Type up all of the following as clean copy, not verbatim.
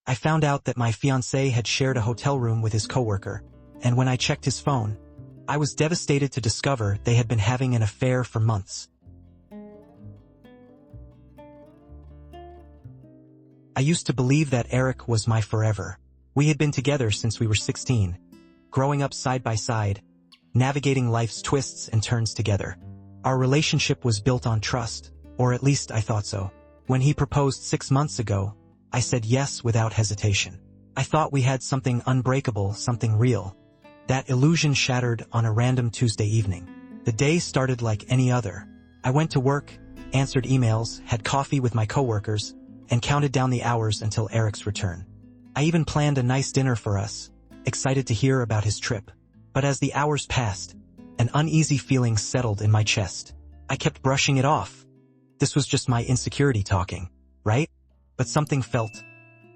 I found out that my fiancé had shared a hotel room with his coworker, and when I checked his phone, I was devastated to discover they had been having an affair for months. I used to believe that Eric was my forever. We had been together since we were 16, growing up side by side, navigating life's twists and turns together. Our relationship was built on trust, or at least I thought so. When he proposed 6 months ago, I said yes without hesitation. I thought we had something unbreakable, something real. That illusion shattered on a random Tuesday evening. The day started like any other. I went to work, answered emails, had coffee with my coworkers, and counted down the hours until Eric's return. I even planned a nice dinner for us, excited to hear about his trip. But as the hours passed, an uneasy feeling settled in my chest. I kept brushing it off. This was just my insecurity talking, right? But something felt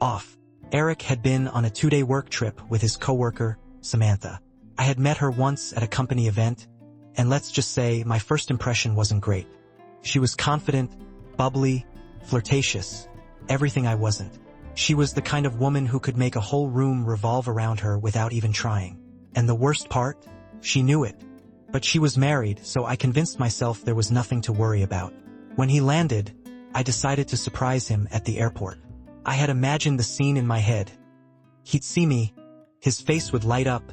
off. Eric had been on a 2-day work trip with his coworker, Samantha. I had met her once at a company event, and let's just say my first impression wasn't great. She was confident, bubbly, flirtatious, everything I wasn't. She was the kind of woman who could make a whole room revolve around her without even trying. And the worst part? She knew it. But she was married, so I convinced myself there was nothing to worry about. When he landed, I decided to surprise him at the airport. I had imagined the scene in my head. He'd see me, his face would light up,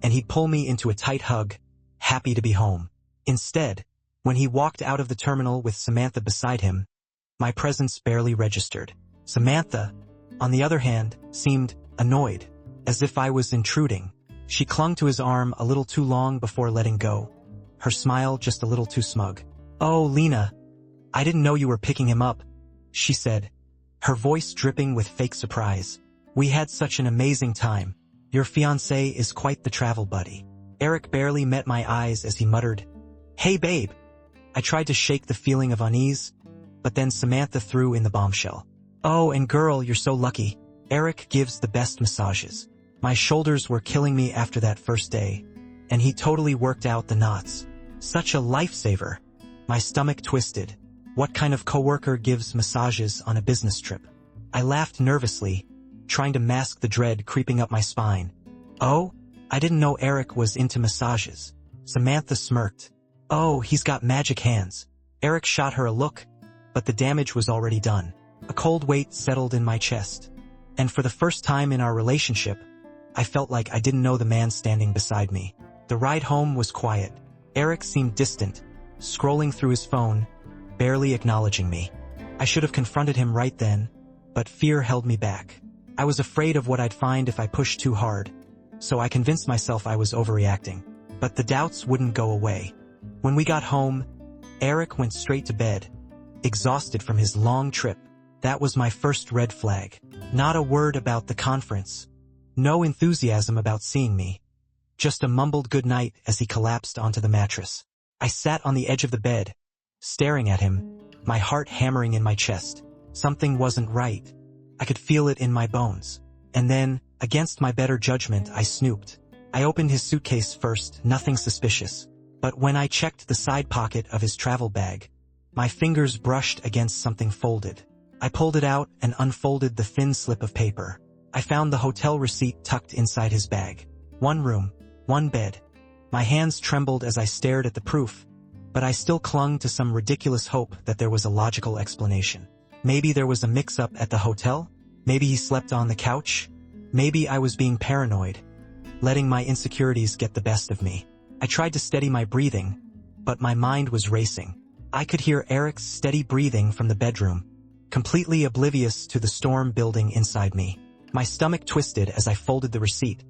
and he'd pull me into a tight hug, happy to be home. Instead, when he walked out of the terminal with Samantha beside him, my presence barely registered. Samantha, on the other hand, seemed annoyed, as if I was intruding. She clung to his arm a little too long before letting go, her smile just a little too smug. "Oh, Lena, I didn't know you were picking him up," she said, her voice dripping with fake surprise. "We had such an amazing time. Your fiancé is quite the travel buddy." Eric barely met my eyes as he muttered, "Hey babe." I tried to shake the feeling of unease, but then Samantha threw in the bombshell. "Oh, and girl, you're so lucky. Eric gives the best massages." My shoulders were killing me after that first day, and he totally worked out the knots. Such a lifesaver. My stomach twisted. What kind of coworker gives massages on a business trip? I laughed nervously, trying to mask the dread creeping up my spine. "Oh, I didn't know Eric was into massages." Samantha smirked. "Oh, he's got magic hands." Eric shot her a look, but the damage was already done. A cold weight settled in my chest, and for the first time in our relationship, I felt like I didn't know the man standing beside me. The ride home was quiet. Eric seemed distant, scrolling through his phone, barely acknowledging me. I should have confronted him right then, but fear held me back. I was afraid of what I'd find if I pushed too hard, so I convinced myself I was overreacting. But the doubts wouldn't go away. When we got home, Eric went straight to bed, exhausted from his long trip. That was my first red flag. Not a word about the conference. No enthusiasm about seeing me. Just a mumbled good night as he collapsed onto the mattress. I sat on the edge of the bed, staring at him, my heart hammering in my chest. Something wasn't right. I could feel it in my bones. And then, against my better judgment, I snooped. I opened his suitcase first, nothing suspicious. But when I checked the side pocket of his travel bag, my fingers brushed against something folded. I pulled it out and unfolded the thin slip of paper. I found the hotel receipt tucked inside his bag. 1 room, 1 bed. My hands trembled as I stared at the proof, but I still clung to some ridiculous hope that there was a logical explanation. Maybe there was a mix-up at the hotel? Maybe he slept on the couch? Maybe I was being paranoid, letting my insecurities get the best of me. I tried to steady my breathing, but my mind was racing. I could hear Eric's steady breathing from the bedroom, completely oblivious to the storm building inside me. My stomach twisted as I folded the receipt,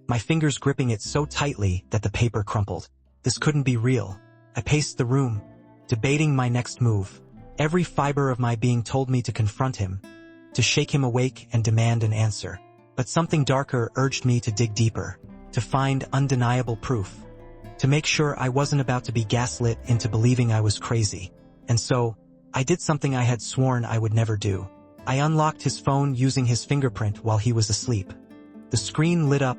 my fingers gripping it so tightly that the paper crumpled. This couldn't be real. I paced the room, debating my next move. Every fiber of my being told me to confront him, to shake him awake and demand an answer. But something darker urged me to dig deeper, to find undeniable proof, to make sure I wasn't about to be gaslit into believing I was crazy. And so, I did something I had sworn I would never do. I unlocked his phone using his fingerprint while he was asleep. The screen lit up,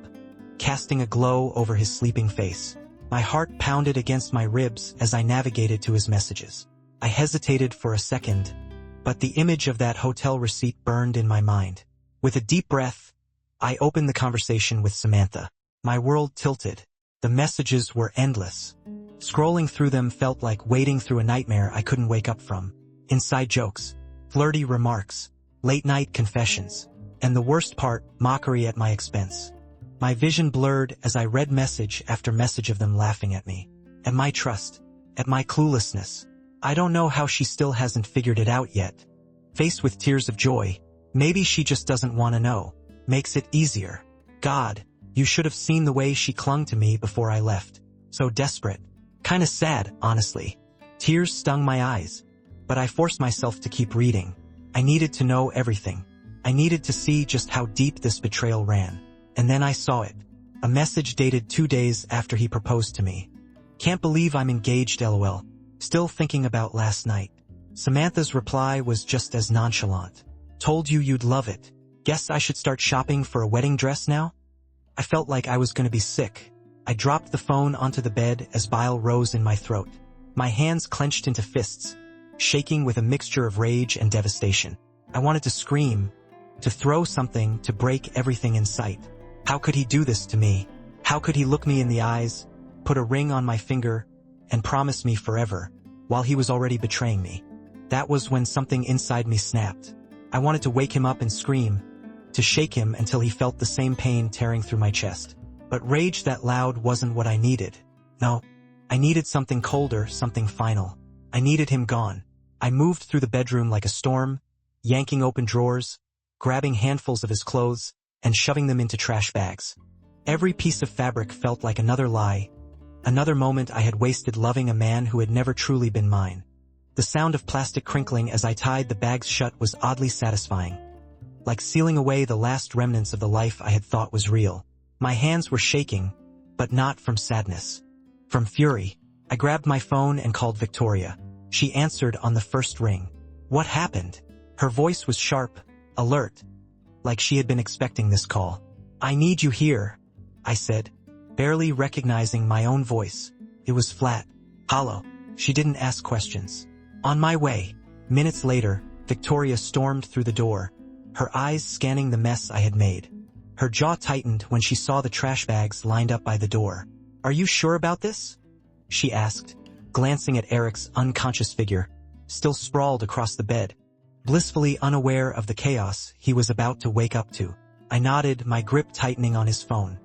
casting a glow over his sleeping face. My heart pounded against my ribs as I navigated to his messages. I hesitated for a second, but the image of that hotel receipt burned in my mind. With a deep breath, I opened the conversation with Samantha. My world tilted. The messages were endless. Scrolling through them felt like wading through a nightmare I couldn't wake up from. Inside jokes, flirty remarks, late-night confessions, and the worst part, mockery at my expense. My vision blurred as I read message after message of them laughing at me, at my trust, at my cluelessness. I don't know how she still hasn't figured it out yet. Faced with tears of joy, maybe she just doesn't want to know. Makes it easier. God, you should have seen the way she clung to me before I left. So desperate. Kinda sad, honestly. Tears stung my eyes, but I forced myself to keep reading. I needed to know everything. I needed to see just how deep this betrayal ran. And then I saw it. A message dated 2 days after he proposed to me. Can't believe I'm engaged, LOL. Still thinking about last night. Samantha's reply was just as nonchalant. Told you you'd love it. Guess I should start shopping for a wedding dress now? I felt like I was gonna be sick. I dropped the phone onto the bed as bile rose in my throat. My hands clenched into fists, shaking with a mixture of rage and devastation. I wanted to scream, to throw something, to break everything in sight. How could he do this to me? How could he look me in the eyes, put a ring on my finger, and promise me forever, while he was already betraying me? That was when something inside me snapped. I wanted to wake him up and scream, to shake him until he felt the same pain tearing through my chest. But rage that loud wasn't what I needed. No, I needed something colder, something final. I needed him gone. I moved through the bedroom like a storm, yanking open drawers, grabbing handfuls of his clothes, and shoving them into trash bags. Every piece of fabric felt like another lie, another moment I had wasted loving a man who had never truly been mine. The sound of plastic crinkling as I tied the bags shut was oddly satisfying, like sealing away the last remnants of the life I had thought was real. My hands were shaking, but not from sadness. From fury. I grabbed my phone and called Victoria. She answered on the first ring. What happened? Her voice was sharp, alert, like she had been expecting this call. I need you here, I said, barely recognizing my own voice. It was flat, hollow. She didn't ask questions. On my way. Minutes later, Victoria stormed through the door, her eyes scanning the mess I had made. Her jaw tightened when she saw the trash bags lined up by the door. Are you sure about this? She asked, glancing at Eric's unconscious figure, still sprawled across the bed, blissfully unaware of the chaos he was about to wake up to. I nodded, my grip tightening on his phone.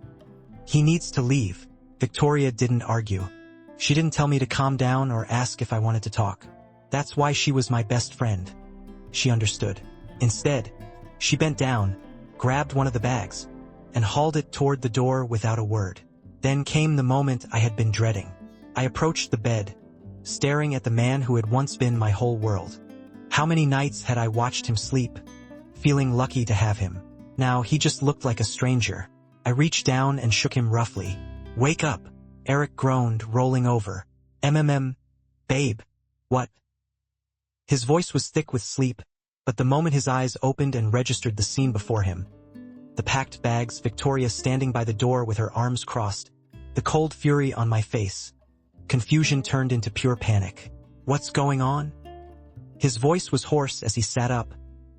He needs to leave. Victoria didn't argue. She didn't tell me to calm down or ask if I wanted to talk. That's why she was my best friend. She understood. Instead, she bent down, grabbed one of the bags, and hauled it toward the door without a word. Then came the moment I had been dreading. I approached the bed, staring at the man who had once been my whole world. How many nights had I watched him sleep, feeling lucky to have him? Now he just looked like a stranger. I reached down and shook him roughly. Wake up, Eric groaned, rolling over. Babe. What? His voice was thick with sleep, but the moment his eyes opened and registered the scene before him, the packed bags, Victoria standing by the door with her arms crossed, the cold fury on my face, confusion turned into pure panic. What's going on? His voice was hoarse as he sat up,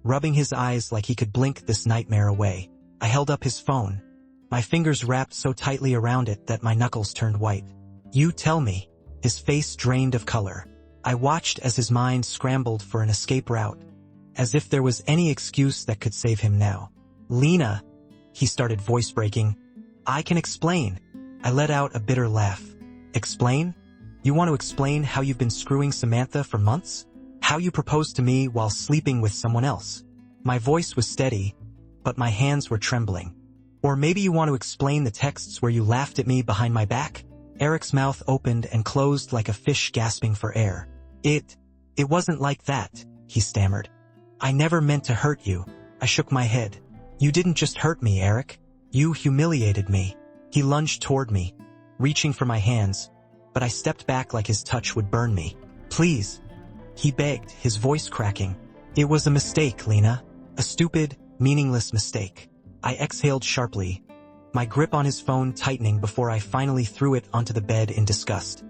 rubbing his eyes like he could blink this nightmare away. I held up his phone, my fingers wrapped so tightly around it that my knuckles turned white. You tell me. His face drained of color. I watched as his mind scrambled for an escape route, as if there was any excuse that could save him now. Lena, he started, voice breaking. I can explain. I let out a bitter laugh. Explain? You want to explain how you've been screwing Samantha for months? How you proposed to me while sleeping with someone else? My voice was steady, but my hands were trembling. Or maybe you want to explain the texts where you laughed at me behind my back? Eric's mouth opened and closed like a fish gasping for air. It wasn't like that, he stammered. I never meant to hurt you. I shook my head. You didn't just hurt me, Eric. You humiliated me. He lunged toward me, reaching for my hands, but I stepped back like his touch would burn me. Please, he begged, his voice cracking. It was a mistake, Lena. A stupid, meaningless mistake. I exhaled sharply, my grip on his phone tightening before I finally threw it onto the bed in disgust.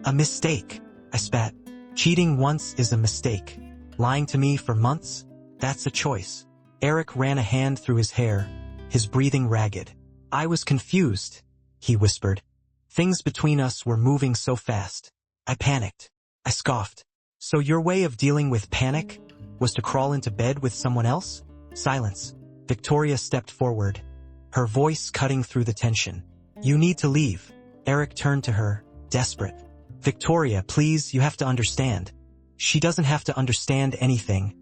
A mistake, I spat. Cheating once is a mistake. Lying to me for months? That's a choice. Eric ran a hand through his hair, his breathing ragged. I was confused, he whispered. Things between us were moving so fast. I panicked. I scoffed. So your way of dealing with panic was to crawl into bed with someone else? Silence. Victoria stepped forward, her voice cutting through the tension. You need to leave. Eric turned to her, desperate. Victoria, please, you have to understand. She doesn't have to understand anything.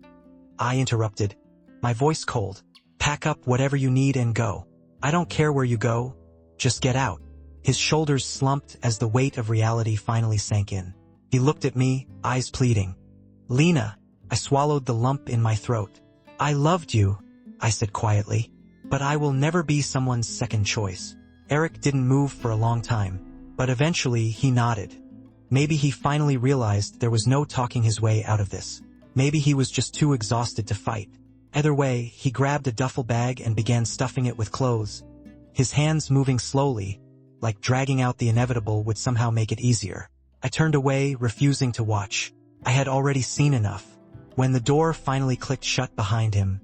I interrupted, my voice cold. Pack up whatever you need and go. I don't care where you go. Just get out. His shoulders slumped as the weight of reality finally sank in. He looked at me, eyes pleading. Lena, I swallowed the lump in my throat. I loved you, I said quietly, but I will never be someone's second choice. Eric didn't move for a long time, but eventually he nodded. Maybe he finally realized there was no talking his way out of this. Maybe he was just too exhausted to fight. Either way, he grabbed a duffel bag and began stuffing it with clothes, his hands moving slowly, like dragging out the inevitable would somehow make it easier. I turned away, refusing to watch. I had already seen enough. When the door finally clicked shut behind him,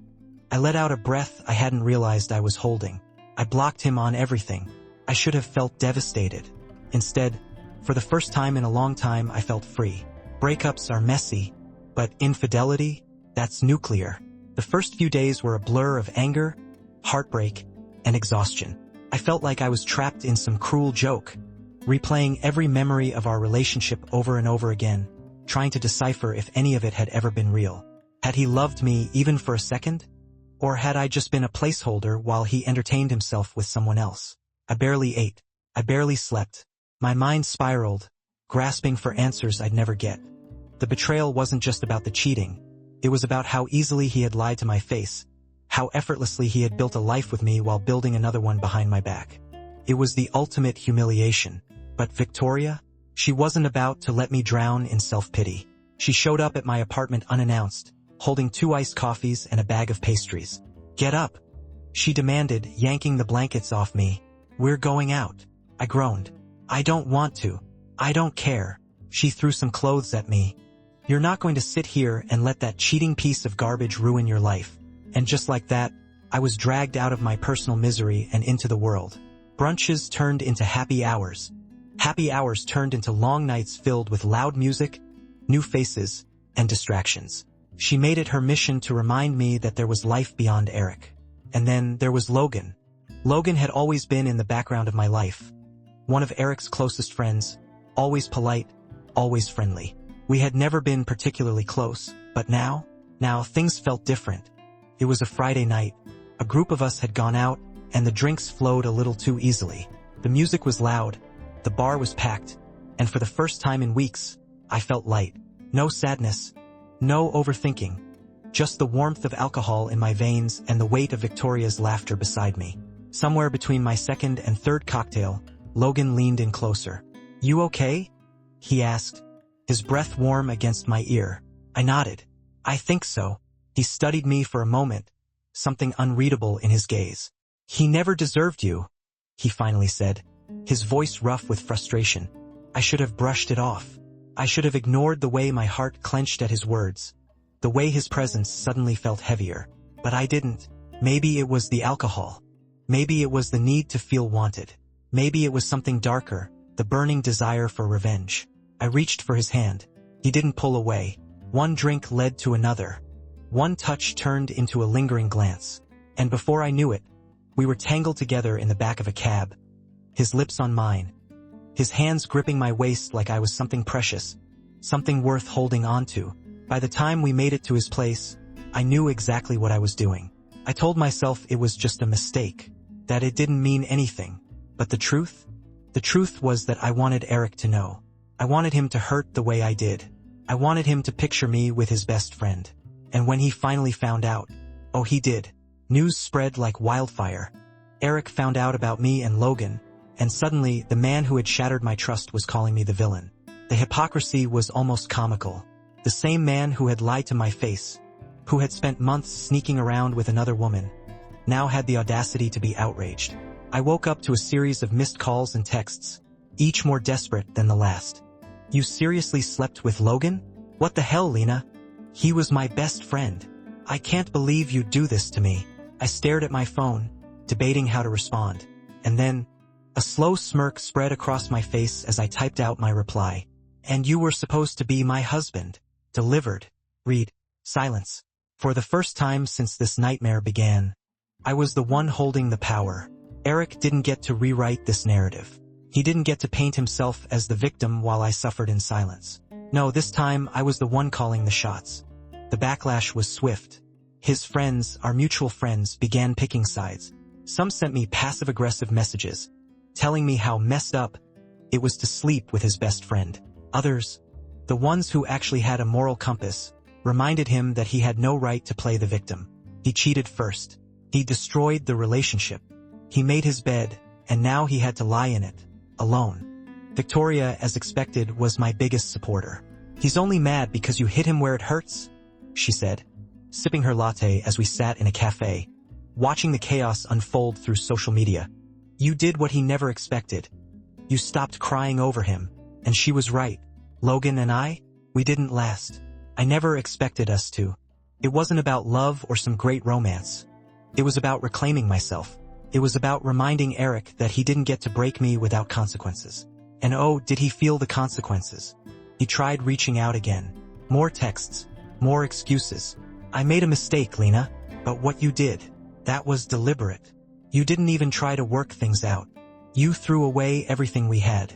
I let out a breath I hadn't realized I was holding. I blocked him on everything. I should have felt devastated. Instead, for the first time in a long time, I felt free. Breakups are messy, but infidelity, that's nuclear. The first few days were a blur of anger, heartbreak, and exhaustion. I felt like I was trapped in some cruel joke, replaying every memory of our relationship over and over again, trying to decipher if any of it had ever been real. Had he loved me even for a second? Or had I just been a placeholder while he entertained himself with someone else? I barely ate. I barely slept. My mind spiraled, grasping for answers I'd never get. The betrayal wasn't just about the cheating. It was about how easily he had lied to my face, how effortlessly he had built a life with me while building another one behind my back. It was the ultimate humiliation. But Victoria? She wasn't about to let me drown in self-pity. She showed up at my apartment unannounced, holding 2 iced coffees and a bag of pastries. Get up, she demanded, yanking the blankets off me. We're going out. I groaned. I don't want to. I don't care. She threw some clothes at me. You're not going to sit here and let that cheating piece of garbage ruin your life. And just like that, I was dragged out of my personal misery and into the world. Brunches turned into happy hours. Happy hours turned into long nights filled with loud music, new faces, and distractions. She made it her mission to remind me that there was life beyond Eric. And then there was Logan. Logan had always been in the background of my life. One of Eric's closest friends, always polite, always friendly. We had never been particularly close, but now things felt different. It was a Friday night. A group of us had gone out, and the drinks flowed a little too easily. The music was loud, the bar was packed, and for the first time in weeks, I felt light. No sadness, no overthinking, just the warmth of alcohol in my veins and the weight of Victoria's laughter beside me. Somewhere between my second and third cocktail, Logan leaned in closer. You okay? He asked, his breath warm against my ear. I nodded. I think so. He studied me for a moment, something unreadable in his gaze. He never deserved you, he finally said, his voice rough with frustration. I should have brushed it off. I should have ignored the way my heart clenched at his words, the way his presence suddenly felt heavier. But I didn't. Maybe it was the alcohol. Maybe it was the need to feel wanted. Maybe it was something darker, the burning desire for revenge. I reached for his hand. He didn't pull away. One drink led to another. One touch turned into a lingering glance. And before I knew it, we were tangled together in the back of a cab, his lips on mine, his hands gripping my waist like I was something precious, something worth holding on to. By the time we made it to his place, I knew exactly what I was doing. I told myself it was just a mistake, that it didn't mean anything. But the truth? The truth was that I wanted Eric to know. I wanted him to hurt the way I did. I wanted him to picture me with his best friend. And when he finally found out, oh, he did. News spread like wildfire. Eric found out about me and Logan, and suddenly the man who had shattered my trust was calling me the villain. The hypocrisy was almost comical. The same man who had lied to my face, who had spent months sneaking around with another woman, now had the audacity to be outraged. I woke up to a series of missed calls and texts, each more desperate than the last. You seriously slept with Logan? What the hell, Lena? He was my best friend. I can't believe you'd do this to me. I stared at my phone, debating how to respond. And then, a slow smirk spread across my face as I typed out my reply. And you were supposed to be my husband. Delivered. Read. Silence. For the first time since this nightmare began, I was the one holding the power. Eric didn't get to rewrite this narrative. He didn't get to paint himself as the victim while I suffered in silence. No, this time I was the one calling the shots. The backlash was swift. His friends, our mutual friends, began picking sides. Some sent me passive-aggressive messages, telling me how messed up it was to sleep with his best friend. Others, the ones who actually had a moral compass, reminded him that he had no right to play the victim. He cheated first. He destroyed the relationship. He made his bed, and now he had to lie in it, alone. Victoria, as expected, was my biggest supporter. He's only mad because you hit him where it hurts, she said, sipping her latte as we sat in a cafe, watching the chaos unfold through social media. You did what he never expected. You stopped crying over him, and she was right. Logan and I, we didn't last. I never expected us to. It wasn't about love or some great romance. It was about reclaiming myself. It was about reminding Eric that he didn't get to break me without consequences. And oh, did he feel the consequences. He tried reaching out again. More texts, more excuses. I made a mistake, Lena, but what you did, that was deliberate. You didn't even try to work things out. You threw away everything we had.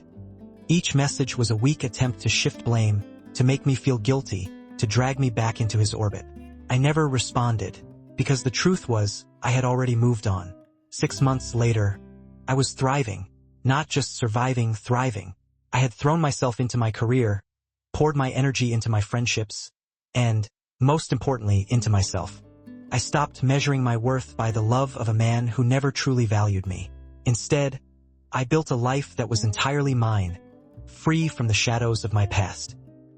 Each message was a weak attempt to shift blame, to make me feel guilty, to drag me back into his orbit. I never responded, because the truth was, I had already moved on. 6 months later, I was thriving, not just surviving, thriving. I had thrown myself into my career, poured my energy into my friendships, and, most importantly, into myself. I stopped measuring my worth by the love of a man who never truly valued me. Instead, I built a life that was entirely mine, free from the shadows of my past.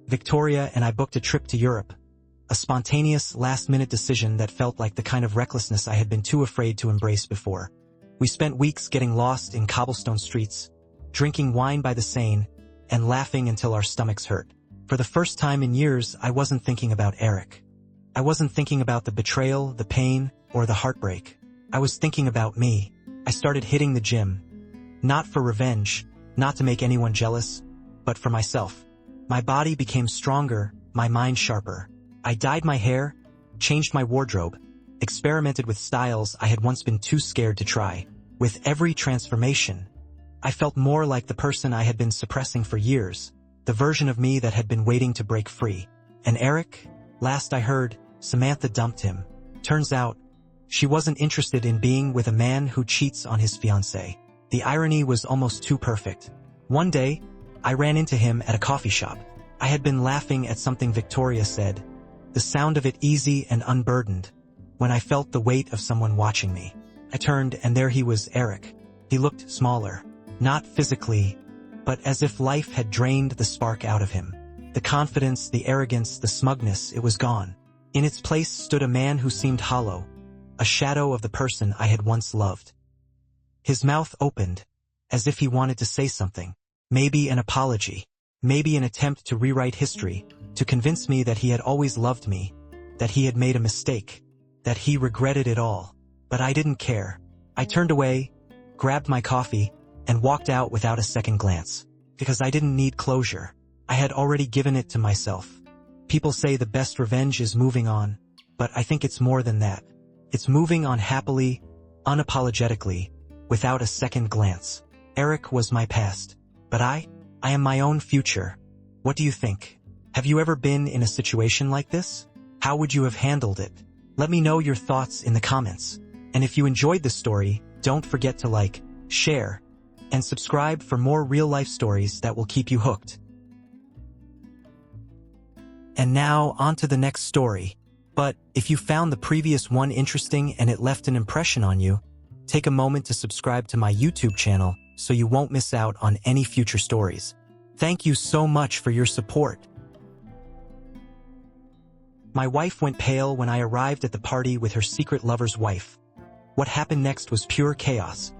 Victoria and I booked a trip to Europe, a spontaneous, last-minute decision that felt like the kind of recklessness I had been too afraid to embrace before. We spent weeks getting lost in cobblestone streets, drinking wine by the Seine, and laughing until our stomachs hurt. For the first time in years, I wasn't thinking about Eric. I wasn't thinking about the betrayal, the pain, or the heartbreak. I was thinking about me. I started hitting the gym. Not for revenge, not to make anyone jealous, but for myself. My body became stronger, my mind sharper. I dyed my hair, changed my wardrobe, experimented with styles I had once been too scared to try. With every transformation, I felt more like the person I had been suppressing for years, the version of me that had been waiting to break free. And Eric, last I heard, Samantha dumped him. Turns out, she wasn't interested in being with a man who cheats on his fiancée. The irony was almost too perfect. One day, I ran into him at a coffee shop. I had been laughing at something Victoria said, the sound of it easy and unburdened, when I felt the weight of someone watching me. I turned and there he was, Eric. He looked smaller, not physically, but as if life had drained the spark out of him. The confidence, the arrogance, the smugness, it was gone. In its place stood a man who seemed hollow, a shadow of the person I had once loved. His mouth opened, as if he wanted to say something. Maybe an apology, maybe an attempt to rewrite history, to convince me that he had always loved me, that he had made a mistake, that he regretted it all. But I didn't care. I turned away, grabbed my coffee, and walked out without a second glance. Because I didn't need closure. I had already given it to myself. People say the best revenge is moving on, but I think it's more than that. It's moving on happily, unapologetically, without a second glance. Eric was my past. But I am my own future. What do you think? Have you ever been in a situation like this? How would you have handled it? Let me know your thoughts in the comments. And if you enjoyed this story, don't forget to like, share, and subscribe for more real-life stories that will keep you hooked. And now, on to the next story. But if you found the previous one interesting and it left an impression on you, take a moment to subscribe to my YouTube channel so you won't miss out on any future stories. Thank you so much for your support. My wife went pale when I arrived at the party with her secret lover's wife. What happened next was pure chaos.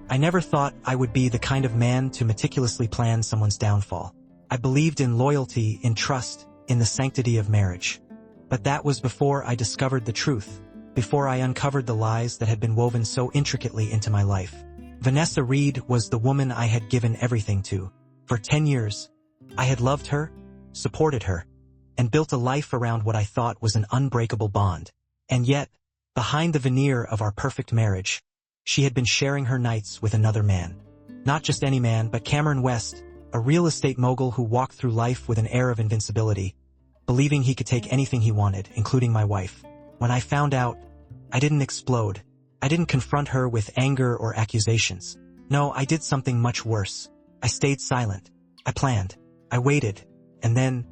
I never thought I would be the kind of man to meticulously plan someone's downfall. I believed in loyalty, in trust, in the sanctity of marriage. But that was before I discovered the truth, before I uncovered the lies that had been woven so intricately into my life. Vanessa Reed was the woman I had given everything to. For 10 years, I had loved her, supported her, and built a life around what I thought was an unbreakable bond. And yet, behind the veneer of our perfect marriage, she had been sharing her nights with another man. Not just any man, but Cameron West, a real estate mogul who walked through life with an air of invincibility, believing he could take anything he wanted, including my wife. When I found out, I didn't explode. I didn't confront her with anger or accusations. No, I did something much worse. I stayed silent. I planned. I waited. And then,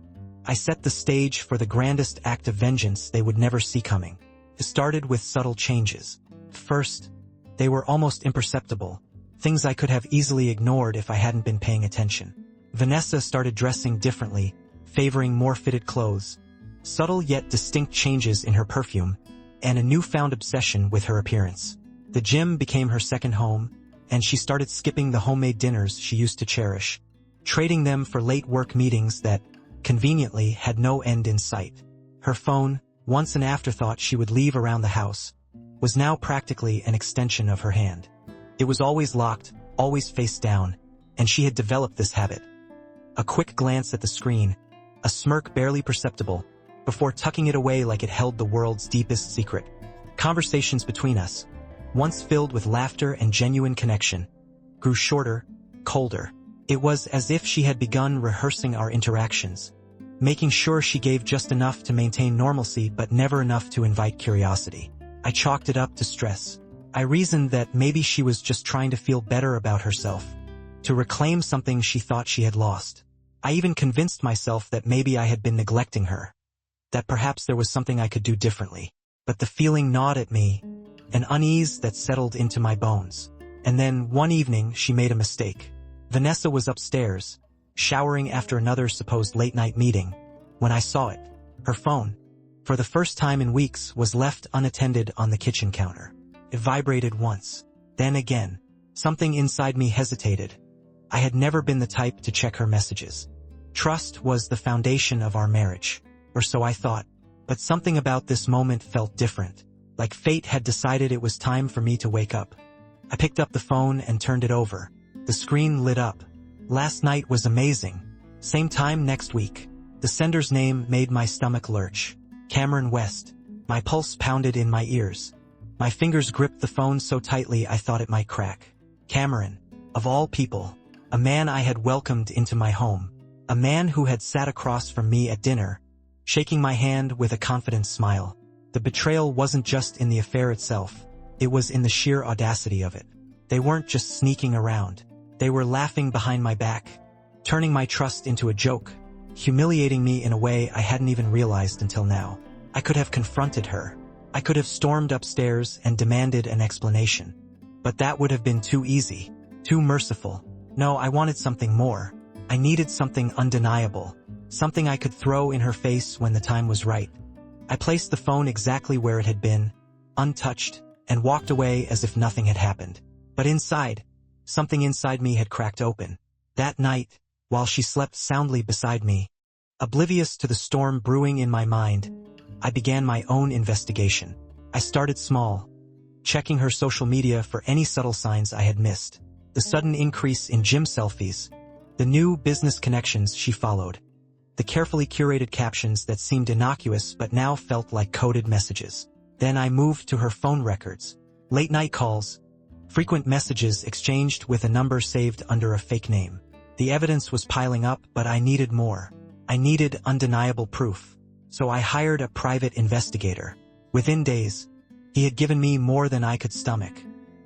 I set the stage for the grandest act of vengeance they would never see coming. It started with subtle changes. First, they were almost imperceptible, things I could have easily ignored if I hadn't been paying attention. Vanessa started dressing differently, favoring more fitted clothes, subtle yet distinct changes in her perfume, and a newfound obsession with her appearance. The gym became her second home, and she started skipping the homemade dinners she used to cherish, trading them for late work meetings that, conveniently, had no end in sight. Her phone, once an afterthought she would leave around the house, was now practically an extension of her hand. It was always locked, always face down, and she had developed this habit. A quick glance at the screen, a smirk barely perceptible, before tucking it away like it held the world's deepest secret. Conversations between us, once filled with laughter and genuine connection, grew shorter, colder. It was as if she had begun rehearsing our interactions, making sure she gave just enough to maintain normalcy but never enough to invite curiosity. I chalked it up to stress. I reasoned that maybe she was just trying to feel better about herself, to reclaim something she thought she had lost. I even convinced myself that maybe I had been neglecting her, that perhaps there was something I could do differently. But the feeling gnawed at me, an unease that settled into my bones. And then, one evening, she made a mistake. Vanessa was upstairs, showering after another supposed late-night meeting, when I saw it. Her phone, for the first time in weeks, was left unattended on the kitchen counter. It vibrated once, then again. Something inside me hesitated. I had never been the type to check her messages. Trust was the foundation of our marriage, or so I thought. But something about this moment felt different, like fate had decided it was time for me to wake up. I picked up the phone and turned it over. The screen lit up. Last night was amazing. Same time next week. The sender's name made my stomach lurch. Cameron West. My pulse pounded in my ears. My fingers gripped the phone so tightly I thought it might crack. Cameron, of all people, a man I had welcomed into my home, a man who had sat across from me at dinner, shaking my hand with a confident smile. The betrayal wasn't just in the affair itself, it was in the sheer audacity of it. They weren't just sneaking around. They were laughing behind my back, turning my trust into a joke, humiliating me in a way I hadn't even realized until now. I could have confronted her. I could have stormed upstairs and demanded an explanation. But that would have been too easy, too merciful. No, I wanted something more. I needed something undeniable, something I could throw in her face when the time was right. I placed the phone exactly where it had been, untouched, and walked away as if nothing had happened. But inside, something inside me had cracked open. That night, while she slept soundly beside me, oblivious to the storm brewing in my mind, I began my own investigation. I started small, checking her social media for any subtle signs I had missed. The sudden increase in gym selfies, the new business connections she followed, the carefully curated captions that seemed innocuous but now felt like coded messages. Then I moved to her phone records, late-night calls, frequent messages exchanged with a number saved under a fake name. The evidence was piling up, but I needed more. I needed undeniable proof. So I hired a private investigator. Within days, he had given me more than I could stomach.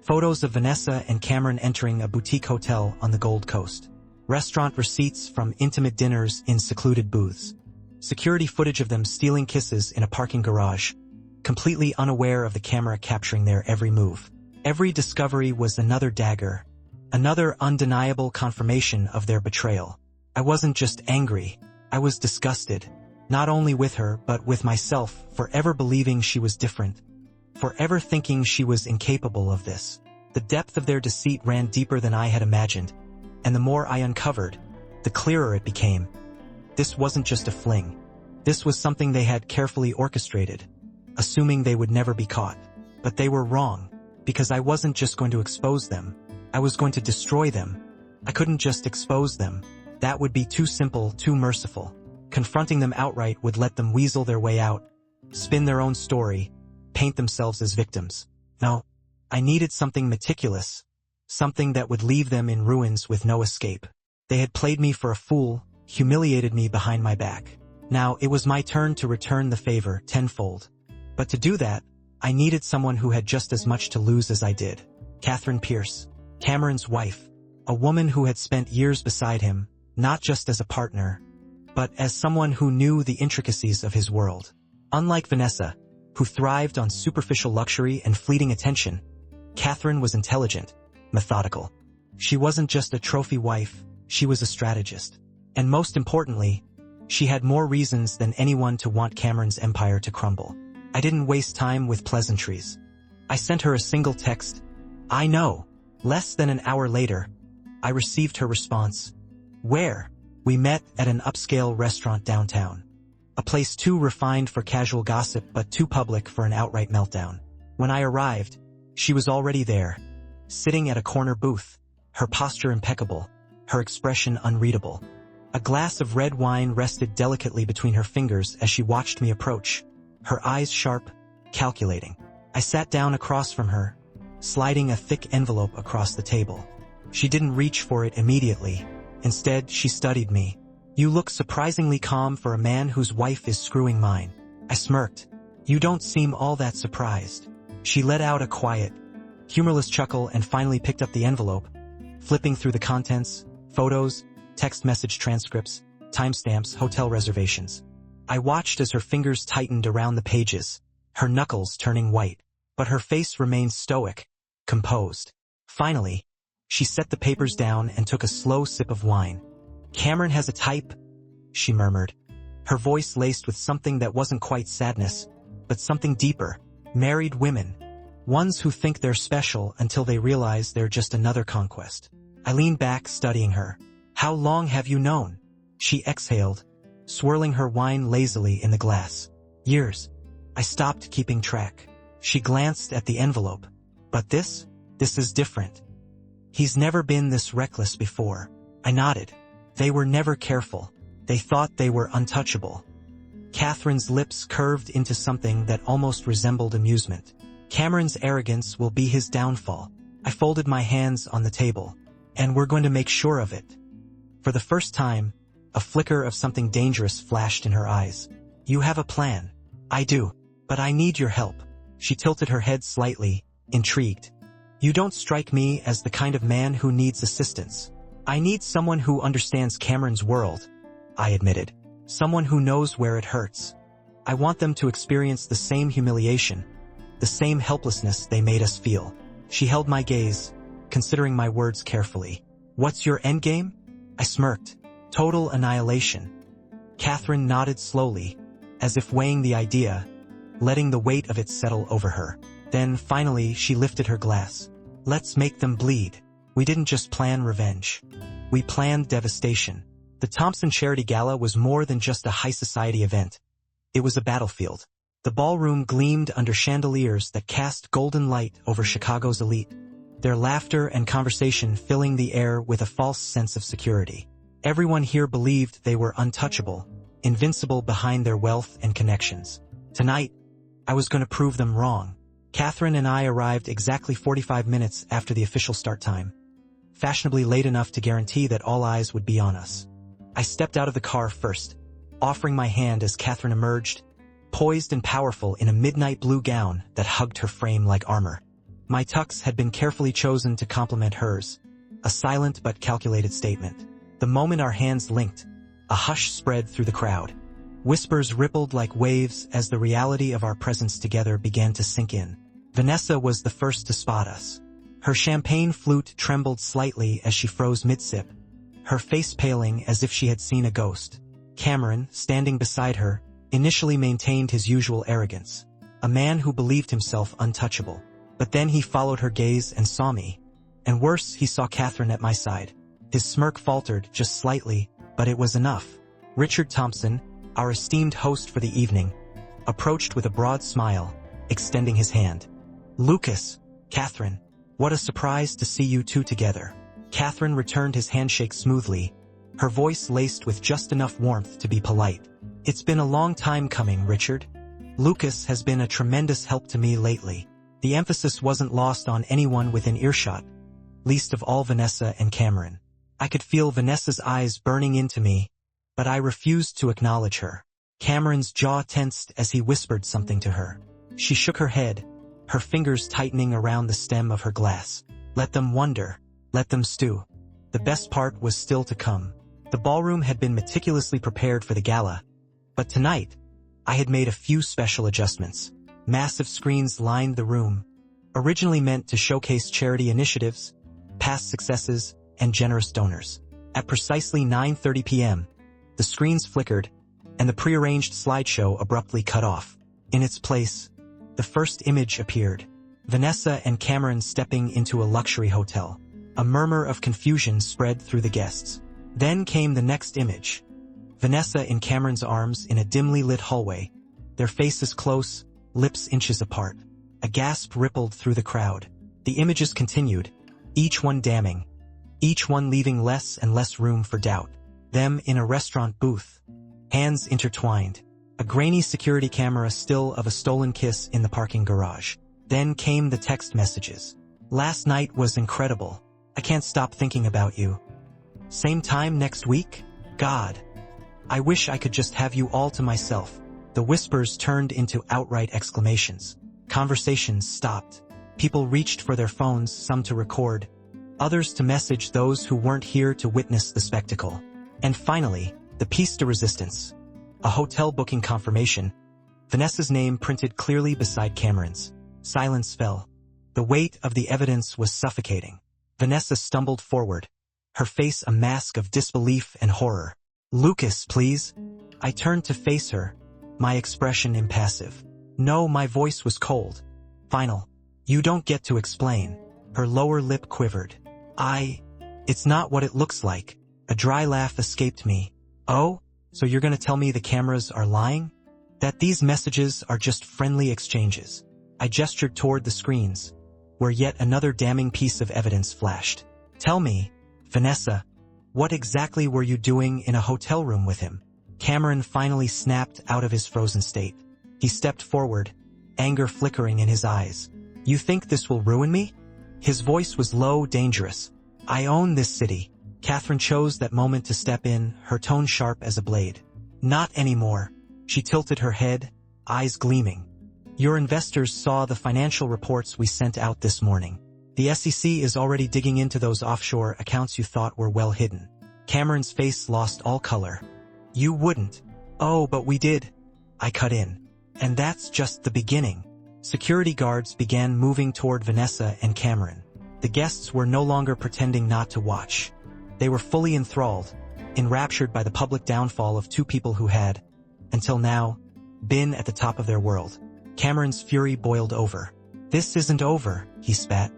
Photos of Vanessa and Cameron entering a boutique hotel on the Gold Coast. Restaurant receipts from intimate dinners in secluded booths. Security footage of them stealing kisses in a parking garage, completely unaware of the camera capturing their every move. Every discovery was another dagger, another undeniable confirmation of their betrayal. I wasn't just angry, I was disgusted. Not only with her, but with myself, for ever believing she was different, forever thinking she was incapable of this. The depth of their deceit ran deeper than I had imagined, and the more I uncovered, the clearer it became. This wasn't just a fling. This was something they had carefully orchestrated, assuming they would never be caught. But they were wrong, because I wasn't just going to expose them. I was going to destroy them. I couldn't just expose them. That would be too simple, too merciful. Confronting them outright would let them weasel their way out, spin their own story, paint themselves as victims. No, I needed something meticulous, something that would leave them in ruins with no escape. They had played me for a fool, humiliated me behind my back. Now it was my turn to return the favor tenfold. But to do that, I needed someone who had just as much to lose as I did. Catherine Pierce, Cameron's wife, a woman who had spent years beside him, not just as a partner, but as someone who knew the intricacies of his world. Unlike Vanessa, who thrived on superficial luxury and fleeting attention, Catherine was intelligent, methodical. She wasn't just a trophy wife, she was a strategist. And most importantly, she had more reasons than anyone to want Cameron's empire to crumble. I didn't waste time with pleasantries. I sent her a single text. I know. Less than an hour later, I received her response. Where? We met at an upscale restaurant downtown. A place too refined for casual gossip but too public for an outright meltdown. When I arrived, she was already there, sitting at a corner booth, her posture impeccable, her expression unreadable. A glass of red wine rested delicately between her fingers as she watched me approach, her eyes sharp, calculating. I sat down across from her, sliding a thick envelope across the table. She didn't reach for it immediately. Instead, she studied me. You look surprisingly calm for a man whose wife is screwing mine. I smirked. You don't seem all that surprised. She let out a quiet, humorless chuckle and finally picked up the envelope, flipping through the contents, photos, text message transcripts, timestamps, hotel reservations. I watched as her fingers tightened around the pages, her knuckles turning white, but her face remained stoic, composed. Finally, she set the papers down and took a slow sip of wine. Cameron has a type, she murmured, her voice laced with something that wasn't quite sadness, but something deeper. Married women. Ones who think they're special until they realize they're just another conquest. I leaned back, studying her. How long have you known? She exhaled, swirling her wine lazily in the glass. Years. I stopped keeping track. She glanced at the envelope. But this is different. He's never been this reckless before. I nodded. They were never careful. They thought they were untouchable. Catherine's lips curved into something that almost resembled amusement. Cameron's arrogance will be his downfall. I folded my hands on the table. And we're going to make sure of it. For the first time, a flicker of something dangerous flashed in her eyes. You have a plan. I do. But I need your help. She tilted her head slightly, intrigued. You don't strike me as the kind of man who needs assistance. I need someone who understands Cameron's world, I admitted. Someone who knows where it hurts. I want them to experience the same humiliation, the same helplessness they made us feel. She held my gaze, considering my words carefully. What's your endgame? I smirked. Total annihilation. Catherine nodded slowly, as if weighing the idea, letting the weight of it settle over her. Then, finally, she lifted her glass. Let's make them bleed. We didn't just plan revenge. We planned devastation. The Thompson Charity Gala was more than just a high society event. It was a battlefield. The ballroom gleamed under chandeliers that cast golden light over Chicago's elite, their laughter and conversation filling the air with a false sense of security. Everyone here believed they were untouchable, invincible behind their wealth and connections. Tonight, I was going to prove them wrong. Catherine and I arrived exactly 45 minutes after the official start time, fashionably late enough to guarantee that all eyes would be on us. I stepped out of the car first, offering my hand as Catherine emerged, poised and powerful in a midnight blue gown that hugged her frame like armor. My tux had been carefully chosen to complement hers, a silent but calculated statement. The moment our hands linked, a hush spread through the crowd. Whispers rippled like waves as the reality of our presence together began to sink in. Vanessa was the first to spot us. Her champagne flute trembled slightly as she froze mid-sip, her face paling as if she had seen a ghost. Cameron, standing beside her, initially maintained his usual arrogance, a man who believed himself untouchable. But then he followed her gaze and saw me. And worse, he saw Catherine at my side. His smirk faltered just slightly, but it was enough. Richard Thompson, our esteemed host for the evening, approached with a broad smile, extending his hand. Lucas, Catherine, what a surprise to see you two together. Catherine returned his handshake smoothly, her voice laced with just enough warmth to be polite. It's been a long time coming, Richard. Lucas has been a tremendous help to me lately. The emphasis wasn't lost on anyone within earshot, least of all Vanessa and Cameron. I could feel Vanessa's eyes burning into me, but I refused to acknowledge her. Cameron's jaw tensed as he whispered something to her. She shook her head, her fingers tightening around the stem of her glass. Let them wonder. Let them stew. The best part was still to come. The ballroom had been meticulously prepared for the gala, but tonight, I had made a few special adjustments. Massive screens lined the room, originally meant to showcase charity initiatives, past successes, and generous donors. At precisely 9:30 p.m., the screens flickered, and the prearranged slideshow abruptly cut off. In its place, the first image appeared. Vanessa and Cameron stepping into a luxury hotel. A murmur of confusion spread through the guests. Then came the next image. Vanessa in Cameron's arms in a dimly lit hallway, their faces close, lips inches apart. A gasp rippled through the crowd. The images continued, each one damning, each one leaving less and less room for doubt. Them in a restaurant booth, hands intertwined, a grainy security camera still of a stolen kiss in the parking garage. Then came the text messages. Last night was incredible. I can't stop thinking about you. Same time next week? God. I wish I could just have you all to myself. The whispers turned into outright exclamations. Conversations stopped. People reached for their phones, some to record, others to message those who weren't here to witness the spectacle. And finally, the piece de resistance. A hotel booking confirmation. Vanessa's name printed clearly beside Cameron's. Silence fell. The weight of the evidence was suffocating. Vanessa stumbled forward, her face a mask of disbelief and horror. Lucas, please. I turned to face her, my expression impassive. No, my voice was cold. Final. You don't get to explain. Her lower lip quivered. It's not what it looks like. A dry laugh escaped me. Oh, so you're gonna tell me the cameras are lying? That these messages are just friendly exchanges? I gestured toward the screens, where yet another damning piece of evidence flashed. Tell me, Vanessa, what exactly were you doing in a hotel room with him? Cameron finally snapped out of his frozen state. He stepped forward, anger flickering in his eyes. You think this will ruin me? His voice was low, dangerous. I own this city. Catherine chose that moment to step in, her tone sharp as a blade. Not anymore. She tilted her head, eyes gleaming. Your investors saw the financial reports we sent out this morning. The SEC is already digging into those offshore accounts you thought were well hidden. Cameron's face lost all color. You wouldn't. Oh, but we did. I cut in. And that's just the beginning. Security guards began moving toward Vanessa and Cameron. The guests were no longer pretending not to watch. They were fully enthralled, enraptured by the public downfall of two people who had, until now, been at the top of their world. Cameron's fury boiled over. This isn't over, he spat.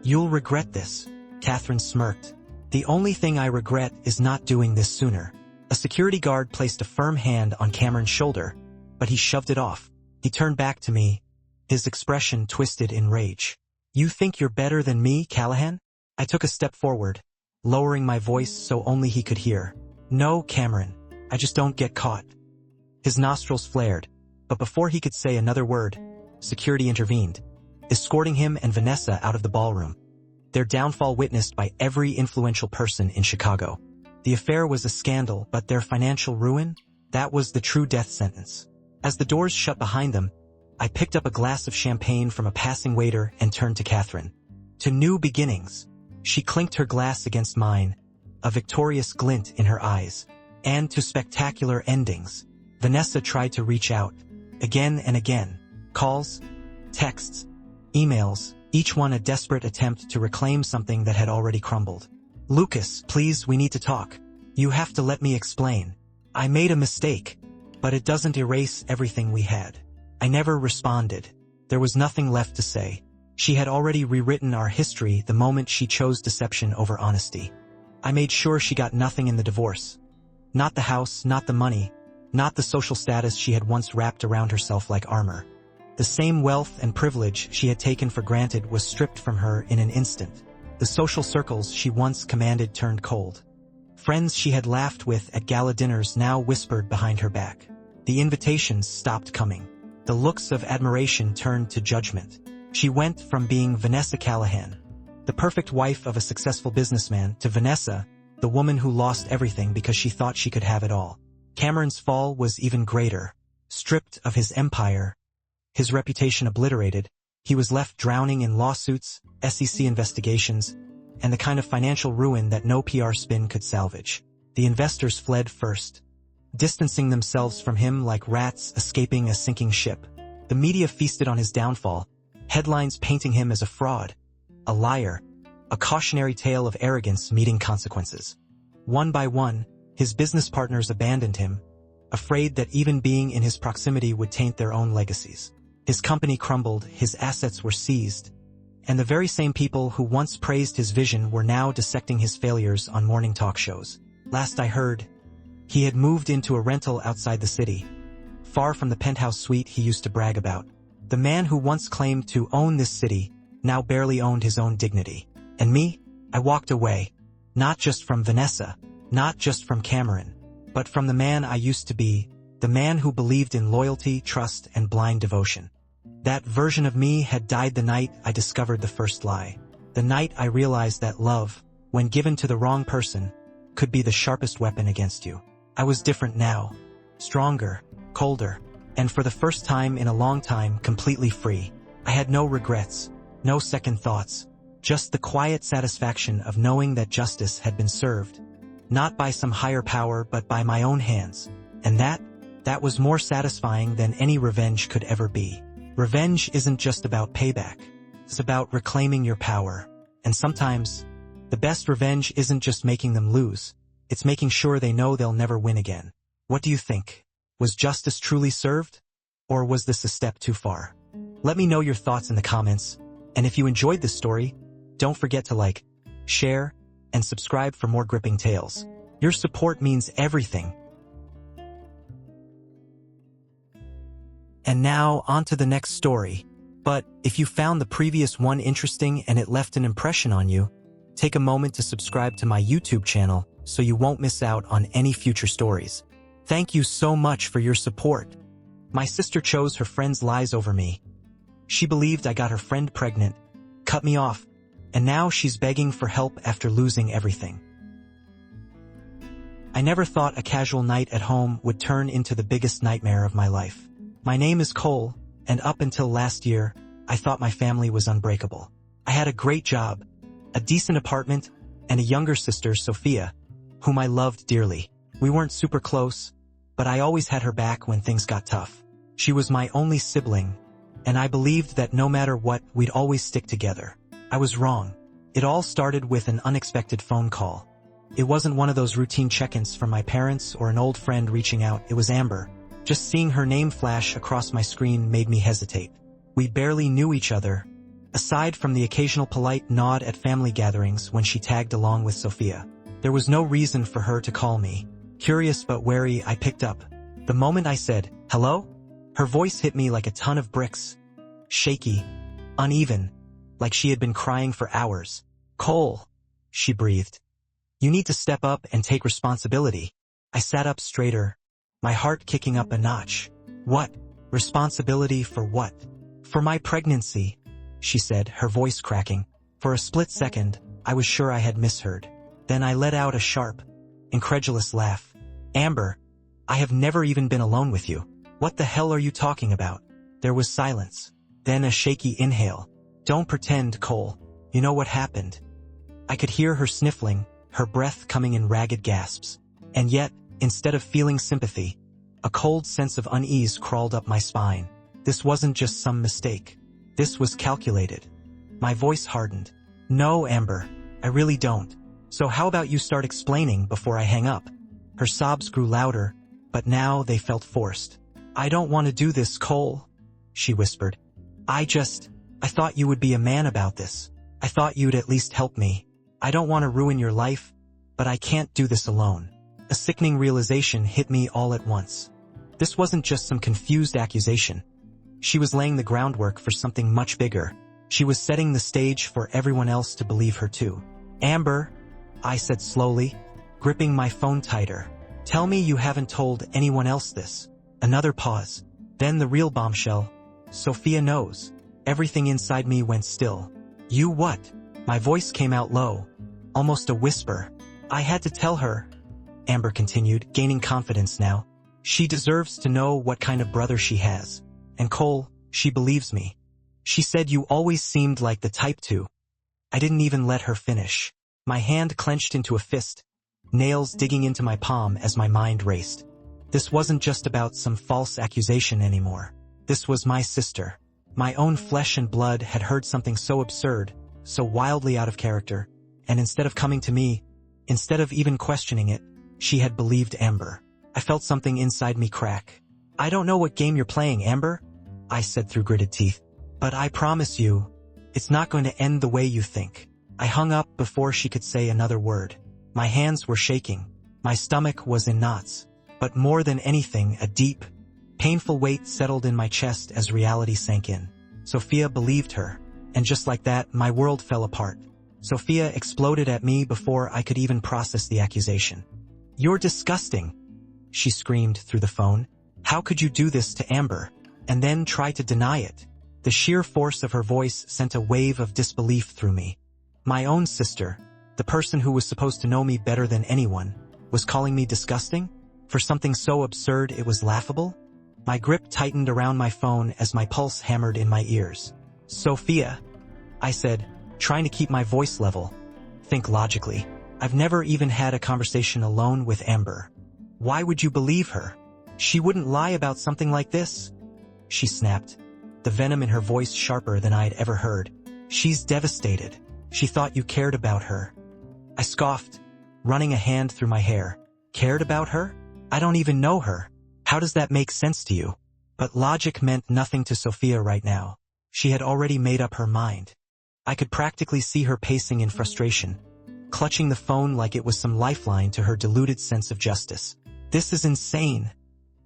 You'll regret this. Catherine smirked. The only thing I regret is not doing this sooner. A security guard placed a firm hand on Cameron's shoulder, but he shoved it off. He turned back to me, his expression twisted in rage. You think you're better than me, Callahan? I took a step forward, lowering my voice so only he could hear. No, Cameron, I just don't get caught. His nostrils flared, but before he could say another word, security intervened, escorting him and Vanessa out of the ballroom. Their downfall witnessed by every influential person in Chicago. The affair was a scandal, but their financial ruin? That was the true death sentence. As the doors shut behind them, I picked up a glass of champagne from a passing waiter and turned to Catherine. To new beginnings. She clinked her glass against mine, a victorious glint in her eyes. And to spectacular endings. Vanessa tried to reach out, again and again. Calls, texts, emails, each one a desperate attempt to reclaim something that had already crumbled. Lucas, please, we need to talk. You have to let me explain. I made a mistake, but it doesn't erase everything we had. I never responded. There was nothing left to say. She had already rewritten our history the moment she chose deception over honesty. I made sure she got nothing in the divorce. Not the house, not the money, not the social status she had once wrapped around herself like armor. The same wealth and privilege she had taken for granted was stripped from her in an instant. The social circles she once commanded turned cold. Friends she had laughed with at gala dinners now whispered behind her back. The invitations stopped coming. The looks of admiration turned to judgment. She went from being Vanessa Callahan, the perfect wife of a successful businessman, to Vanessa, the woman who lost everything because she thought she could have it all. Cameron's fall was even greater. Stripped of his empire, his reputation obliterated, he was left drowning in lawsuits, SEC investigations, and the kind of financial ruin that no PR spin could salvage. The investors fled first, distancing themselves from him like rats escaping a sinking ship. The media feasted on his downfall, headlines painting him as a fraud, a liar, a cautionary tale of arrogance meeting consequences. One by one, his business partners abandoned him, afraid that even being in his proximity would taint their own legacies. His company crumbled, his assets were seized, and the very same people who once praised his vision were now dissecting his failures on morning talk shows. Last I heard, he had moved into a rental outside the city, far from the penthouse suite he used to brag about. The man who once claimed to own this city now barely owned his own dignity. And me? I walked away, not just from Vanessa, not just from Cameron, but from the man I used to be, the man who believed in loyalty, trust, and blind devotion. That version of me had died the night I discovered the first lie. The night I realized that love, when given to the wrong person, could be the sharpest weapon against you. I was different now, stronger, colder, and for the first time in a long time completely free. I had no regrets, no second thoughts, just the quiet satisfaction of knowing that justice had been served, not by some higher power but by my own hands, and that was more satisfying than any revenge could ever be. Revenge isn't just about payback, it's about reclaiming your power, and sometimes, the best revenge isn't just making them lose, it's making sure they know they'll never win again. What do you think? Was justice truly served? Or was this a step too far? Let me know your thoughts in the comments, and if you enjoyed this story, don't forget to like, share, and subscribe for more gripping tales. Your support means everything. And now, on to the next story. But if you found the previous one interesting and it left an impression on you, take a moment to subscribe to my YouTube channel so you won't miss out on any future stories. Thank you so much for your support. My sister chose her friend's lies over me. She believed I got her friend pregnant, cut me off, and now she's begging for help after losing everything. I never thought a casual night at home would turn into the biggest nightmare of my life. My name is Cole, and up until last year, I thought my family was unbreakable. I had a great job, a decent apartment, and a younger sister, Sophia, whom I loved dearly. We weren't super close, but I always had her back when things got tough. She was my only sibling, and I believed that no matter what, we'd always stick together. I was wrong. It all started with an unexpected phone call. It wasn't one of those routine check-ins from my parents or an old friend reaching out. It was Amber. Just seeing her name flash across my screen made me hesitate. We barely knew each other, aside from the occasional polite nod at family gatherings when she tagged along with Sophia. There was no reason for her to call me. Curious but wary, I picked up. The moment I said, "Hello?" her voice hit me like a ton of bricks. Shaky, uneven, like she had been crying for hours. "Cole," she breathed. "You need to step up and take responsibility." I sat up straighter, my heart kicking up a notch. "What? Responsibility for what?" "For my pregnancy," she said, her voice cracking. For a split second, I was sure I had misheard. Then I let out a sharp, incredulous laugh. "Amber, I have never even been alone with you. What the hell are you talking about?" There was silence, then a shaky inhale. "Don't pretend, Cole. You know what happened." I could hear her sniffling, her breath coming in ragged gasps. And yet, instead of feeling sympathy, a cold sense of unease crawled up my spine. This wasn't just some mistake. This was calculated. My voice hardened. "No, Amber, I really don't. So how about you start explaining before I hang up?" Her sobs grew louder, but now they felt forced. "I don't want to do this, Cole," she whispered. I thought you would be a man about this. I thought you'd at least help me. I don't want to ruin your life, but I can't do this alone." A sickening realization hit me all at once. This wasn't just some confused accusation. She was laying the groundwork for something much bigger. She was setting the stage for everyone else to believe her too. Amber, I said slowly, gripping my phone tighter. Tell me you haven't told anyone else this. Another pause. Then the real bombshell. Sophia knows. Everything inside me went still. You what? My voice came out low, almost a whisper. I had to tell her, Amber continued, gaining confidence now. She deserves to know what kind of brother she has. And Cole, she believes me. She said you always seemed like the type to. I didn't even let her finish. My hand clenched into a fist, nails digging into my palm as my mind raced. This wasn't just about some false accusation anymore. This was my sister. My own flesh and blood had heard something so absurd, so wildly out of character, and instead of coming to me, instead of even questioning it, she had believed Amber. I felt something inside me crack. I don't know what game you're playing, Amber, I said through gritted teeth. But I promise you, it's not going to end the way you think. I hung up before she could say another word. My hands were shaking. My stomach was in knots. But more than anything, a deep, painful weight settled in my chest as reality sank in. Sophia believed her. And just like that, my world fell apart. Sophia exploded at me before I could even process the accusation. You're disgusting, she screamed through the phone. How could you do this to Amber? And then try to deny it? The sheer force of her voice sent a wave of disbelief through me. My own sister, the person who was supposed to know me better than anyone, was calling me disgusting? For something so absurd it was laughable? My grip tightened around my phone as my pulse hammered in my ears. Sophia, I said, trying to keep my voice level. Think logically. I've never even had a conversation alone with Amber. Why would you believe her? She wouldn't lie about something like this. She snapped, the venom in her voice sharper than I'd ever heard. She's devastated. She thought you cared about her. I scoffed, running a hand through my hair. Cared about her? I don't even know her. How does that make sense to you? But logic meant nothing to Sophia right now. She had already made up her mind. I could practically see her pacing in frustration, clutching the phone like it was some lifeline to her deluded sense of justice. This is insane,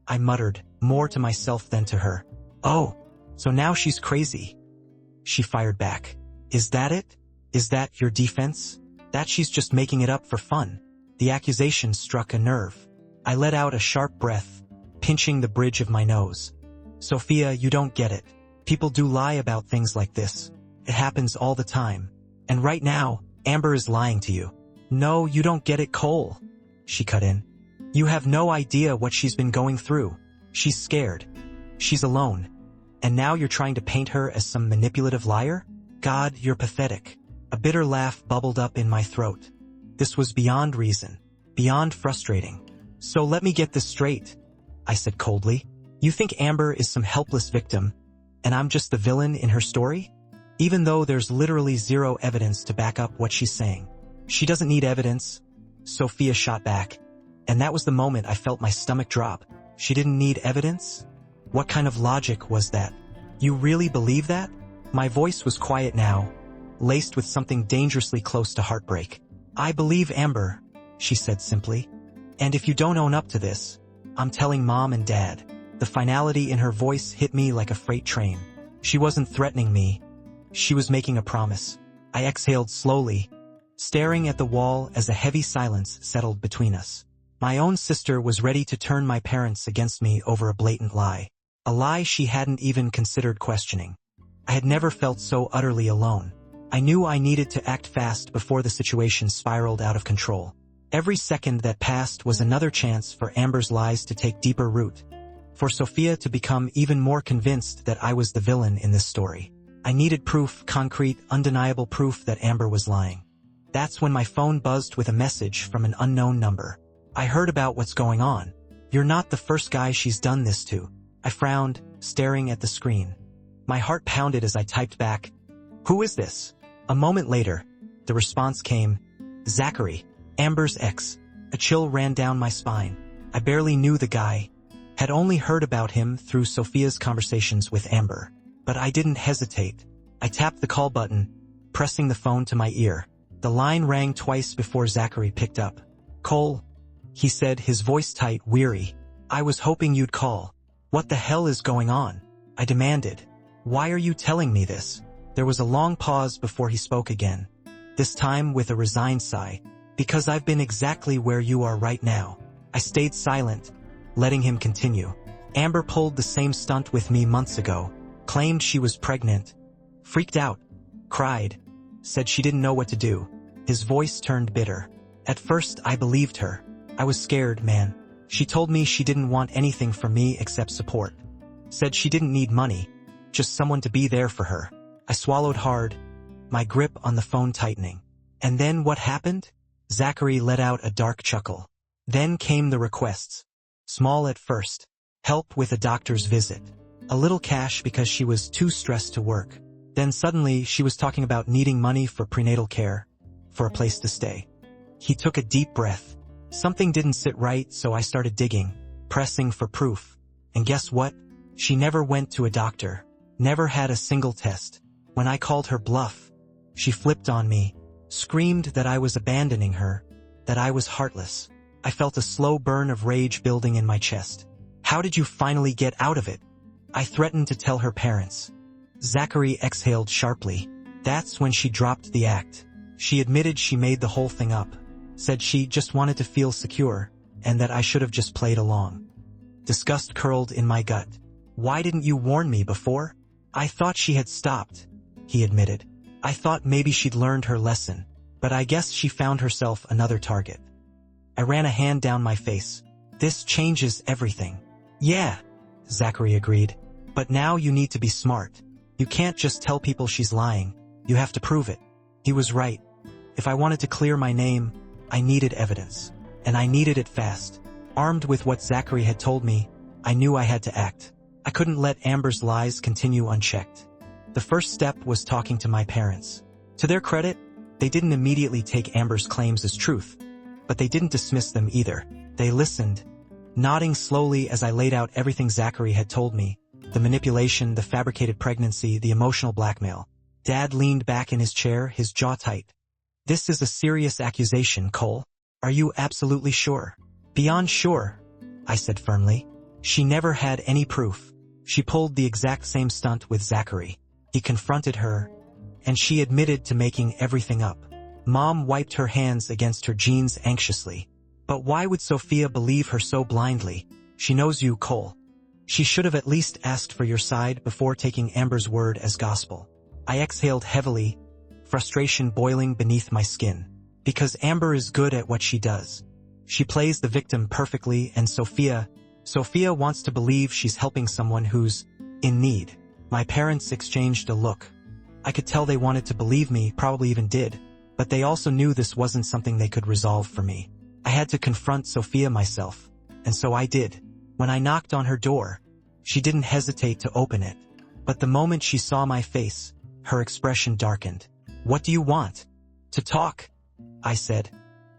I muttered, more to myself than to her. Oh, so now she's crazy. She fired back. Is that it? Is that your defense? That she's just making it up for fun? The accusation struck a nerve. I let out a sharp breath, pinching the bridge of my nose. Sophia, you don't get it. People do lie about things like this. It happens all the time. And right now, Amber is lying to you. No, you don't get it, Cole, she cut in. You have no idea what she's been going through. She's scared. She's alone. And now you're trying to paint her as some manipulative liar? God, you're pathetic. A bitter laugh bubbled up in my throat. This was beyond reason, beyond frustrating. So let me get this straight, I said coldly. You think Amber is some helpless victim, and I'm just the villain in her story? Even though there's literally zero evidence to back up what she's saying. She doesn't need evidence, Sophia shot back. And that was the moment I felt my stomach drop. She didn't need evidence? What kind of logic was that? You really believe that? My voice was quiet now, laced with something dangerously close to heartbreak. I believe Amber, she said simply. And if you don't own up to this, I'm telling Mom and Dad. The finality in her voice hit me like a freight train. She wasn't threatening me. She was making a promise. I exhaled slowly, staring at the wall as a heavy silence settled between us. My own sister was ready to turn my parents against me over a blatant lie. A lie she hadn't even considered questioning. I had never felt so utterly alone. I knew I needed to act fast before the situation spiraled out of control. Every second that passed was another chance for Amber's lies to take deeper root, for Sophia to become even more convinced that I was the villain in this story. I needed proof, concrete, undeniable proof that Amber was lying. That's when my phone buzzed with a message from an unknown number. I heard about what's going on. You're not the first guy she's done this to. I frowned, staring at the screen. My heart pounded as I typed back, "Who is this?" A moment later, the response came, "Zachary, Amber's ex." A chill ran down my spine. I barely knew the guy, had only heard about him through Sophia's conversations with Amber. But I didn't hesitate. I tapped the call button, pressing the phone to my ear. The line rang twice before Zachary picked up. "Cole," he said, his voice tight, weary. I was hoping you'd call. What the hell is going on? I demanded. Why are you telling me this? There was a long pause before he spoke again, this time with a resigned sigh. Because I've been exactly where you are right now. I stayed silent, letting him continue. Amber pulled the same stunt with me months ago, claimed she was pregnant, freaked out, cried, said she didn't know what to do. His voice turned bitter. At first, I believed her. I was scared, man. She told me she didn't want anything from me except support. Said she didn't need money, just someone to be there for her. I swallowed hard, my grip on the phone tightening. And then what happened? Zachary let out a dark chuckle. Then came the requests. Small at first. Help with a doctor's visit. A little cash because she was too stressed to work. Then suddenly she was talking about needing money for prenatal care, for a place to stay. He took a deep breath. Something didn't sit right, so I started digging, pressing for proof. And guess what? She never went to a doctor. Never had a single test. When I called her bluff, she flipped on me, screamed that I was abandoning her, that I was heartless. I felt a slow burn of rage building in my chest. How did you finally get out of it? I threatened to tell her parents. Zachary exhaled sharply. That's when she dropped the act. She admitted she made the whole thing up. Said she just wanted to feel secure, and that I should have just played along. Disgust curled in my gut. Why didn't you warn me before? I thought she had stopped, he admitted. I thought maybe she'd learned her lesson, but I guess she found herself another target. I ran a hand down my face. This changes everything. Yeah, Zachary agreed. But now you need to be smart. You can't just tell people she's lying. You have to prove it. He was right. If I wanted to clear my name, I needed evidence. And I needed it fast. Armed with what Zachary had told me, I knew I had to act. I couldn't let Amber's lies continue unchecked. The first step was talking to my parents. To their credit, they didn't immediately take Amber's claims as truth. But they didn't dismiss them either. They listened, nodding slowly as I laid out everything Zachary had told me. The manipulation, the fabricated pregnancy, the emotional blackmail. Dad leaned back in his chair, his jaw tight. This is a serious accusation, Cole. Are you absolutely sure? Beyond sure, I said firmly. She never had any proof. She pulled the exact same stunt with Zachary. He confronted her, and she admitted to making everything up. Mom wiped her hands against her jeans anxiously. But why would Sophia believe her so blindly? She knows you, Cole. She should have at least asked for your side before taking Amber's word as gospel. I exhaled heavily, frustration boiling beneath my skin. Because Amber is good at what she does. She plays the victim perfectly, and Sophia wants to believe she's helping someone who's in need. My parents exchanged a look. I could tell they wanted to believe me, probably even did, but they also knew this wasn't something they could resolve for me. I had to confront Sophia myself, and so I did. When I knocked on her door, she didn't hesitate to open it. But the moment she saw my face, her expression darkened. What do you want? To talk, I said.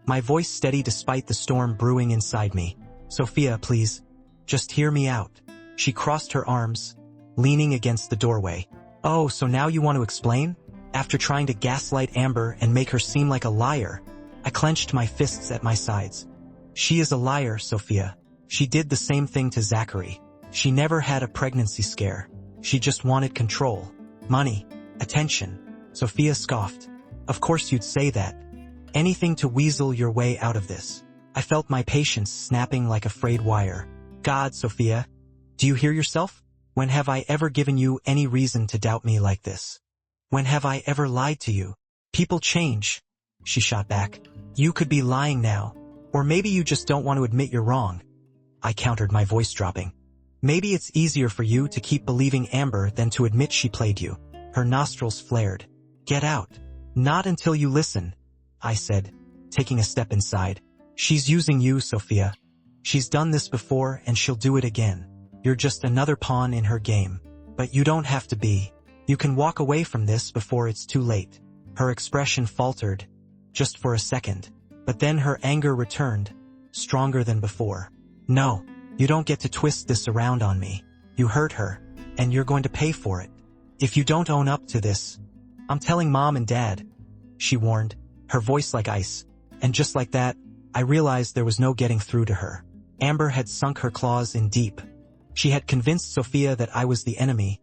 My voice steady despite the storm brewing inside me. Sophia, please, just hear me out. She crossed her arms, leaning against the doorway. Oh, so now you want to explain? After trying to gaslight Amber and make her seem like a liar, I clenched my fists at my sides. She is a liar, Sophia. She did the same thing to Zachary. She never had a pregnancy scare. She just wanted control, money, attention. Sophia scoffed. Of course you'd say that. Anything to weasel your way out of this. I felt my patience snapping like a frayed wire. God, Sophia, do you hear yourself? When have I ever given you any reason to doubt me like this? When have I ever lied to you? People change, she shot back. You could be lying now. Or maybe you just don't want to admit you're wrong. I countered, my voice dropping. Maybe it's easier for you to keep believing Amber than to admit she played you. Her nostrils flared. Get out. Not until you listen, I said, taking a step inside. She's using you, Sophia. She's done this before and she'll do it again. You're just another pawn in her game. But you don't have to be. You can walk away from this before it's too late. Her expression faltered, just for a second. But then her anger returned, stronger than before. No, you don't get to twist this around on me. You hurt her, and you're going to pay for it. If you don't own up to this, I'm telling Mom and Dad, she warned, her voice like ice. And just like that, I realized there was no getting through to her. Amber had sunk her claws in deep. She had convinced Sophia that I was the enemy,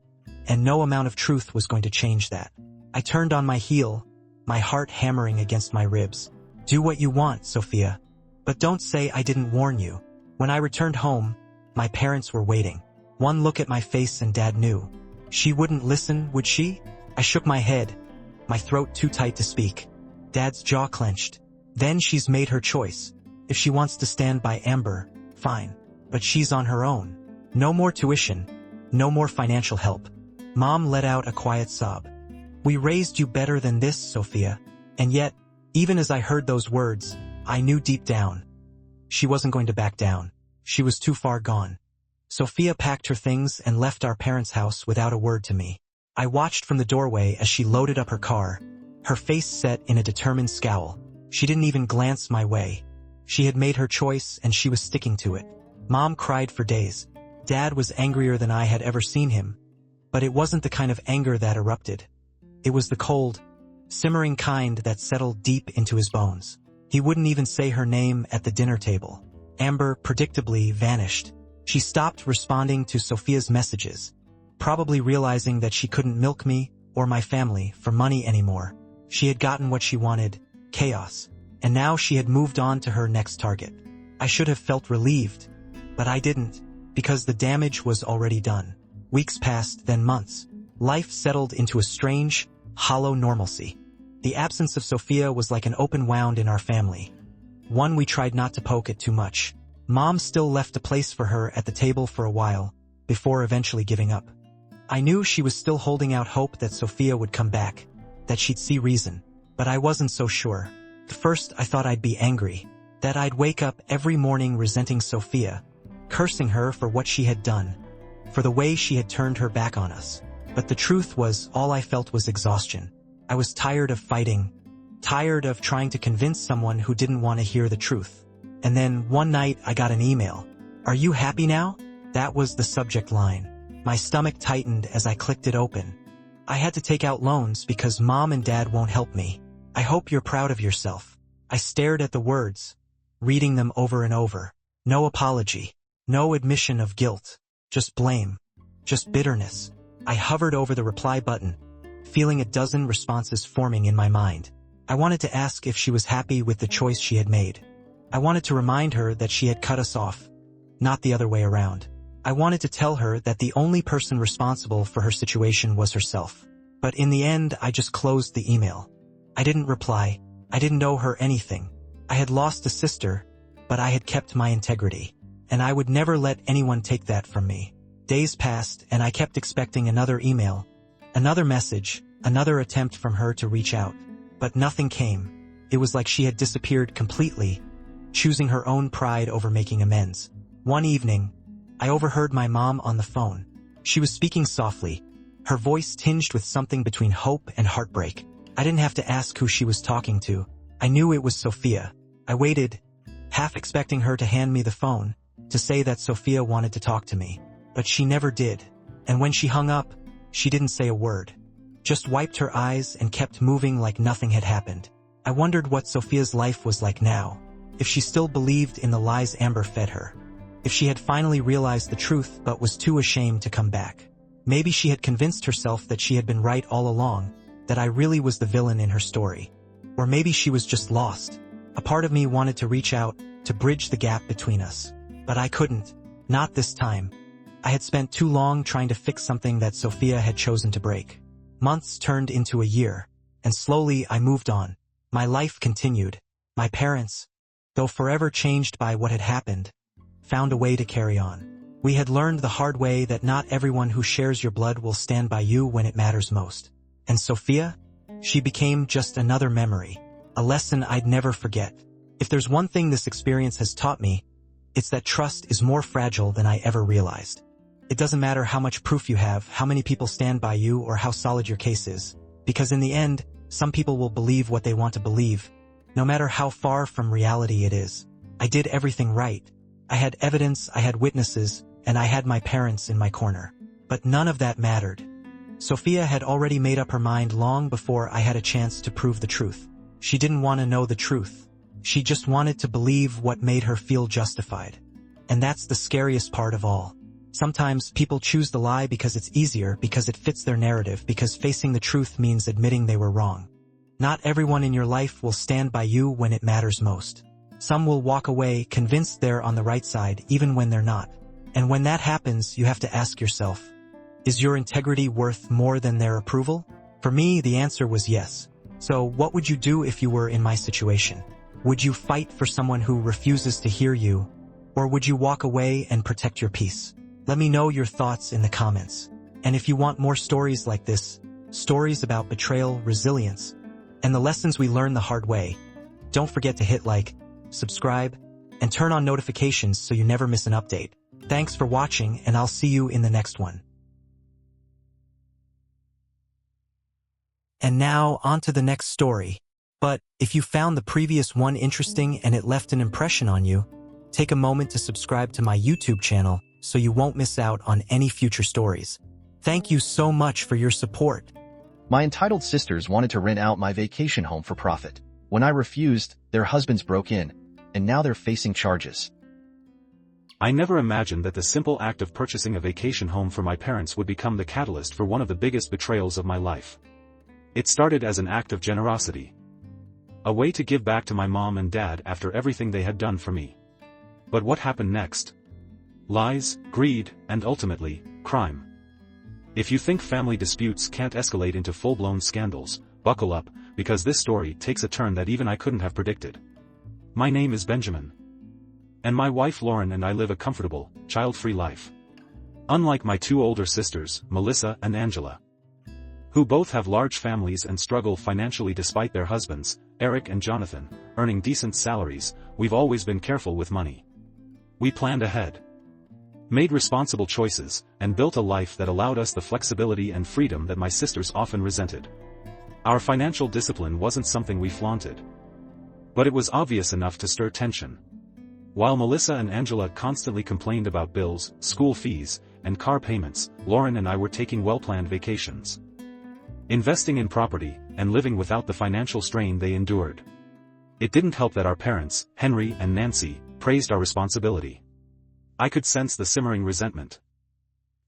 and no amount of truth was going to change that. I turned on my heel, my heart hammering against my ribs. Do what you want, Sophia. But don't say I didn't warn you. When I returned home, my parents were waiting. One look at my face and Dad knew. She wouldn't listen, would she? I shook my head, my throat too tight to speak. Dad's jaw clenched. Then she's made her choice. If she wants to stand by Amber, fine. But she's on her own. No more tuition, no more financial help. Mom let out a quiet sob. We raised you better than this, Sophia. And yet, even as I heard those words, I knew deep down. She wasn't going to back down. She was too far gone. Sophia packed her things and left our parents' house without a word to me. I watched from the doorway as she loaded up her car, her face set in a determined scowl. She didn't even glance my way. She had made her choice and she was sticking to it. Mom cried for days. Dad was angrier than I had ever seen him, but it wasn't the kind of anger that erupted. It was the cold, simmering kind that settled deep into his bones. He wouldn't even say her name at the dinner table. Amber predictably vanished. She stopped responding to Sophia's messages, probably realizing that she couldn't milk me or my family for money anymore. She had gotten what she wanted, chaos, and now she had moved on to her next target. I should have felt relieved, but I didn't, because the damage was already done. Weeks passed, then months. Life settled into a strange, hollow normalcy. The absence of Sophia was like an open wound in our family, one we tried not to poke at too much. Mom still left a place for her at the table for a while, before eventually giving up. I knew she was still holding out hope that Sophia would come back, that she'd see reason, but I wasn't so sure. At first I thought I'd be angry, that I'd wake up every morning resenting Sophia, cursing her for what she had done, for the way she had turned her back on us. But the truth was, all I felt was exhaustion. I was tired of fighting, tired of trying to convince someone who didn't want to hear the truth. And then one night I got an email. "Are you happy now?" That was the subject line. My stomach tightened as I clicked it open. I had to take out loans because Mom and Dad won't help me. "I hope you're proud of yourself." I stared at the words, reading them over and over. No apology, no admission of guilt, just blame, just bitterness. I hovered over the reply button, feeling a dozen responses forming in my mind. I wanted to ask if she was happy with the choice she had made. I wanted to remind her that she had cut us off, not the other way around. I wanted to tell her that the only person responsible for her situation was herself. But in the end, I just closed the email. I didn't reply. I didn't owe her anything. I had lost a sister, but I had kept my integrity. And I would never let anyone take that from me. Days passed, and I kept expecting another email, another message, another attempt from her to reach out. But nothing came. It was like she had disappeared completely, choosing her own pride over making amends. One evening, I overheard my mom on the phone. She was speaking softly, her voice tinged with something between hope and heartbreak. I didn't have to ask who she was talking to. I knew it was Sophia. I waited, half expecting her to hand me the phone, to say that Sophia wanted to talk to me. But she never did. And when she hung up, she didn't say a word. Just wiped her eyes and kept moving like nothing had happened. I wondered what Sophia's life was like now, if she still believed in the lies Amber fed her, if she had finally realized the truth but was too ashamed to come back. Maybe she had convinced herself that she had been right all along, that I really was the villain in her story. Or maybe she was just lost. A part of me wanted to reach out, to bridge the gap between us. But I couldn't. Not this time. I had spent too long trying to fix something that Sophia had chosen to break. Months turned into a year, and slowly I moved on. My life continued. My parents, though forever changed by what had happened, found a way to carry on. We had learned the hard way that not everyone who shares your blood will stand by you when it matters most. And Sophia? She became just another memory, a lesson I'd never forget. If there's one thing this experience has taught me, it's that trust is more fragile than I ever realized. It doesn't matter how much proof you have, how many people stand by you, or how solid your case is, because in the end, some people will believe what they want to believe, no matter how far from reality it is. I did everything right. I had evidence, I had witnesses, and I had my parents in my corner. But none of that mattered. Sophia had already made up her mind long before I had a chance to prove the truth. She didn't want to know the truth. She just wanted to believe what made her feel justified. And that's the scariest part of all. Sometimes people choose the lie because it's easier, because it fits their narrative, because facing the truth means admitting they were wrong. Not everyone in your life will stand by you when it matters most. Some will walk away convinced they're on the right side even when they're not. And when that happens, you have to ask yourself, is your integrity worth more than their approval? For me, the answer was yes. So what would you do if you were in my situation? Would you fight for someone who refuses to hear you? Or would you walk away and protect your peace? Let me know your thoughts in the comments. And if you want more stories like this, stories about betrayal, resilience, and the lessons we learn the hard way, don't forget to hit like, subscribe, and turn on notifications so you never miss an update. Thanks for watching, and I'll see you in the next one. And now, on to the next story. But if you found the previous one interesting and it left an impression on you, take a moment to subscribe to my YouTube channel so you won't miss out on any future stories. Thank you so much for your support. My entitled sisters wanted to rent out my vacation home for profit. When I refused, their husbands broke in, and now they're facing charges. I never imagined that the simple act of purchasing a vacation home for my parents would become the catalyst for one of the biggest betrayals of my life. It started as an act of generosity. A way to give back to my mom and dad after everything they had done for me. But what happened next? Lies, greed, and ultimately, crime. If you think family disputes can't escalate into full-blown scandals, buckle up, because this story takes a turn that even I couldn't have predicted. My name is Benjamin. And my wife Lauren and I live a comfortable, child-free life. Unlike my two older sisters, Melissa and Angela, who both have large families and struggle financially despite their husbands, Eric and Jonathan, earning decent salaries, we've always been careful with money. We planned ahead, made responsible choices, and built a life that allowed us the flexibility and freedom that my sisters often resented. Our financial discipline wasn't something we flaunted, but it was obvious enough to stir tension. While Melissa and Angela constantly complained about bills, school fees, and car payments, Lauren and I were taking well-planned vacations, investing in property, and living without the financial strain they endured. It didn't help that our parents, Henry and Nancy, praised our responsibility. I could sense the simmering resentment.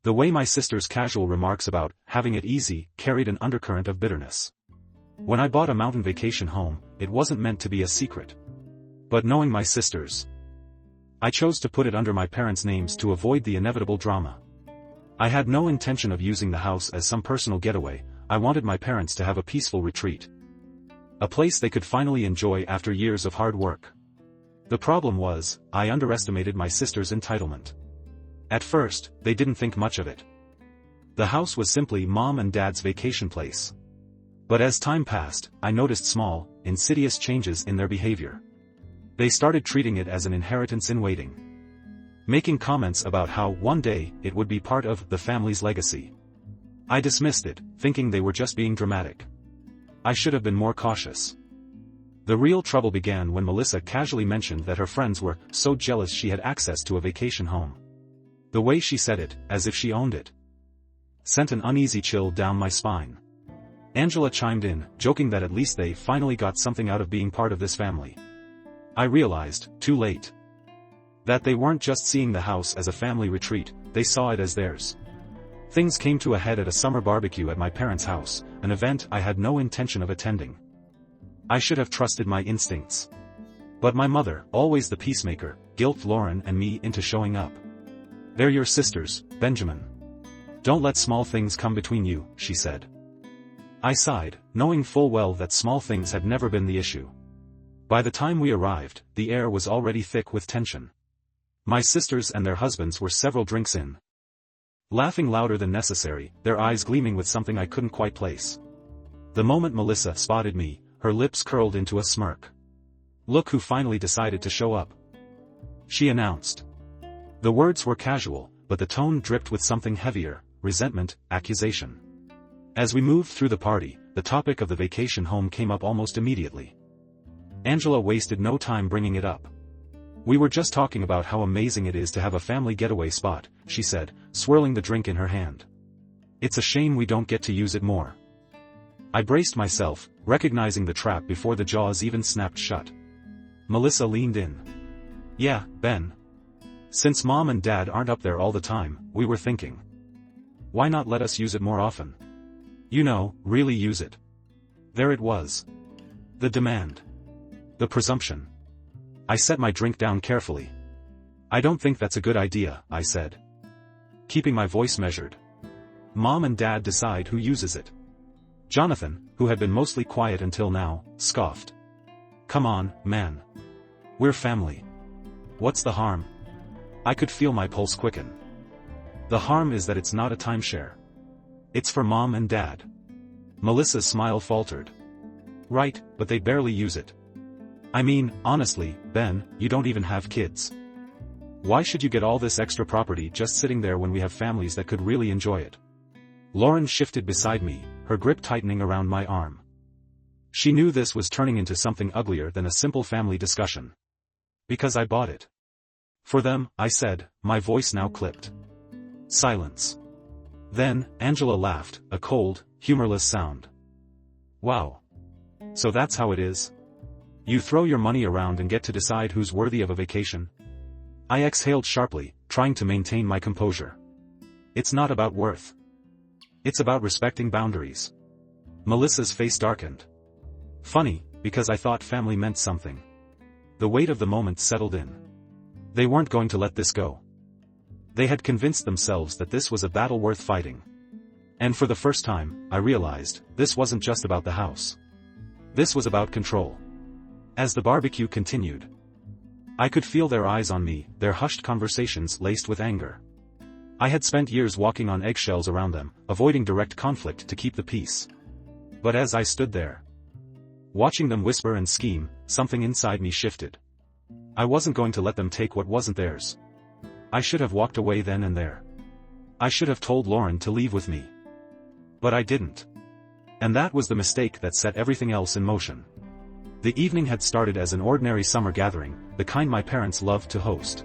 The way my sister's casual remarks about having it easy carried an undercurrent of bitterness. When I bought a mountain vacation home, it wasn't meant to be a secret. But knowing my sisters, I chose to put it under my parents' names to avoid the inevitable drama. I had no intention of using the house as some personal getaway. I wanted my parents to have a peaceful retreat. A place they could finally enjoy after years of hard work. The problem was, I underestimated my sister's entitlement. At first, they didn't think much of it. The house was simply Mom and Dad's vacation place. But as time passed, I noticed small, insidious changes in their behavior. They started treating it as an inheritance in waiting, making comments about how one day it would be part of the family's legacy. I dismissed it, thinking they were just being dramatic. I should have been more cautious. The real trouble began when Melissa casually mentioned that her friends were so jealous she had access to a vacation home. The way she said it, as if she owned it, sent an uneasy chill down my spine. Angela chimed in, joking that at least they finally got something out of being part of this family. I realized, too late, that they weren't just seeing the house as a family retreat, they saw it as theirs. Things came to a head at a summer barbecue at my parents' house, an event I had no intention of attending. I should have trusted my instincts. But my mother, always the peacemaker, guilted Lauren and me into showing up. "They're your sisters, Benjamin. Don't let small things come between you," she said. I sighed, knowing full well that small things had never been the issue. By the time we arrived, the air was already thick with tension. My sisters and their husbands were several drinks in, laughing louder than necessary, their eyes gleaming with something I couldn't quite place. The moment Melissa spotted me, her lips curled into a smirk. "Look who finally decided to show up," she announced. The words were casual, but the tone dripped with something heavier, resentment, accusation. As we moved through the party, the topic of the vacation home came up almost immediately. Angela wasted no time bringing it up. "We were just talking about how amazing it is to have a family getaway spot," she said, swirling the drink in her hand. "It's a shame we don't get to use it more." I braced myself, recognizing the trap before the jaws even snapped shut. Melissa leaned in. "Yeah, Ben. Since Mom and Dad aren't up there all the time, we were thinking. Why not let us use it more often? You know, really use it. There it was. The demand. The presumption. I set my drink down carefully. I don't think that's a good idea, I said, keeping my voice measured. Mom and Dad decide who uses it. Jonathan, who had been mostly quiet until now, scoffed. Come on, man. We're family. What's the harm? I could feel my pulse quicken. The harm is that it's not a timeshare. It's for Mom and Dad. Melissa's smile faltered. Right, but they barely use it. I mean, honestly, Ben, you don't even have kids. Why should you get all this extra property just sitting there when we have families that could really enjoy it? Lauren shifted beside me, her grip tightening around my arm. She knew this was turning into something uglier than a simple family discussion. Because I bought it. For them, I said, my voice now clipped. Silence. Then, Angela laughed, a cold, humorless sound. Wow. So that's how it is? You throw your money around and get to decide who's worthy of a vacation? I exhaled sharply, trying to maintain my composure. It's not about worth. It's about respecting boundaries. Melissa's face darkened. Funny, because I thought family meant something. The weight of the moment settled in. They weren't going to let this go. They had convinced themselves that this was a battle worth fighting. And for the first time, I realized, this wasn't just about the house. This was about control. As the barbecue continued, I could feel their eyes on me, their hushed conversations laced with anger. I had spent years walking on eggshells around them, avoiding direct conflict to keep the peace. But as I stood there, watching them whisper and scheme, something inside me shifted. I wasn't going to let them take what wasn't theirs. I should have walked away then and there. I should have told Lauren to leave with me. But I didn't. And that was the mistake that set everything else in motion. The evening had started as an ordinary summer gathering, the kind my parents loved to host.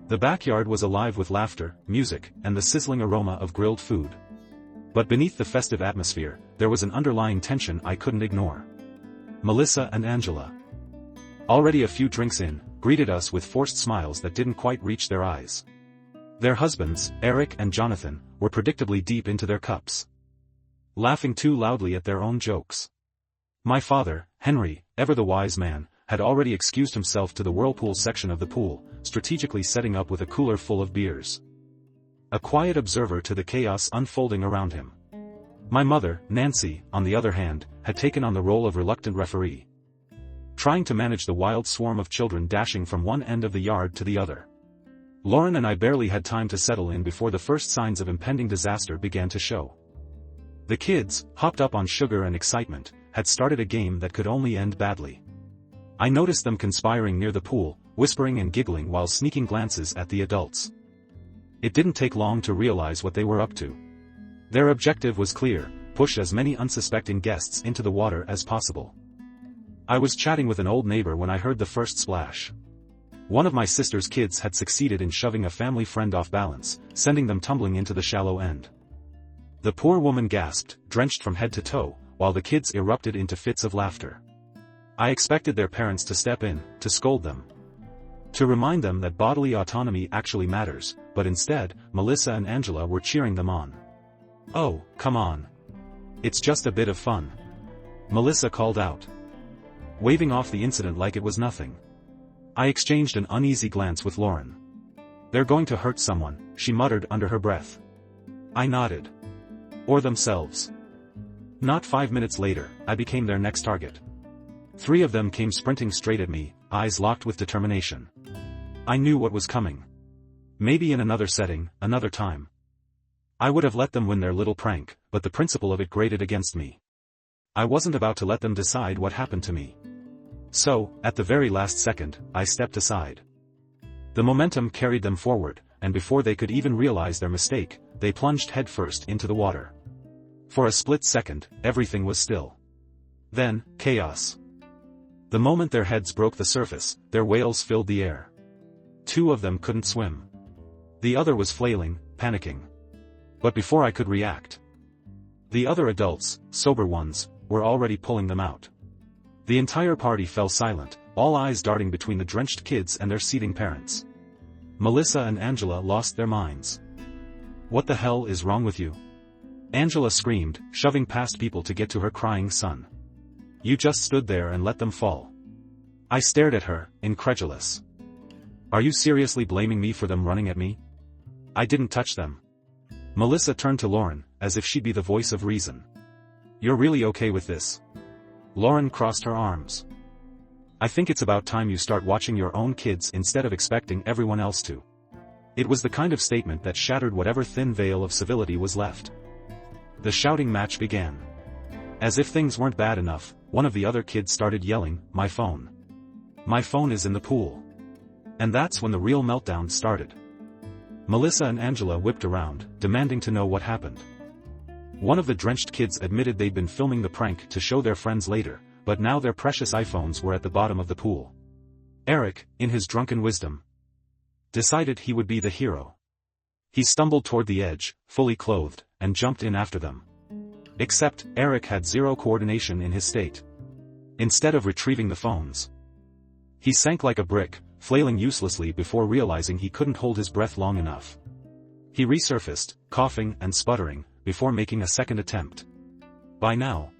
The backyard was alive with laughter, music, and the sizzling aroma of grilled food. But beneath the festive atmosphere, there was an underlying tension I couldn't ignore. Melissa and Angela, already a few drinks in, greeted us with forced smiles that didn't quite reach their eyes. Their husbands, Eric and Jonathan, were predictably deep into their cups, laughing too loudly at their own jokes. My father, Henry, ever the wise man, had already excused himself to the whirlpool section of the pool, strategically setting up with a cooler full of beers. A quiet observer to the chaos unfolding around him. My mother, Nancy, on the other hand, had taken on the role of reluctant referee, trying to manage the wild swarm of children dashing from one end of the yard to the other. Lauren and I barely had time to settle in before the first signs of impending disaster began to show. The kids, hopped up on sugar and excitement, had started a game that could only end badly. I noticed them conspiring near the pool, whispering and giggling while sneaking glances at the adults. It didn't take long to realize what they were up to. Their objective was clear: push as many unsuspecting guests into the water as possible. I was chatting with an old neighbor when I heard the first splash. One of my sister's kids had succeeded in shoving a family friend off balance, sending them tumbling into the shallow end. The poor woman gasped, drenched from head to toe, while the kids erupted into fits of laughter. I expected their parents to step in, to scold them, to remind them that bodily autonomy actually matters, but instead, Melissa and Angela were cheering them on. "Oh, come on. It's just a bit of fun," Melissa called out, waving off the incident like it was nothing. I exchanged an uneasy glance with Lauren. "They're going to hurt someone," she muttered under her breath. I nodded. Or themselves. Not 5 minutes later, I became their next target. 3 of them came sprinting straight at me, eyes locked with determination. I knew what was coming. Maybe in another setting, another time, I would have let them win their little prank, but the principle of it grated against me. I wasn't about to let them decide what happened to me. So, at the very last second, I stepped aside. The momentum carried them forward, and before they could even realize their mistake, they plunged headfirst into the water. For a split second, everything was still. Then, chaos. The moment their heads broke the surface, their wails filled the air. 2 of them couldn't swim. The other was flailing, panicking. But before I could react, the other adults, sober ones, were already pulling them out. The entire party fell silent, all eyes darting between the drenched kids and their seething parents. Melissa and Angela lost their minds. "What the hell is wrong with you?" Angela screamed, shoving past people to get to her crying son. "You just stood there and let them fall." I stared at her, incredulous. "Are you seriously blaming me for them running at me? I didn't touch them." Melissa turned to Lauren, as if she'd be the voice of reason. "You're really okay with this?" Lauren crossed her arms. "I think it's about time you start watching your own kids instead of expecting everyone else to." It was the kind of statement that shattered whatever thin veil of civility was left. The shouting match began. As if things weren't bad enough, one of the other kids started yelling, "My phone. My phone is in the pool." And that's when the real meltdown started. Melissa and Angela whipped around, demanding to know what happened. One of the drenched kids admitted they'd been filming the prank to show their friends later, but now their precious iPhones were at the bottom of the pool. Eric, in his drunken wisdom, decided he would be the hero. He stumbled toward the edge, fully clothed, and jumped in after them. Except, Eric had zero coordination in his state. Instead of retrieving the phones, he sank like a brick, flailing uselessly before realizing he couldn't hold his breath long enough. He resurfaced, coughing and sputtering, before making a second attempt. By now,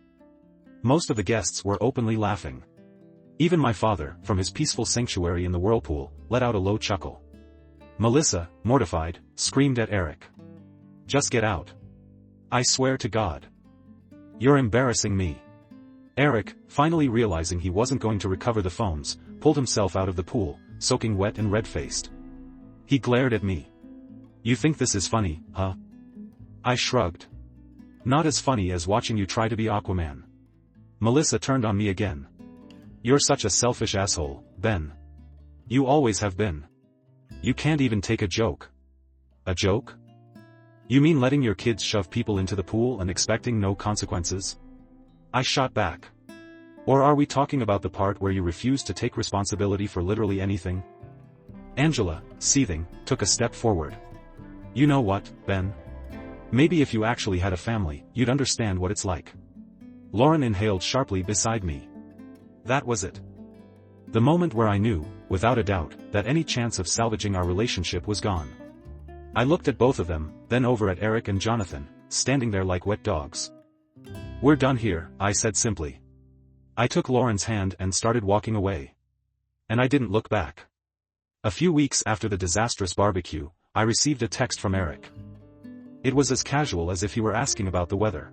most of the guests were openly laughing. Even my father, from his peaceful sanctuary in the whirlpool, let out a low chuckle. Melissa, mortified, screamed at Eric. "Just get out. I swear to God. You're embarrassing me." Eric, finally realizing he wasn't going to recover the phones, pulled himself out of the pool, soaking wet and red-faced. He glared at me. "You think this is funny, huh?" I shrugged. "Not as funny as watching you try to be Aquaman." Melissa turned on me again. "You're such a selfish asshole, Ben. You always have been. You can't even take a joke." "A joke? You mean letting your kids shove people into the pool and expecting no consequences?" I shot back. "Or are we talking about the part where you refuse to take responsibility for literally anything?" Angela, seething, took a step forward. "You know what, Ben? Maybe if you actually had a family, you'd understand what it's like." Lauren inhaled sharply beside me. That was it. The moment where I knew, without a doubt, that any chance of salvaging our relationship was gone. I looked at both of them, then over at Eric and Jonathan, standing there like wet dogs. "We're done here," I said simply. I took Lauren's hand and started walking away. And I didn't look back. A few weeks after the disastrous barbecue, I received a text from Eric. It was as casual as if he were asking about the weather.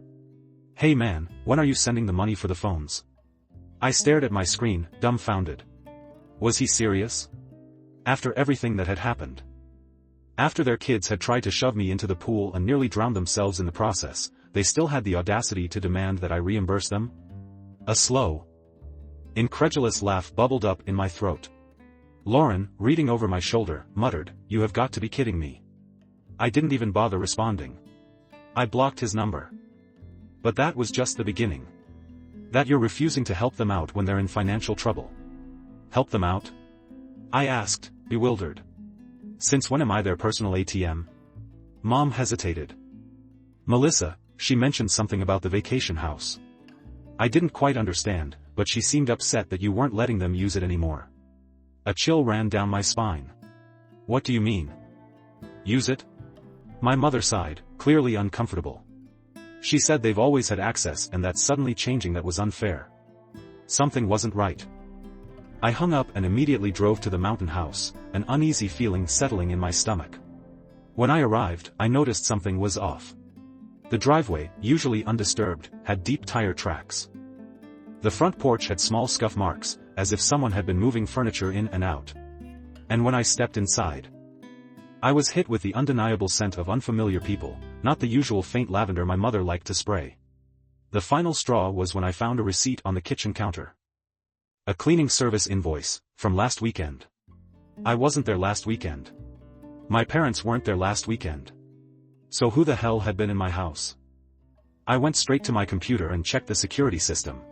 "Hey man, when are you sending the money for the phones?" I stared at my screen, dumbfounded. Was he serious? After everything that had happened? After their kids had tried to shove me into the pool and nearly drowned themselves in the process, they still had the audacity to demand that I reimburse them? A slow, incredulous laugh bubbled up in my throat. Lauren, reading over my shoulder, muttered, "You have got to be kidding me." I didn't even bother responding. I blocked his number. But that was just the beginning. That you're refusing to help them out when they're in financial trouble. Help them out? I asked, bewildered. Since when am I their personal ATM? Mom hesitated. Melissa, she mentioned something about the vacation house. I didn't quite understand, but she seemed upset that you weren't letting them use it anymore. A chill ran down my spine. What do you mean? Use it? My mother sighed, clearly uncomfortable. She said they've always had access and that suddenly changing that was unfair. Something wasn't right. I hung up and immediately drove to the mountain house, an uneasy feeling settling in my stomach. When I arrived, I noticed something was off. The driveway, usually undisturbed, had deep tire tracks. The front porch had small scuff marks, as if someone had been moving furniture in and out. And when I stepped inside, I was hit with the undeniable scent of unfamiliar people, not the usual faint lavender my mother liked to spray. The final straw was when I found a receipt on the kitchen counter. A cleaning service invoice, from last weekend. I wasn't there last weekend. My parents weren't there last weekend. So who the hell had been in my house? I went straight to my computer and checked the security system.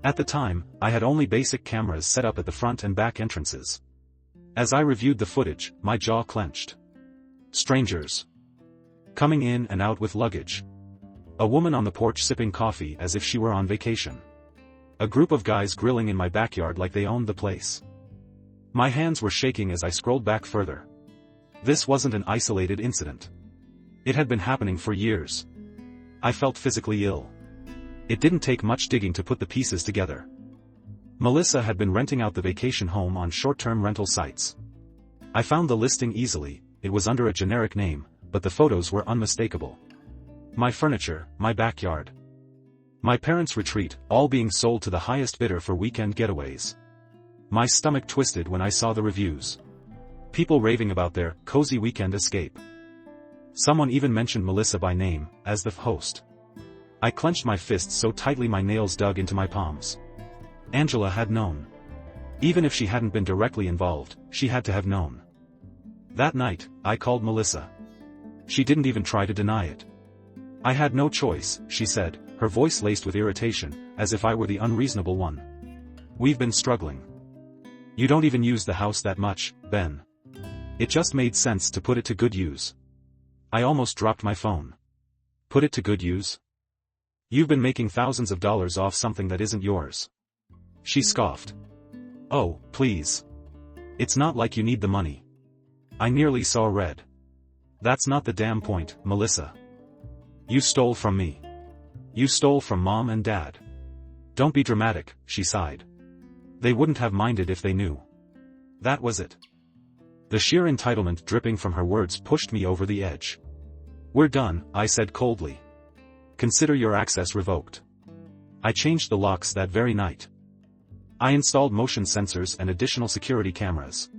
At the time, I had only basic cameras set up at the front and back entrances. As I reviewed the footage, my jaw clenched. Strangers. Coming in and out with luggage. A woman on the porch sipping coffee as if she were on vacation. A group of guys grilling in my backyard like they owned the place. My hands were shaking as I scrolled back further. This wasn't an isolated incident. It had been happening for years. I felt physically ill. It didn't take much digging to put the pieces together. Melissa had been renting out the vacation home on short-term rental sites. I found the listing easily. It was under a generic name, but the photos were unmistakable. My furniture, my backyard, my parents' retreat, all being sold to the highest bidder for weekend getaways. My stomach twisted when I saw the reviews. People raving about their cozy weekend escape. Someone even mentioned Melissa by name, as the host. I clenched my fists so tightly my nails dug into my palms. Angela had known. Even if she hadn't been directly involved, she had to have known. That night, I called Melissa. She didn't even try to deny it. I had no choice, she said, her voice laced with irritation, as if I were the unreasonable one. We've been struggling. You don't even use the house that much, Ben. It just made sense to put it to good use. I almost dropped my phone. Put it to good use? You've been making thousands of dollars off something that isn't yours. She scoffed. Oh, please. It's not like you need the money. I nearly saw red. That's not the damn point, Melissa. You stole from me. You stole from Mom and Dad. Don't be dramatic, she sighed. They wouldn't have minded if they knew. That was it. The sheer entitlement dripping from her words pushed me over the edge. We're done, I said coldly. Consider your access revoked. I changed the locks that very night. I installed motion sensors and additional security cameras.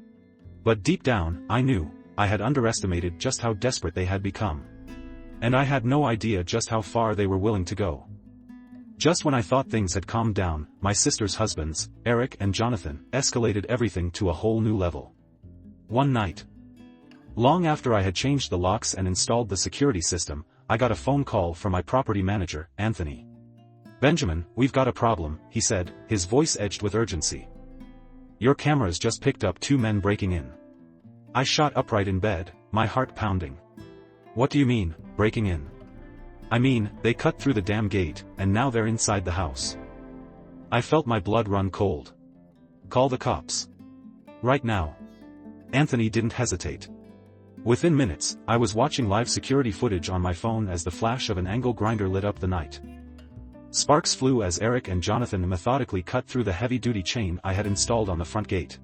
But deep down, I knew, I had underestimated just how desperate they had become. And I had no idea just how far they were willing to go. Just when I thought things had calmed down, my sister's husbands, Eric and Jonathan, escalated everything to a whole new level. One night, long after I had changed the locks and installed the security system, I got a phone call from my property manager, Anthony. Benjamin, we've got a problem, he said, his voice edged with urgency. Your cameras just picked up 2 men breaking in. I shot upright in bed, my heart pounding. What do you mean, breaking in? I mean, they cut through the damn gate, and now they're inside the house. I felt my blood run cold. Call the cops. Right now. Anthony didn't hesitate. Within minutes, I was watching live security footage on my phone as the flash of an angle grinder lit up the night. Sparks flew as Eric and Jonathan methodically cut through the heavy-duty chain I had installed on the front gate.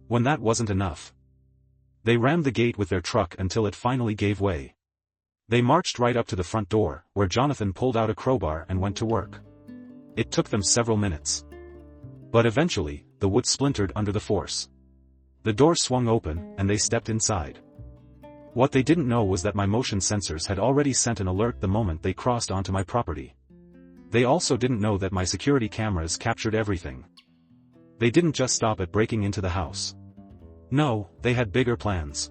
When that wasn't enough, they rammed the gate with their truck until it finally gave way. They marched right up to the front door, where Jonathan pulled out a crowbar and went to work. It took them several minutes. But eventually, the wood splintered under the force. The door swung open, and they stepped inside. What they didn't know was that my motion sensors had already sent an alert the moment they crossed onto my property. They also didn't know that my security cameras captured everything. They didn't just stop at breaking into the house. No, they had bigger plans.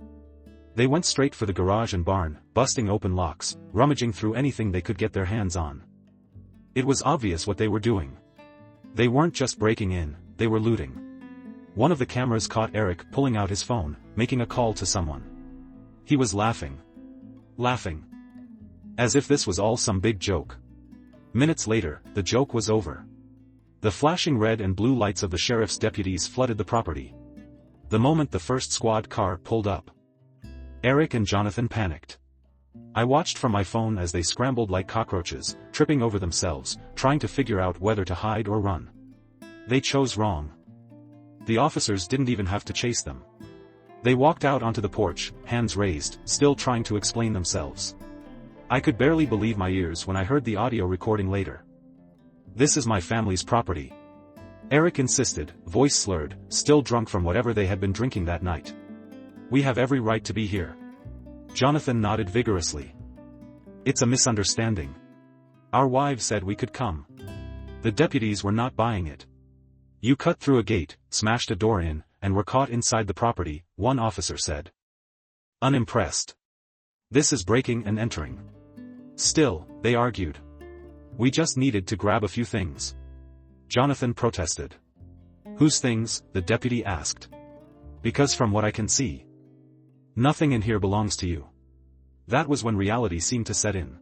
They went straight for the garage and barn, busting open locks, rummaging through anything they could get their hands on. It was obvious what they were doing. They weren't just breaking in, they were looting. One of the cameras caught Eric pulling out his phone, making a call to someone. He was laughing. Laughing. As if this was all some big joke. Minutes later, the joke was over. The flashing red and blue lights of the sheriff's deputies flooded the property. The moment the first squad car pulled up, Eric and Jonathan panicked. I watched from my phone as they scrambled like cockroaches, tripping over themselves, trying to figure out whether to hide or run. They chose wrong. The officers didn't even have to chase them. They walked out onto the porch, hands raised, still trying to explain themselves. I could barely believe my ears when I heard the audio recording later. This is my family's property. Eric insisted, voice slurred, still drunk from whatever they had been drinking that night. We have every right to be here. Jonathan nodded vigorously. It's a misunderstanding. Our wives said we could come. The deputies were not buying it. You cut through a gate, smashed a door in, and were caught inside the property, one officer said. Unimpressed. This is breaking and entering. Still, they argued. We just needed to grab a few things. Jonathan protested. Whose things? The deputy asked. Because from what I can see, nothing in here belongs to you. That was when reality seemed to set in.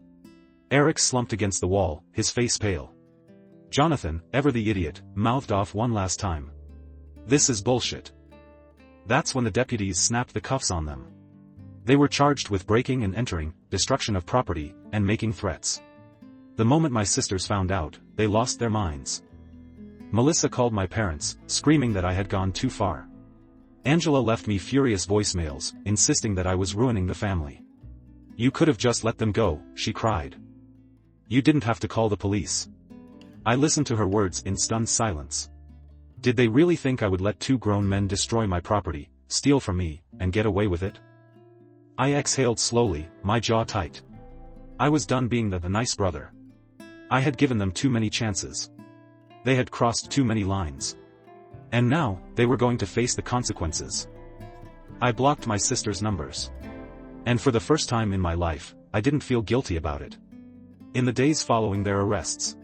Eric slumped against the wall, his face pale. Jonathan, ever the idiot, mouthed off one last time. This is bullshit. That's when the deputies snapped the cuffs on them. They were charged with breaking and entering, destruction of property, and making threats. The moment my sisters found out, they lost their minds. Melissa called my parents, screaming that I had gone too far. Angela left me furious voicemails, insisting that I was ruining the family. "You could have just let them go," she cried. "You didn't have to call the police." I listened to her words in stunned silence. Did they really think I would let two grown men destroy my property, steal from me, and get away with it? I exhaled slowly, my jaw tight. I was done being the nice brother. I had given them too many chances. They had crossed too many lines. And now, they were going to face the consequences. I blocked my sister's numbers. And for the first time in my life, I didn't feel guilty about it. In the days following their arrests,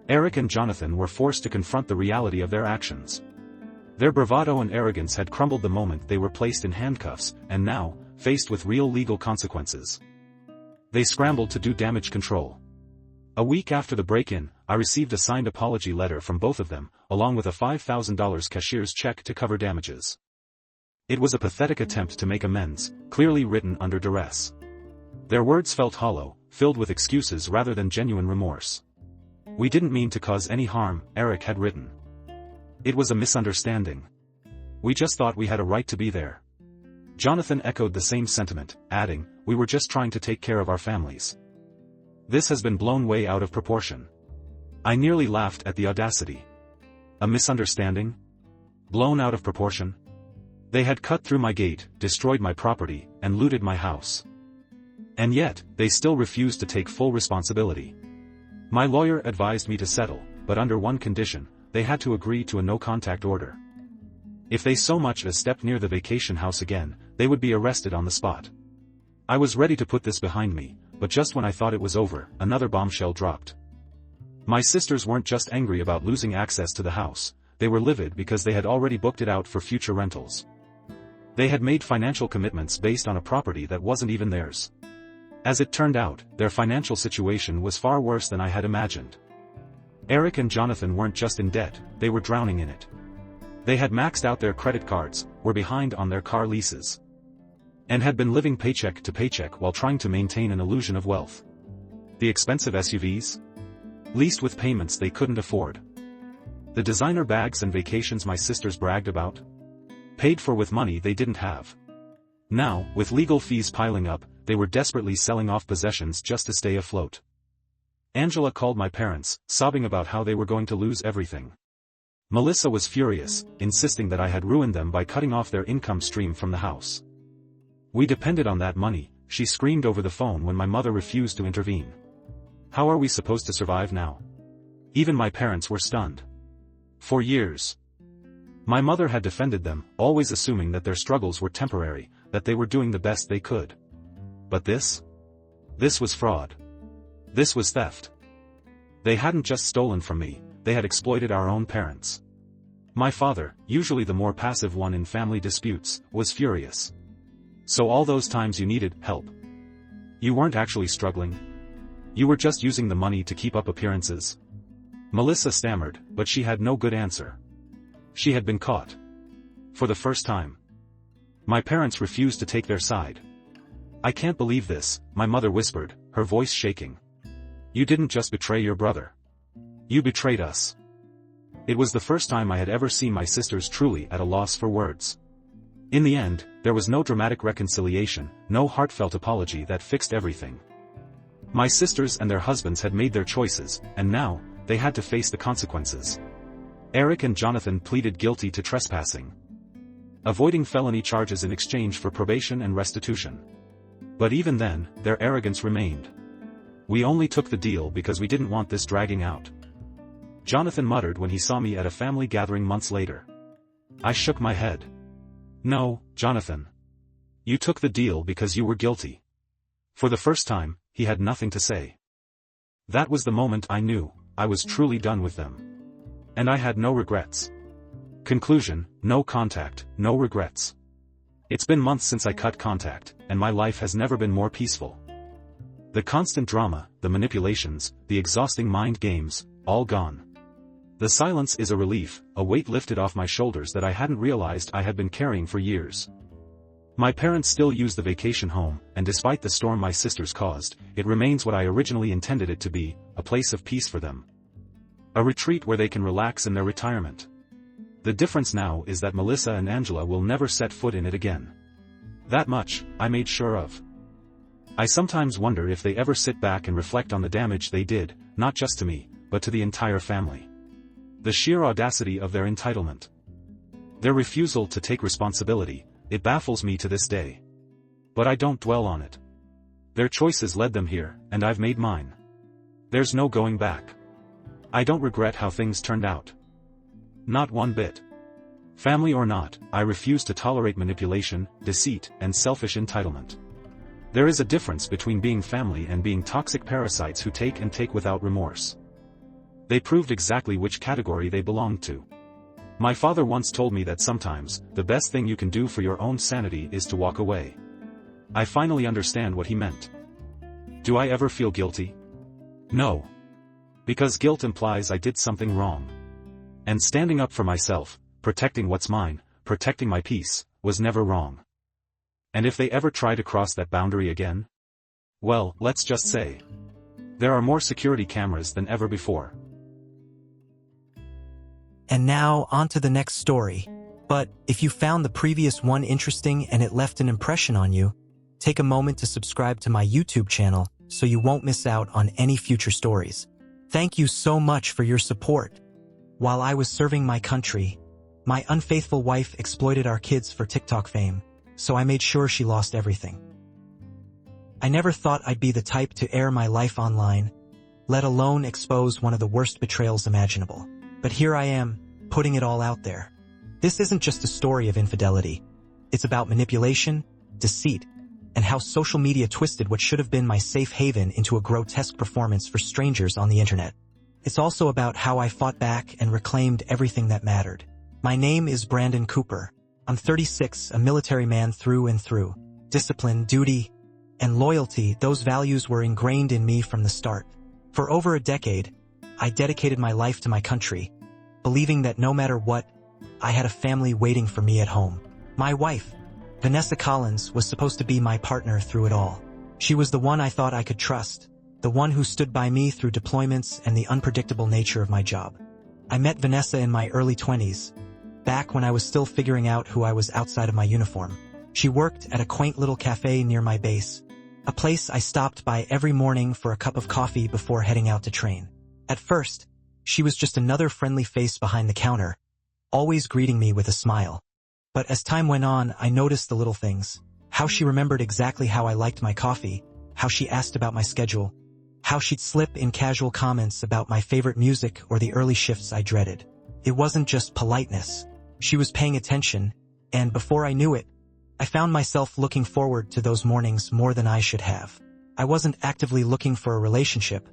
Eric and Jonathan were forced to confront the reality of their actions. Their bravado and arrogance had crumbled the moment they were placed in handcuffs, and now, faced with real legal consequences, they scrambled to do damage control. A week after the break-in, I received a signed apology letter from both of them, along with a $5,000 cashier's check to cover damages. It was a pathetic attempt to make amends, clearly written under duress. Their words felt hollow, filled with excuses rather than genuine remorse. "We didn't mean to cause any harm," Eric had written. "It was a misunderstanding. We just thought we had a right to be there." Jonathan echoed the same sentiment, adding, "We were just trying to take care of our families." This has been blown way out of proportion. I nearly laughed at the audacity. A misunderstanding? Blown out of proportion? They had cut through my gate, destroyed my property, and looted my house. And yet, they still refused to take full responsibility. My lawyer advised me to settle, but under one condition: they had to agree to a no-contact order. If they so much as stepped near the vacation house again, they would be arrested on the spot. I was ready to put this behind me, but just when I thought it was over, another bombshell dropped. My sisters weren't just angry about losing access to the house, they were livid because they had already booked it out for future rentals. They had made financial commitments based on a property that wasn't even theirs. As it turned out, their financial situation was far worse than I had imagined. Eric and Jonathan weren't just in debt, they were drowning in it. They had maxed out their credit cards, were behind on their car leases, and had been living paycheck to paycheck while trying to maintain an illusion of wealth. The expensive SUVs? Leased with payments they couldn't afford. The designer bags and vacations my sisters bragged about? Paid for with money they didn't have. Now, with legal fees piling up, they were desperately selling off possessions just to stay afloat. Angela called my parents, sobbing about how they were going to lose everything. Melissa was furious, insisting that I had ruined them by cutting off their income stream from the house. "We depended on that money," she screamed over the phone when my mother refused to intervene. "How are we supposed to survive now?" Even my parents were stunned. For years, my mother had defended them, always assuming that their struggles were temporary, that they were doing the best they could. But this? This was fraud. This was theft. They hadn't just stolen from me, they had exploited our own parents. My father, usually the more passive one in family disputes, was furious. "So all those times you needed help, you weren't actually struggling? You were just using the money to keep up appearances?" Melissa stammered, but she had no good answer. She had been caught. For the first time. My parents refused to take their side. "I can't believe this," my mother whispered, her voice shaking. "You didn't just betray your brother. You betrayed us." It was the first time I had ever seen my sisters truly at a loss for words. In the end, there was no dramatic reconciliation, no heartfelt apology that fixed everything. My sisters and their husbands had made their choices, and now, they had to face the consequences. Eric and Jonathan pleaded guilty to trespassing, avoiding felony charges in exchange for probation and restitution. But even then, their arrogance remained. "We only took the deal because we didn't want this dragging out," Jonathan muttered when he saw me at a family gathering months later. I shook my head. "No, Jonathan. You took the deal because you were guilty." For the first time, he had nothing to say. That was the moment I knew, I was truly done with them. And I had no regrets. Conclusion: no contact, no regrets. It's been months since I cut contact, and my life has never been more peaceful. The constant drama, the manipulations, the exhausting mind games, all gone. The silence is a relief, a weight lifted off my shoulders that I hadn't realized I had been carrying for years. My parents still use the vacation home, and despite the storm my sisters caused, it remains what I originally intended it to be, a place of peace for them. A retreat where they can relax in their retirement. The difference now is that Melissa and Angela will never set foot in it again. That much, I made sure of. I sometimes wonder if they ever sit back and reflect on the damage they did, not just to me, but to the entire family. The sheer audacity of their entitlement. Their refusal to take responsibility, it baffles me to this day. But I don't dwell on it. Their choices led them here, and I've made mine. There's no going back. I don't regret how things turned out. Not one bit. Family or not, I refuse to tolerate manipulation, deceit, and selfish entitlement. There is a difference between being family and being toxic parasites who take and take without remorse. They proved exactly which category they belonged to. My father once told me that sometimes, the best thing you can do for your own sanity is to walk away. I finally understand what he meant. Do I ever feel guilty? No. Because guilt implies I did something wrong. And standing up for myself, protecting what's mine, protecting my peace, was never wrong. And if they ever try to cross that boundary again? Well, let's just say. There are more security cameras than ever before. And now, on to the next story. But, if you found the previous one interesting and it left an impression on you, take a moment to subscribe to my YouTube channel so you won't miss out on any future stories. Thank you so much for your support. While I was serving my country, my unfaithful wife exploited our kids for TikTok fame, so I made sure she lost everything. I never thought I'd be the type to air my life online, let alone expose one of the worst betrayals imaginable. But here I am, putting it all out there. This isn't just a story of infidelity. It's about manipulation, deceit, and how social media twisted what should have been my safe haven into a grotesque performance for strangers on the internet. It's also about how I fought back and reclaimed everything that mattered. My name is Brandon Cooper. I'm 36, a military man through and through. Discipline, duty, and loyalty, those values were ingrained in me from the start. For over a decade, I dedicated my life to my country, believing that no matter what, I had a family waiting for me at home. My wife, Vanessa Collins, was supposed to be my partner through it all. She was the one I thought I could trust, the one who stood by me through deployments and the unpredictable nature of my job. I met Vanessa in my early 20s, back when I was still figuring out who I was outside of my uniform. She worked at a quaint little cafe near my base, a place I stopped by every morning for a cup of coffee before heading out to train. At first, she was just another friendly face behind the counter, always greeting me with a smile. But as time went on, I noticed the little things. How she remembered exactly how I liked my coffee, how she asked about my schedule, how she'd slip in casual comments about my favorite music or the early shifts I dreaded. It wasn't just politeness. She was paying attention, and before I knew it, I found myself looking forward to those mornings more than I should have. I wasn't actively looking for a relationship,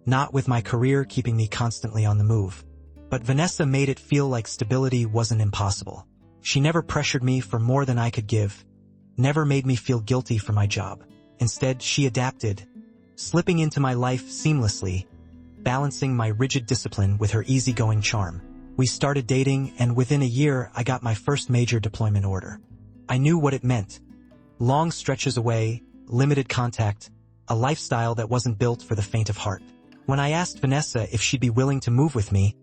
not with my career keeping me constantly on the move. But Vanessa made it feel like stability wasn't impossible. She never pressured me for more than I could give, never made me feel guilty for my job. Instead, she adapted, slipping into my life seamlessly, balancing my rigid discipline with her easygoing charm. We started dating, and within a year, I got my first major deployment order. I knew what it meant. Long stretches away, limited contact, a lifestyle that wasn't built for the faint of heart. When I asked Vanessa if she'd be willing to move with me,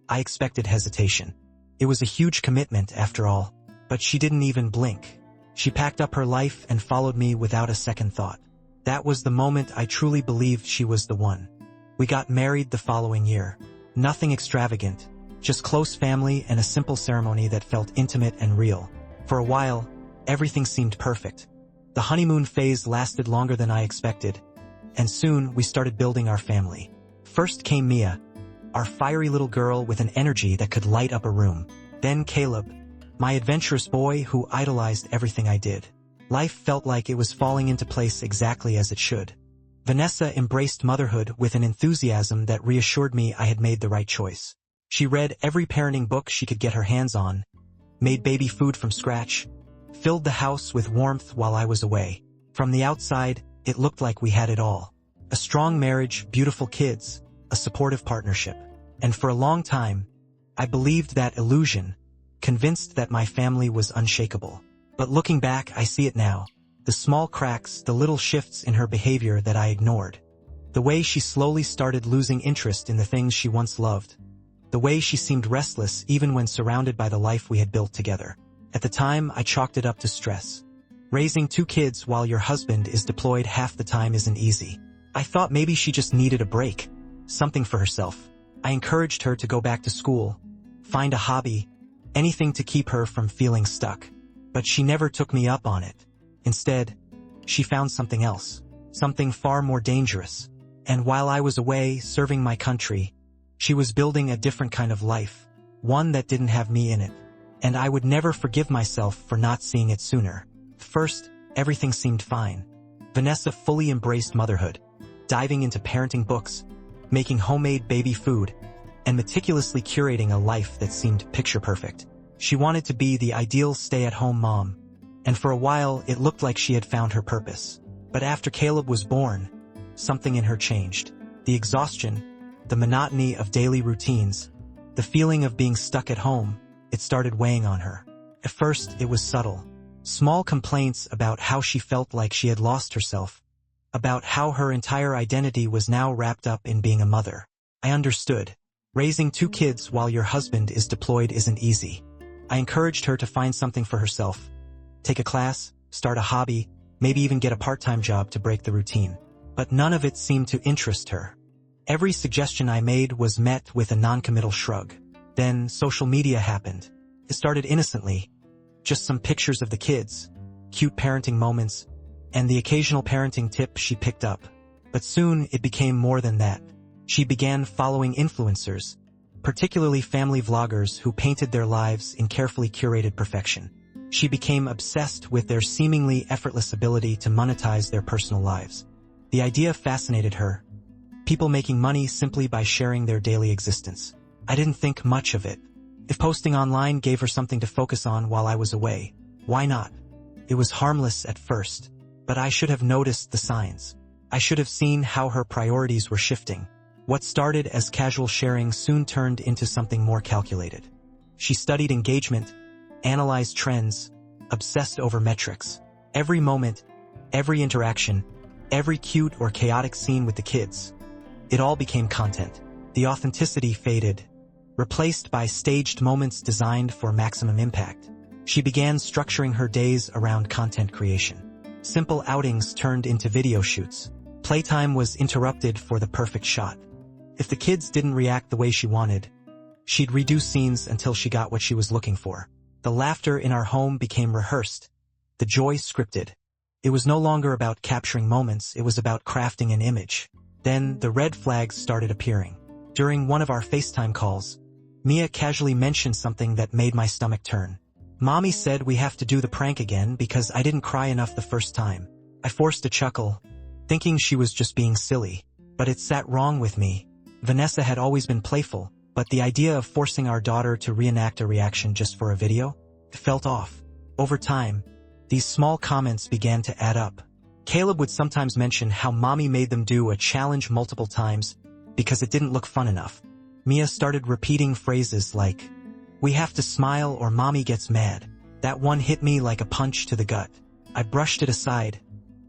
I expected hesitation. It was a huge commitment, after all, but she didn't even blink. She packed up her life and followed me without a second thought. That was the moment I truly believed she was the one. We got married the following year. Nothing extravagant, just close family and a simple ceremony that felt intimate and real. For a while, everything seemed perfect. The honeymoon phase lasted longer than I expected, and soon we started building our family. First came Mia, our fiery little girl with an energy that could light up a room. Then Caleb, my adventurous boy who idolized everything I did. Life felt like it was falling into place exactly as it should. Vanessa embraced motherhood with an enthusiasm that reassured me I had made the right choice. She read every parenting book she could get her hands on, made baby food from scratch, filled the house with warmth while I was away. From the outside, it looked like we had it all. A strong marriage, beautiful kids, a supportive partnership. And for a long time, I believed that illusion, convinced that my family was unshakable. But looking back, I see it now. The small cracks, the little shifts in her behavior that I ignored. The way she slowly started losing interest in the things she once loved. The way she seemed restless even when surrounded by the life we had built together. At the time, I chalked it up to stress. Raising 2 kids while your husband is deployed half the time isn't easy. I thought maybe she just needed a break. Something for herself. I encouraged her to go back to school, find a hobby, anything to keep her from feeling stuck. But she never took me up on it. Instead, she found something else. Something far more dangerous. And while I was away serving my country, she was building a different kind of life. One that didn't have me in it. And I would never forgive myself for not seeing it sooner. First, everything seemed fine. Vanessa fully embraced motherhood, diving into parenting books, making homemade baby food, and meticulously curating a life that seemed picture-perfect. She wanted to be the ideal stay-at-home mom, and for a while it looked like she had found her purpose. But after Caleb was born, something in her changed. The exhaustion, the monotony of daily routines, the feeling of being stuck at home, it started weighing on her. At first, it was subtle. Small complaints about how she felt like she had lost herself, about how her entire identity was now wrapped up in being a mother. I understood. Raising 2 kids while your husband is deployed isn't easy. I encouraged her to find something for herself. Take a class, start a hobby, maybe even get a part-time job to break the routine. But none of it seemed to interest her. Every suggestion I made was met with a non-committal shrug. Then social media happened. It started innocently. Just some pictures of the kids, cute parenting moments, and the occasional parenting tip she picked up. But soon it became more than that. She began following influencers, particularly family vloggers who painted their lives in carefully curated perfection. She became obsessed with their seemingly effortless ability to monetize their personal lives. The idea fascinated her. People making money simply by sharing their daily existence. I didn't think much of it. If posting online gave her something to focus on while I was away, why not? It was harmless at first, but I should have noticed the signs. I should have seen how her priorities were shifting. What started as casual sharing soon turned into something more calculated. She studied engagement, analyzed trends, obsessed over metrics. Every moment, every interaction, every cute or chaotic scene with the kids. It all became content. The authenticity faded, replaced by staged moments designed for maximum impact. She began structuring her days around content creation. Simple outings turned into video shoots. Playtime was interrupted for the perfect shot. If the kids didn't react the way she wanted, she'd redo scenes until she got what she was looking for. The laughter in our home became rehearsed, the joy scripted. It was no longer about capturing moments, it was about crafting an image. Then the red flags started appearing. During one of our FaceTime calls, Mia casually mentioned something that made my stomach turn. Mommy said we have to do the prank again because I didn't cry enough the first time. I forced a chuckle, thinking she was just being silly. But it sat wrong with me. Vanessa had always been playful, but the idea of forcing our daughter to reenact a reaction just for a video felt off. Over time, these small comments began to add up. Caleb would sometimes mention how mommy made them do a challenge multiple times because it didn't look fun enough. Mia started repeating phrases like, "We have to smile or mommy gets mad." That one hit me like a punch to the gut. I brushed it aside,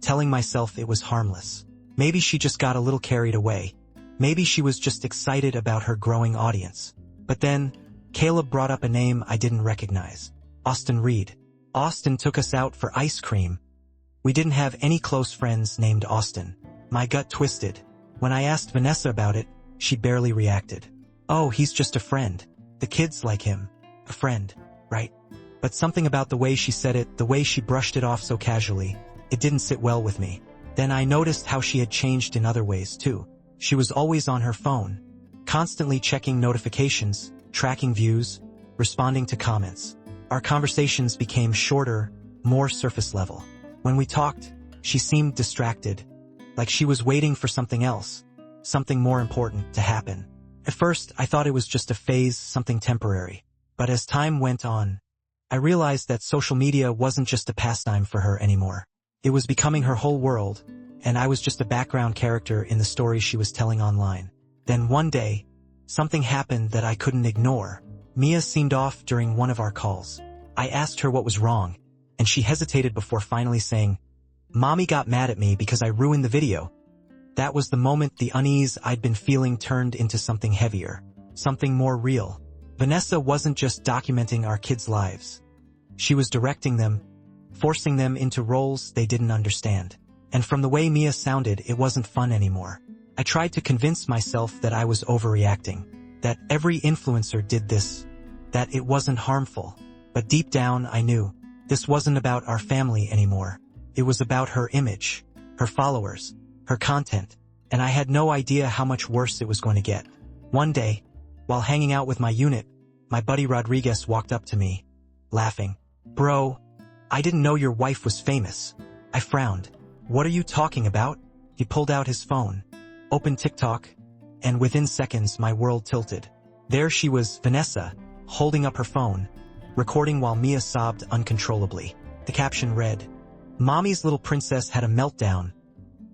telling myself it was harmless. Maybe she just got a little carried away. Maybe she was just excited about her growing audience. But then, Caleb brought up a name I didn't recognize. Austin Reed. Austin took us out for ice cream. We didn't have any close friends named Austin. My gut twisted. When I asked Vanessa about it, she barely reacted. "Oh, he's just a friend. The kids like him. A friend, right?" But something about the way she said it, the way she brushed it off so casually, it didn't sit well with me. Then I noticed how she had changed in other ways too. She was always on her phone, constantly checking notifications, tracking views, responding to comments. Our conversations became shorter, more surface level. When we talked, she seemed distracted, like she was waiting for something else, something more important to happen. At first, I thought it was just a phase, something temporary. But as time went on, I realized that social media wasn't just a pastime for her anymore. It was becoming her whole world, and I was just a background character in the story she was telling online. Then one day, something happened that I couldn't ignore. Mia seemed off during one of our calls. I asked her what was wrong, and she hesitated before finally saying, "Mommy got mad at me because I ruined the video." That was the moment the unease I'd been feeling turned into something heavier, something more real. Vanessa wasn't just documenting our kids' lives. She was directing them, forcing them into roles they didn't understand. And from the way Mia sounded, it wasn't fun anymore. I tried to convince myself that I was overreacting, that every influencer did this, that it wasn't harmful. But deep down, I knew this wasn't about our family anymore. It was about her image, her followers, her content, and I had no idea how much worse it was going to get. One day, while hanging out with my unit, my buddy Rodriguez walked up to me, laughing. "Bro, I didn't know your wife was famous." I frowned. "What are you talking about?" He pulled out his phone, opened TikTok, and within seconds my world tilted. There she was, Vanessa, holding up her phone, recording while Mia sobbed uncontrollably. The caption read, "Mommy's little princess had a meltdown.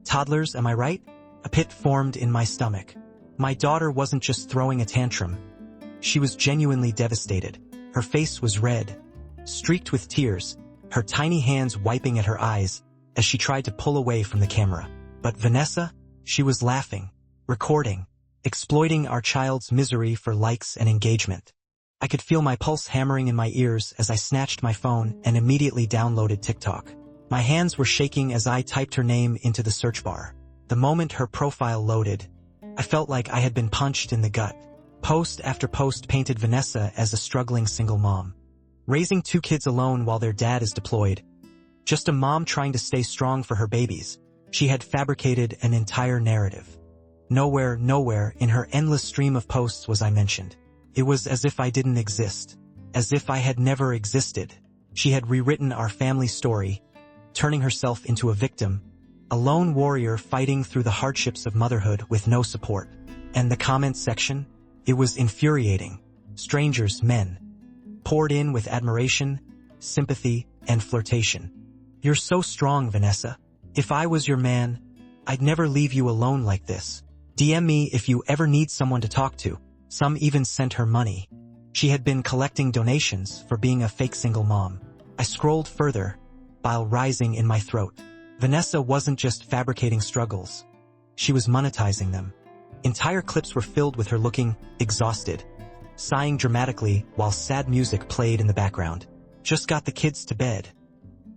Toddlers, am I right?" A pit formed in my stomach. My daughter wasn't just throwing a tantrum. She was genuinely devastated. Her face was red, streaked with tears, her tiny hands wiping at her eyes as she tried to pull away from the camera. But Vanessa, she was laughing, recording, exploiting our child's misery for likes and engagement. I could feel my pulse hammering in my ears as I snatched my phone and immediately downloaded TikTok. My hands were shaking as I typed her name into the search bar. The moment her profile loaded, I felt like I had been punched in the gut. Post after post painted Vanessa as a struggling single mom, raising 2 kids alone while their dad is deployed. Just a mom trying to stay strong for her babies. She had fabricated an entire narrative. Nowhere in her endless stream of posts was I mentioned. It was as if I didn't exist, as if I had never existed. She had rewritten our family story, turning herself into a victim, a lone warrior fighting through the hardships of motherhood with no support. And the comment section? It was infuriating. Strangers, men, poured in with admiration, sympathy, and flirtation. "You're so strong, Vanessa. If I was your man, I'd never leave you alone like this. DM me if you ever need someone to talk to." Some even sent her money. She had been collecting donations for being a fake single mom. I scrolled further, bile rising in my throat. Vanessa wasn't just fabricating struggles. She was monetizing them. Entire clips were filled with her looking exhausted, sighing dramatically while sad music played in the background. "Just got the kids to bed.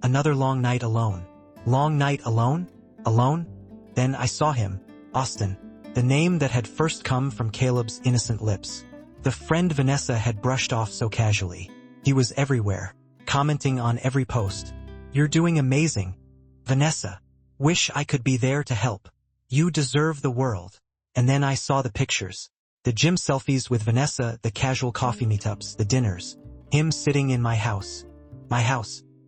Another long night alone." Long night alone? Alone? Then I saw him, Austin, the name that had first come from Caleb's innocent lips. The friend Vanessa had brushed off so casually. He was everywhere, commenting on every post. "You're doing amazing, Vanessa. Wish I could be there to help. You deserve the world." And then I saw the pictures. The gym selfies with Vanessa, the casual coffee meetups, the dinners. Him sitting in my house,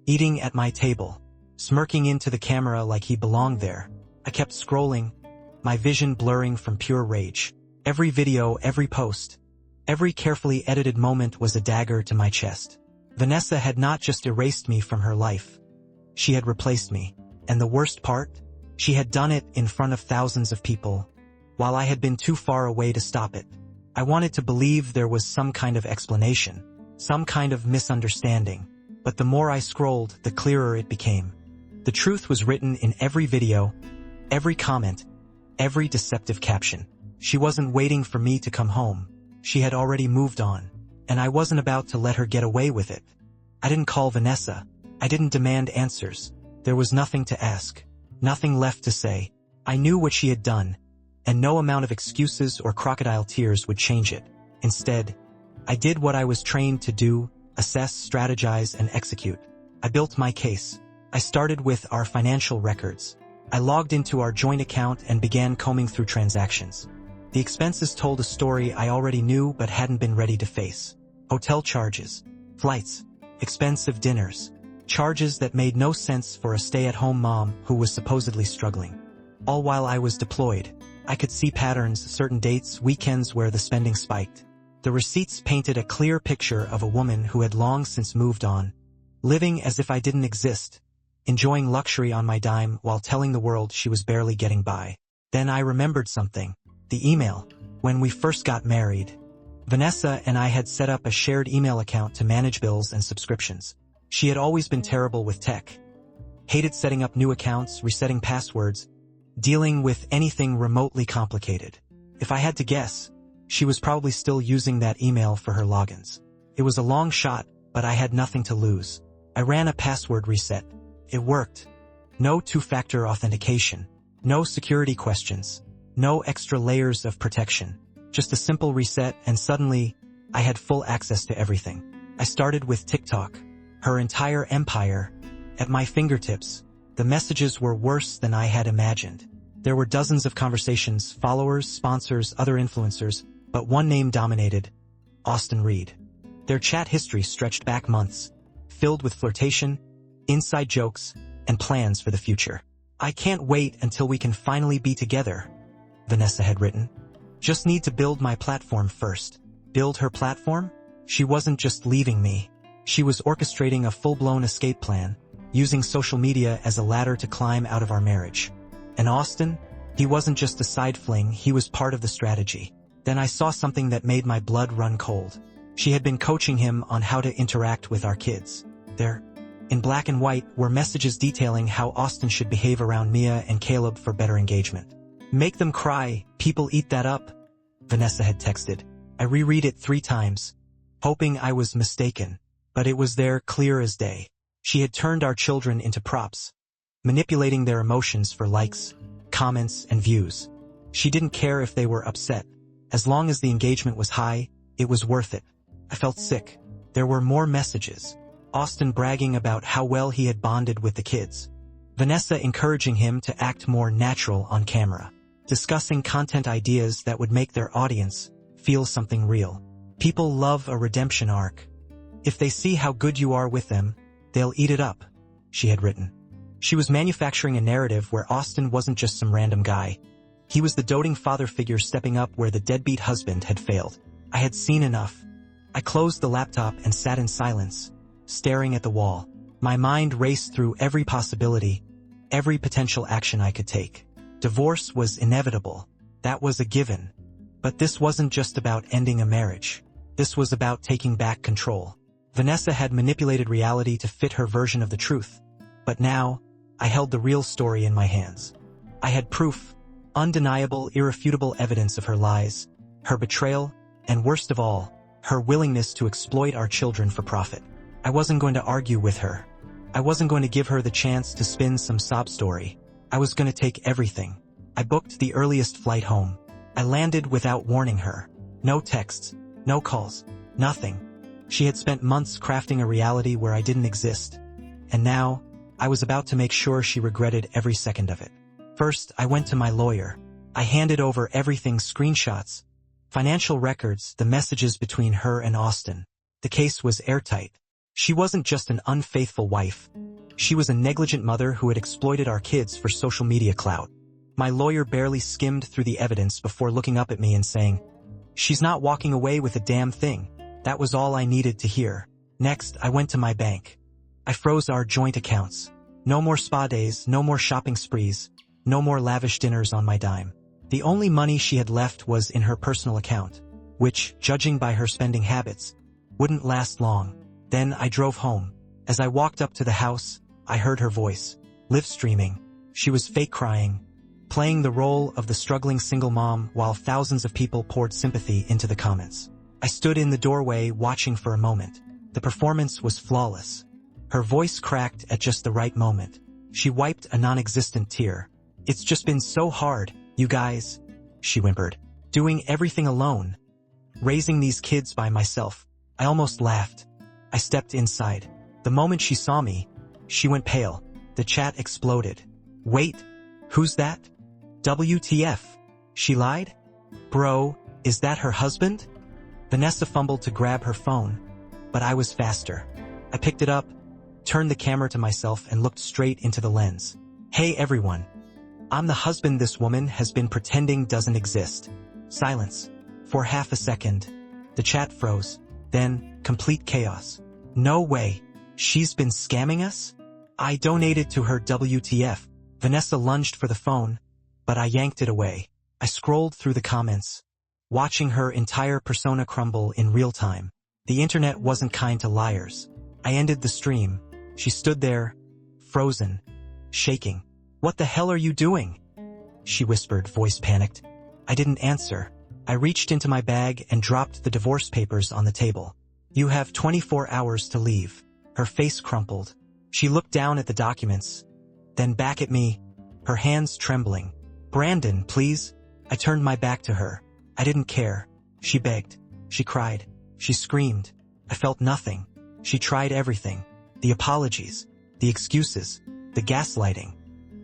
eating at my table, smirking into the camera like he belonged there. I kept scrolling, my vision blurring from pure rage. Every video, every post, every carefully edited moment was a dagger to my chest. Vanessa had not just erased me from her life. She had replaced me. And the worst part? She had done it in front of thousands of people, while I had been too far away to stop it. I wanted to believe there was some kind of explanation, some kind of misunderstanding, but the more I scrolled, the clearer it became. The truth was written in every video, every comment, every deceptive caption. She wasn't waiting for me to come home. She had already moved on, and I wasn't about to let her get away with it. I didn't call Vanessa. I didn't demand answers. There was nothing to ask, nothing left to say. I knew what she had done, and no amount of excuses or crocodile tears would change it. Instead, I did what I was trained to do: assess, strategize, and execute. I built my case. I started with our financial records. I logged into our joint account and began combing through transactions. The expenses told a story I already knew but hadn't been ready to face. Hotel charges, flights, expensive dinners, charges that made no sense for a stay-at-home mom who was supposedly struggling. All while I was deployed, I could see patterns, certain dates, weekends where the spending spiked. The receipts painted a clear picture of a woman who had long since moved on, living as if I didn't exist, enjoying luxury on my dime while telling the world she was barely getting by. Then I remembered something. The email. When we first got married, Vanessa and I had set up a shared email account to manage bills and subscriptions. She had always been terrible with tech. Hated setting up new accounts, resetting passwords, dealing with anything remotely complicated. If I had to guess, she was probably still using that email for her logins. It was a long shot, but I had nothing to lose. I ran a password reset. It worked. No two-factor authentication. No security questions. No extra layers of protection. Just a simple reset, and suddenly, I had full access to everything. I started with TikTok. Her entire empire at my fingertips. The messages were worse than I had imagined. There were dozens of conversations, followers, sponsors, other influencers, but one name dominated: Austin Reed. Their chat history stretched back months, filled with flirtation, inside jokes, and plans for the future. "I can't wait until we can finally be together," Vanessa had written. "Just need to build my platform first." Build her platform? She wasn't just leaving me. She was orchestrating a full-blown escape plan, using social media as a ladder to climb out of our marriage. And Austin? He wasn't just a side fling, he was part of the strategy. Then I saw something that made my blood run cold. She had been coaching him on how to interact with our kids. There, in black and white, were messages detailing how Austin should behave around Mia and Caleb for better engagement. "Make them cry, people eat that up," Vanessa had texted. I reread it 3 times, hoping I was mistaken, but it was there clear as day. She had turned our children into props, manipulating their emotions for likes, comments, and views. She didn't care if they were upset. As long as the engagement was high, it was worth it. I felt sick. There were more messages. Austin bragging about how well he had bonded with the kids. Vanessa encouraging him to act more natural on camera. Discussing content ideas that would make their audience feel something real. People love a redemption arc. If they see how good you are with them, they'll eat it up, she had written. She was manufacturing a narrative where Austin wasn't just some random guy. He was the doting father figure stepping up where the deadbeat husband had failed. I had seen enough. I closed the laptop and sat in silence, staring at the wall. My mind raced through every possibility, every potential action I could take. Divorce was inevitable. That was a given. But this wasn't just about ending a marriage. This was about taking back control. Vanessa had manipulated reality to fit her version of the truth. But now, I held the real story in my hands. I had proof, undeniable, irrefutable evidence of her lies, her betrayal, and worst of all, her willingness to exploit our children for profit. I wasn't going to argue with her. I wasn't going to give her the chance to spin some sob story. I was going to take everything. I booked the earliest flight home. I landed without warning her. No texts, no calls, nothing. She had spent months crafting a reality where I didn't exist. And now, I was about to make sure she regretted every second of it. First, I went to my lawyer. I handed over everything: screenshots, financial records, the messages between her and Austin. The case was airtight. She wasn't just an unfaithful wife. She was a negligent mother who had exploited our kids for social media clout. My lawyer barely skimmed through the evidence before looking up at me and saying, "She's not walking away with a damn thing." That was all I needed to hear. Next, I went to my bank. I froze our joint accounts. No more spa days, no more shopping sprees, no more lavish dinners on my dime. The only money she had left was in her personal account, which, judging by her spending habits, wouldn't last long. Then I drove home. As I walked up to the house, I heard her voice, live streaming. She was fake crying, playing the role of the struggling single mom while thousands of people poured sympathy into the comments. I stood in the doorway watching for a moment. The performance was flawless. Her voice cracked at just the right moment. She wiped a non-existent tear. "It's just been so hard, you guys," she whimpered. "Doing everything alone. Raising these kids by myself." I almost laughed. I stepped inside. The moment she saw me, she went pale. The chat exploded. "Wait, who's that? WTF? She lied? Bro, is that her husband?" Vanessa fumbled to grab her phone, but I was faster. I picked it up, turned the camera to myself, and looked straight into the lens. "Hey everyone. I'm the husband this woman has been pretending doesn't exist." Silence. For half a second. The chat froze. Then, complete chaos. "No way. She's been scamming us?" I donated to her, WTF. Vanessa lunged for the phone, but I yanked it away. I scrolled through the comments, watching her entire persona crumble in real time. The internet wasn't kind to liars. I ended the stream. She stood there, frozen, shaking. "What the hell are you doing?" she whispered, voice panicked. I didn't answer. I reached into my bag and dropped the divorce papers on the table. "You have 24 hours to leave." Her face crumpled. She looked down at the documents, then back at me, her hands trembling. "Brandon, please." I turned my back to her. I didn't care. She begged. She cried. She screamed. I felt nothing. She tried everything. The apologies, the excuses, the gaslighting.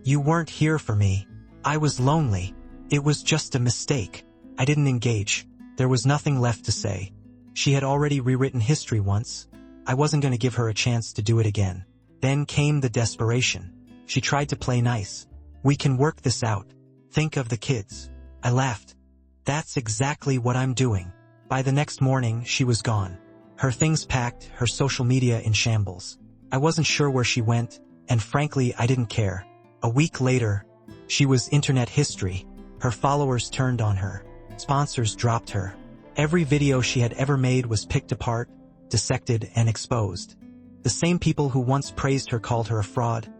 "You weren't here for me. I was lonely. It was just a mistake." I didn't engage. There was nothing left to say. She had already rewritten history once. I wasn't going to give her a chance to do it again. Then came the desperation. She tried to play nice. "We can work this out. Think of the kids." I laughed. "That's exactly what I'm doing." By the next morning, she was gone. Her things packed, her social media in shambles. I wasn't sure where she went, and frankly, I didn't care. A week later, she was internet history. Her followers turned on her. Sponsors dropped her. Every video she had ever made was picked apart, dissected, and exposed. The same people who once praised her called her a fraud,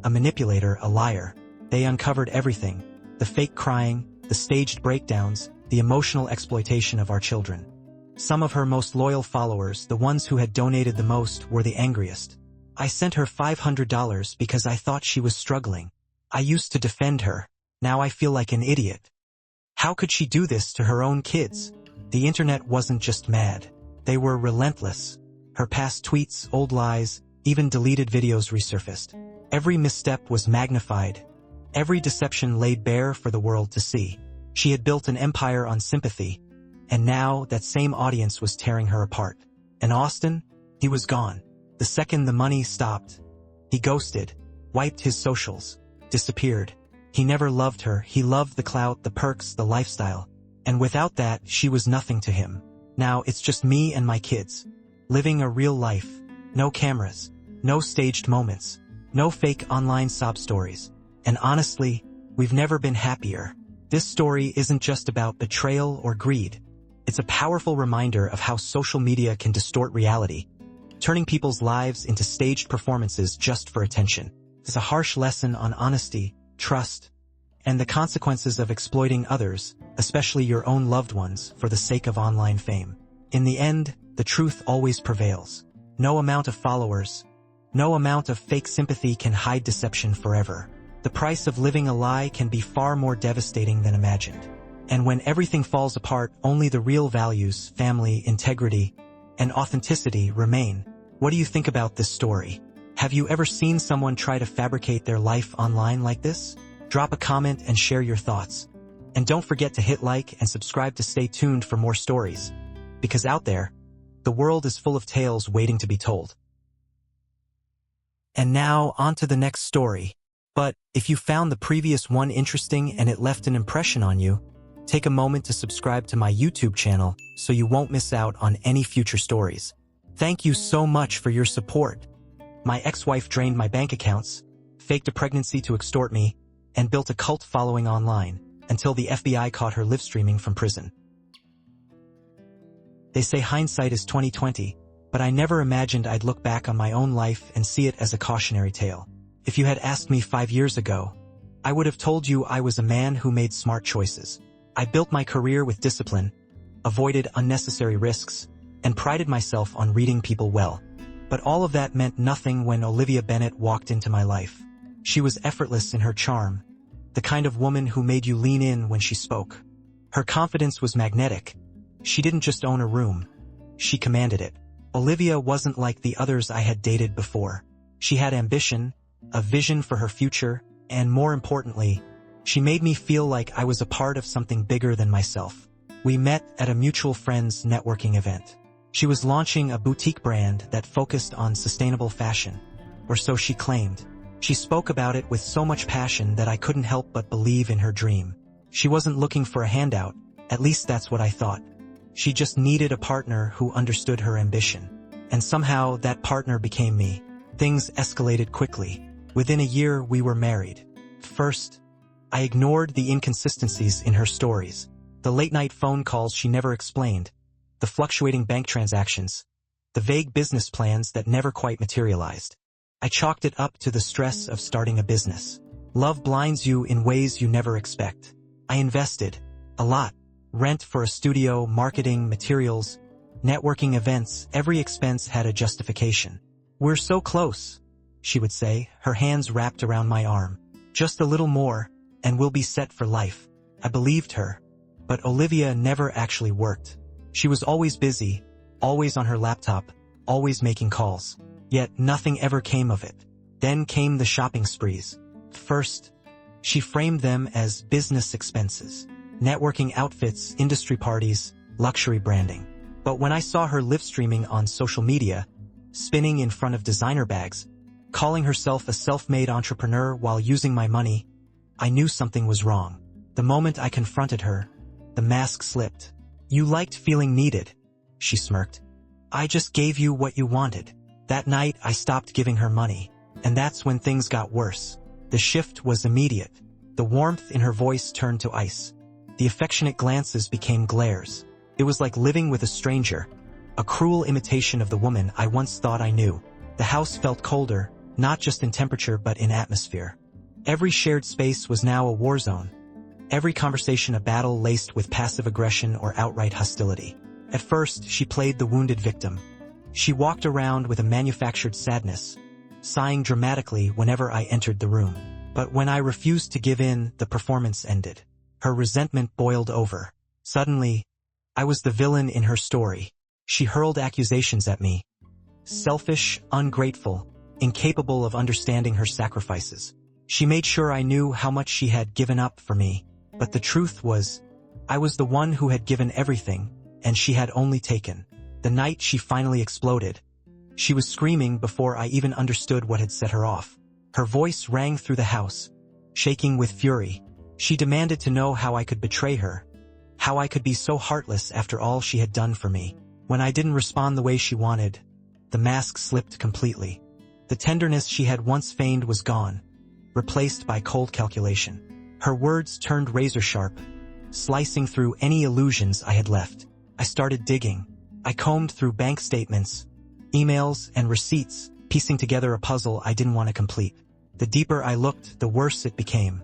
a manipulator, a liar. They uncovered everything: the fake crying, the staged breakdowns, the emotional exploitation of our children. Some of her most loyal followers, the ones who had donated the most, were the angriest. I sent her $500 because I thought she was struggling. I used to defend her. Now I feel like an idiot. How could she do this to her own kids? The internet wasn't just mad. They were relentless. Her past tweets, old lies, even deleted videos resurfaced. Every misstep was magnified. Every deception laid bare for the world to see. She had built an empire on sympathy, and now that same audience was tearing her apart. And Austin? He was gone. The second the money stopped, he ghosted, wiped his socials, disappeared. He never loved her. He loved the clout, the perks, the lifestyle. And without that, she was nothing to him. Now it's just me and my kids, living a real life. No cameras, no staged moments, no fake online sob stories. And honestly, we've never been happier. This story isn't just about betrayal or greed. It's a powerful reminder of how social media can distort reality, turning people's lives into staged performances just for attention. It's a harsh lesson on honesty, trust, and the consequences of exploiting others, especially your own loved ones, for the sake of online fame. In the end, the truth always prevails. No amount of followers, no amount of fake sympathy can hide deception forever. The price of living a lie can be far more devastating than imagined. And when everything falls apart, only the real values, family, integrity, and authenticity remain. What do you think about this story? Have you ever seen someone try to fabricate their life online like this? Drop a comment and share your thoughts. And don't forget to hit like and subscribe to stay tuned for more stories. Because out there, the world is full of tales waiting to be told. And now, on to the next story. But if you found the previous one interesting and it left an impression on you, take a moment to subscribe to my YouTube channel so you won't miss out on any future stories. Thank you so much for your support. My ex-wife drained my bank accounts, faked a pregnancy to extort me, and built a cult following online, until the FBI caught her live streaming from prison. They say hindsight is 20/20, but I never imagined I'd look back on my own life and see it as a cautionary tale. If you had asked me 5 years ago, I would have told you I was a man who made smart choices. I built my career with discipline, avoided unnecessary risks, and prided myself on reading people well. But all of that meant nothing when Olivia Bennett walked into my life. She was effortless in her charm, the kind of woman who made you lean in when she spoke. Her confidence was magnetic. She didn't just own a room, she commanded it. Olivia wasn't like the others I had dated before. She had ambition, a vision for her future, and more importantly, she made me feel like I was a part of something bigger than myself. We met at a mutual friend's networking event. She was launching a boutique brand that focused on sustainable fashion, or so she claimed. She spoke about it with so much passion that I couldn't help but believe in her dream. She wasn't looking for a handout, at least that's what I thought. She just needed a partner who understood her ambition. And somehow that partner became me. Things escalated quickly. Within a year, we were married. First, I ignored the inconsistencies in her stories. The late-night phone calls she never explained, the fluctuating bank transactions, the vague business plans that never quite materialized. I chalked it up to the stress of starting a business. Love blinds you in ways you never expect. I invested. A lot. Rent for a studio, marketing, materials, networking events, every expense had a justification. "We're so close," she would say, her hands wrapped around my arm. "Just a little more, and we'll be set for life." I believed her. But Olivia never actually worked. She was always busy, always on her laptop, always making calls. Yet nothing ever came of it. Then came the shopping sprees. First, she framed them as business expenses. Networking outfits, industry parties, luxury branding. But when I saw her live streaming on social media, spinning in front of designer bags, calling herself a self-made entrepreneur while using my money, I knew something was wrong. The moment I confronted her, the mask slipped. "You liked feeling needed," she smirked. "I just gave you what you wanted." That night, I stopped giving her money. And that's when things got worse. The shift was immediate. The warmth in her voice turned to ice. The affectionate glances became glares. It was like living with a stranger, a cruel imitation of the woman I once thought I knew. The house felt colder, not just in temperature but in atmosphere. Every shared space was now a war zone. Every conversation a battle laced with passive aggression or outright hostility. At first, she played the wounded victim. She walked around with a manufactured sadness, sighing dramatically whenever I entered the room. But when I refused to give in, the performance ended. Her resentment boiled over. Suddenly, I was the villain in her story. She hurled accusations at me. Selfish, ungrateful, incapable of understanding her sacrifices. She made sure I knew how much she had given up for me. But the truth was, I was the one who had given everything, and she had only taken. The night she finally exploded, she was screaming before I even understood what had set her off. Her voice rang through the house, shaking with fury. She demanded to know how I could betray her, how I could be so heartless after all she had done for me. When I didn't respond the way she wanted, the mask slipped completely. The tenderness she had once feigned was gone, replaced by cold calculation. Her words turned razor-sharp, slicing through any illusions I had left. I started digging. I combed through bank statements, emails, and receipts, piecing together a puzzle I didn't want to complete. The deeper I looked, the worse it became.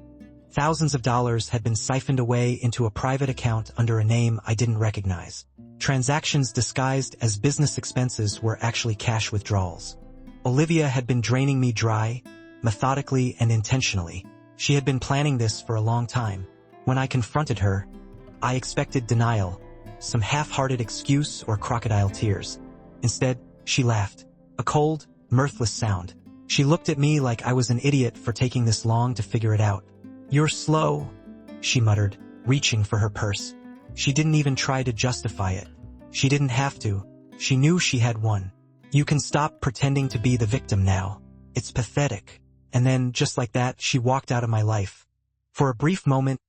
Thousands of dollars had been siphoned away into a private account under a name I didn't recognize. Transactions disguised as business expenses were actually cash withdrawals. Olivia had been draining me dry, methodically and intentionally. She had been planning this for a long time. When I confronted her, I expected denial, some half-hearted excuse or crocodile tears. Instead, she laughed. A cold, mirthless sound. She looked at me like I was an idiot for taking this long to figure it out. "You're slow," she muttered, reaching for her purse. She didn't even try to justify it. She didn't have to. She knew she had won. "You can stop pretending to be the victim now. It's pathetic." And then, just like that, she walked out of my life. For a brief moment,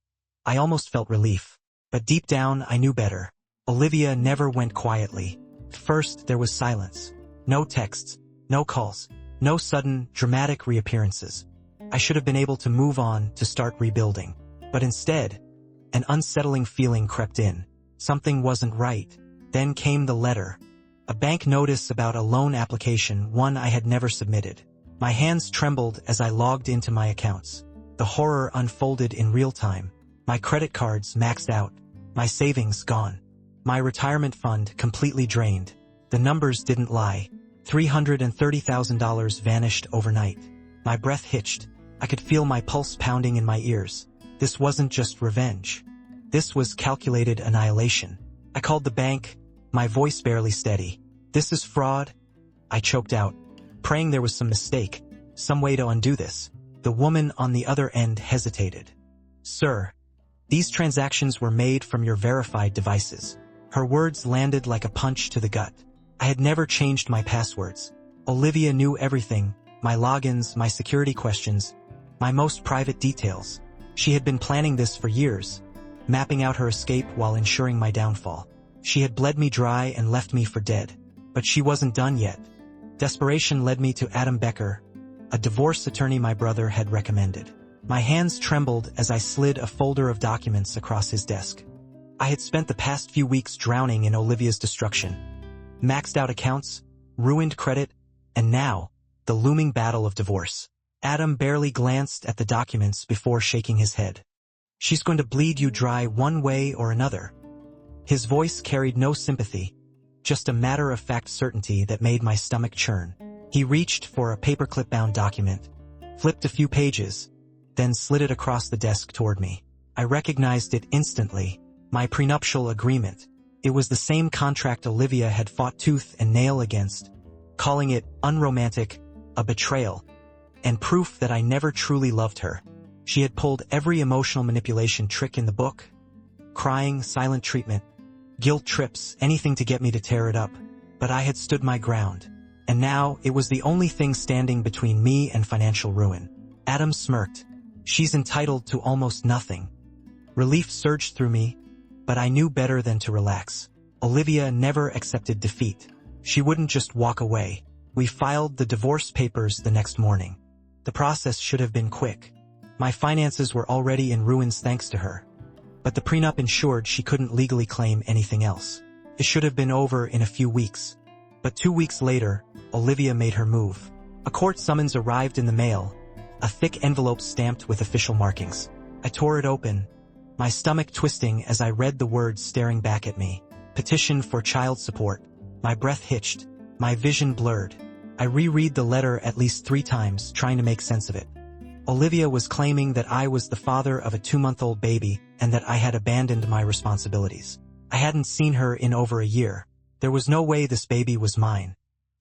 I almost felt relief. But deep down, I knew better. Olivia never went quietly. First, there was silence. No texts, no calls, no sudden, dramatic reappearances. I should have been able to move on, to start rebuilding. But instead, an unsettling feeling crept in. Something wasn't right. Then came the letter. A bank notice about a loan application, one I had never submitted. My hands trembled as I logged into my accounts. The horror unfolded in real time. My credit cards maxed out. My savings gone. My retirement fund completely drained. The numbers didn't lie. $330,000 vanished overnight. My breath hitched. I could feel my pulse pounding in my ears. This wasn't just revenge. This was calculated annihilation. I called the bank, my voice barely steady. "This is fraud," I choked out, praying there was some mistake, some way to undo this. The woman on the other end hesitated. "Sir, these transactions were made from your verified devices." Her words landed like a punch to the gut. I had never changed my passwords. Olivia knew everything, my logins, my security questions, my most private details. She had been planning this for years, mapping out her escape while ensuring my downfall. She had bled me dry and left me for dead. But she wasn't done yet. Desperation led me to Adam Becker, a divorce attorney my brother had recommended. My hands trembled as I slid a folder of documents across his desk. I had spent the past few weeks drowning in Olivia's destruction. Maxed out accounts, ruined credit, and now, the looming battle of divorce. Adam barely glanced at the documents before shaking his head. She's going to bleed you dry one way or another. His voice carried no sympathy, just a matter-of-fact certainty that made my stomach churn. He reached for a paperclip-bound document, flipped a few pages, then slid it across the desk toward me. I recognized it instantly, my prenuptial agreement. It was the same contract Olivia had fought tooth and nail against, calling it unromantic, a betrayal, and proof that I never truly loved her. She had pulled every emotional manipulation trick in the book. Crying, silent treatment, guilt trips, anything to get me to tear it up. But I had stood my ground. And now, it was the only thing standing between me and financial ruin. Adam smirked. She's entitled to almost nothing. Relief surged through me, but I knew better than to relax. Olivia never accepted defeat. She wouldn't just walk away. We filed the divorce papers the next morning. The process should have been quick. My finances were already in ruins thanks to her. But the prenup ensured she couldn't legally claim anything else. It should have been over in a few weeks. But 2 weeks later, Olivia made her move. A court summons arrived in the mail, a thick envelope stamped with official markings. I tore it open, my stomach twisting as I read the words staring back at me. Petition for child support. My breath hitched, my vision blurred. I reread the letter at least 3 times, trying to make sense of it. Olivia was claiming that I was the father of a 2-month-old baby and that I had abandoned my responsibilities. I hadn't seen her in over a year. There was no way this baby was mine.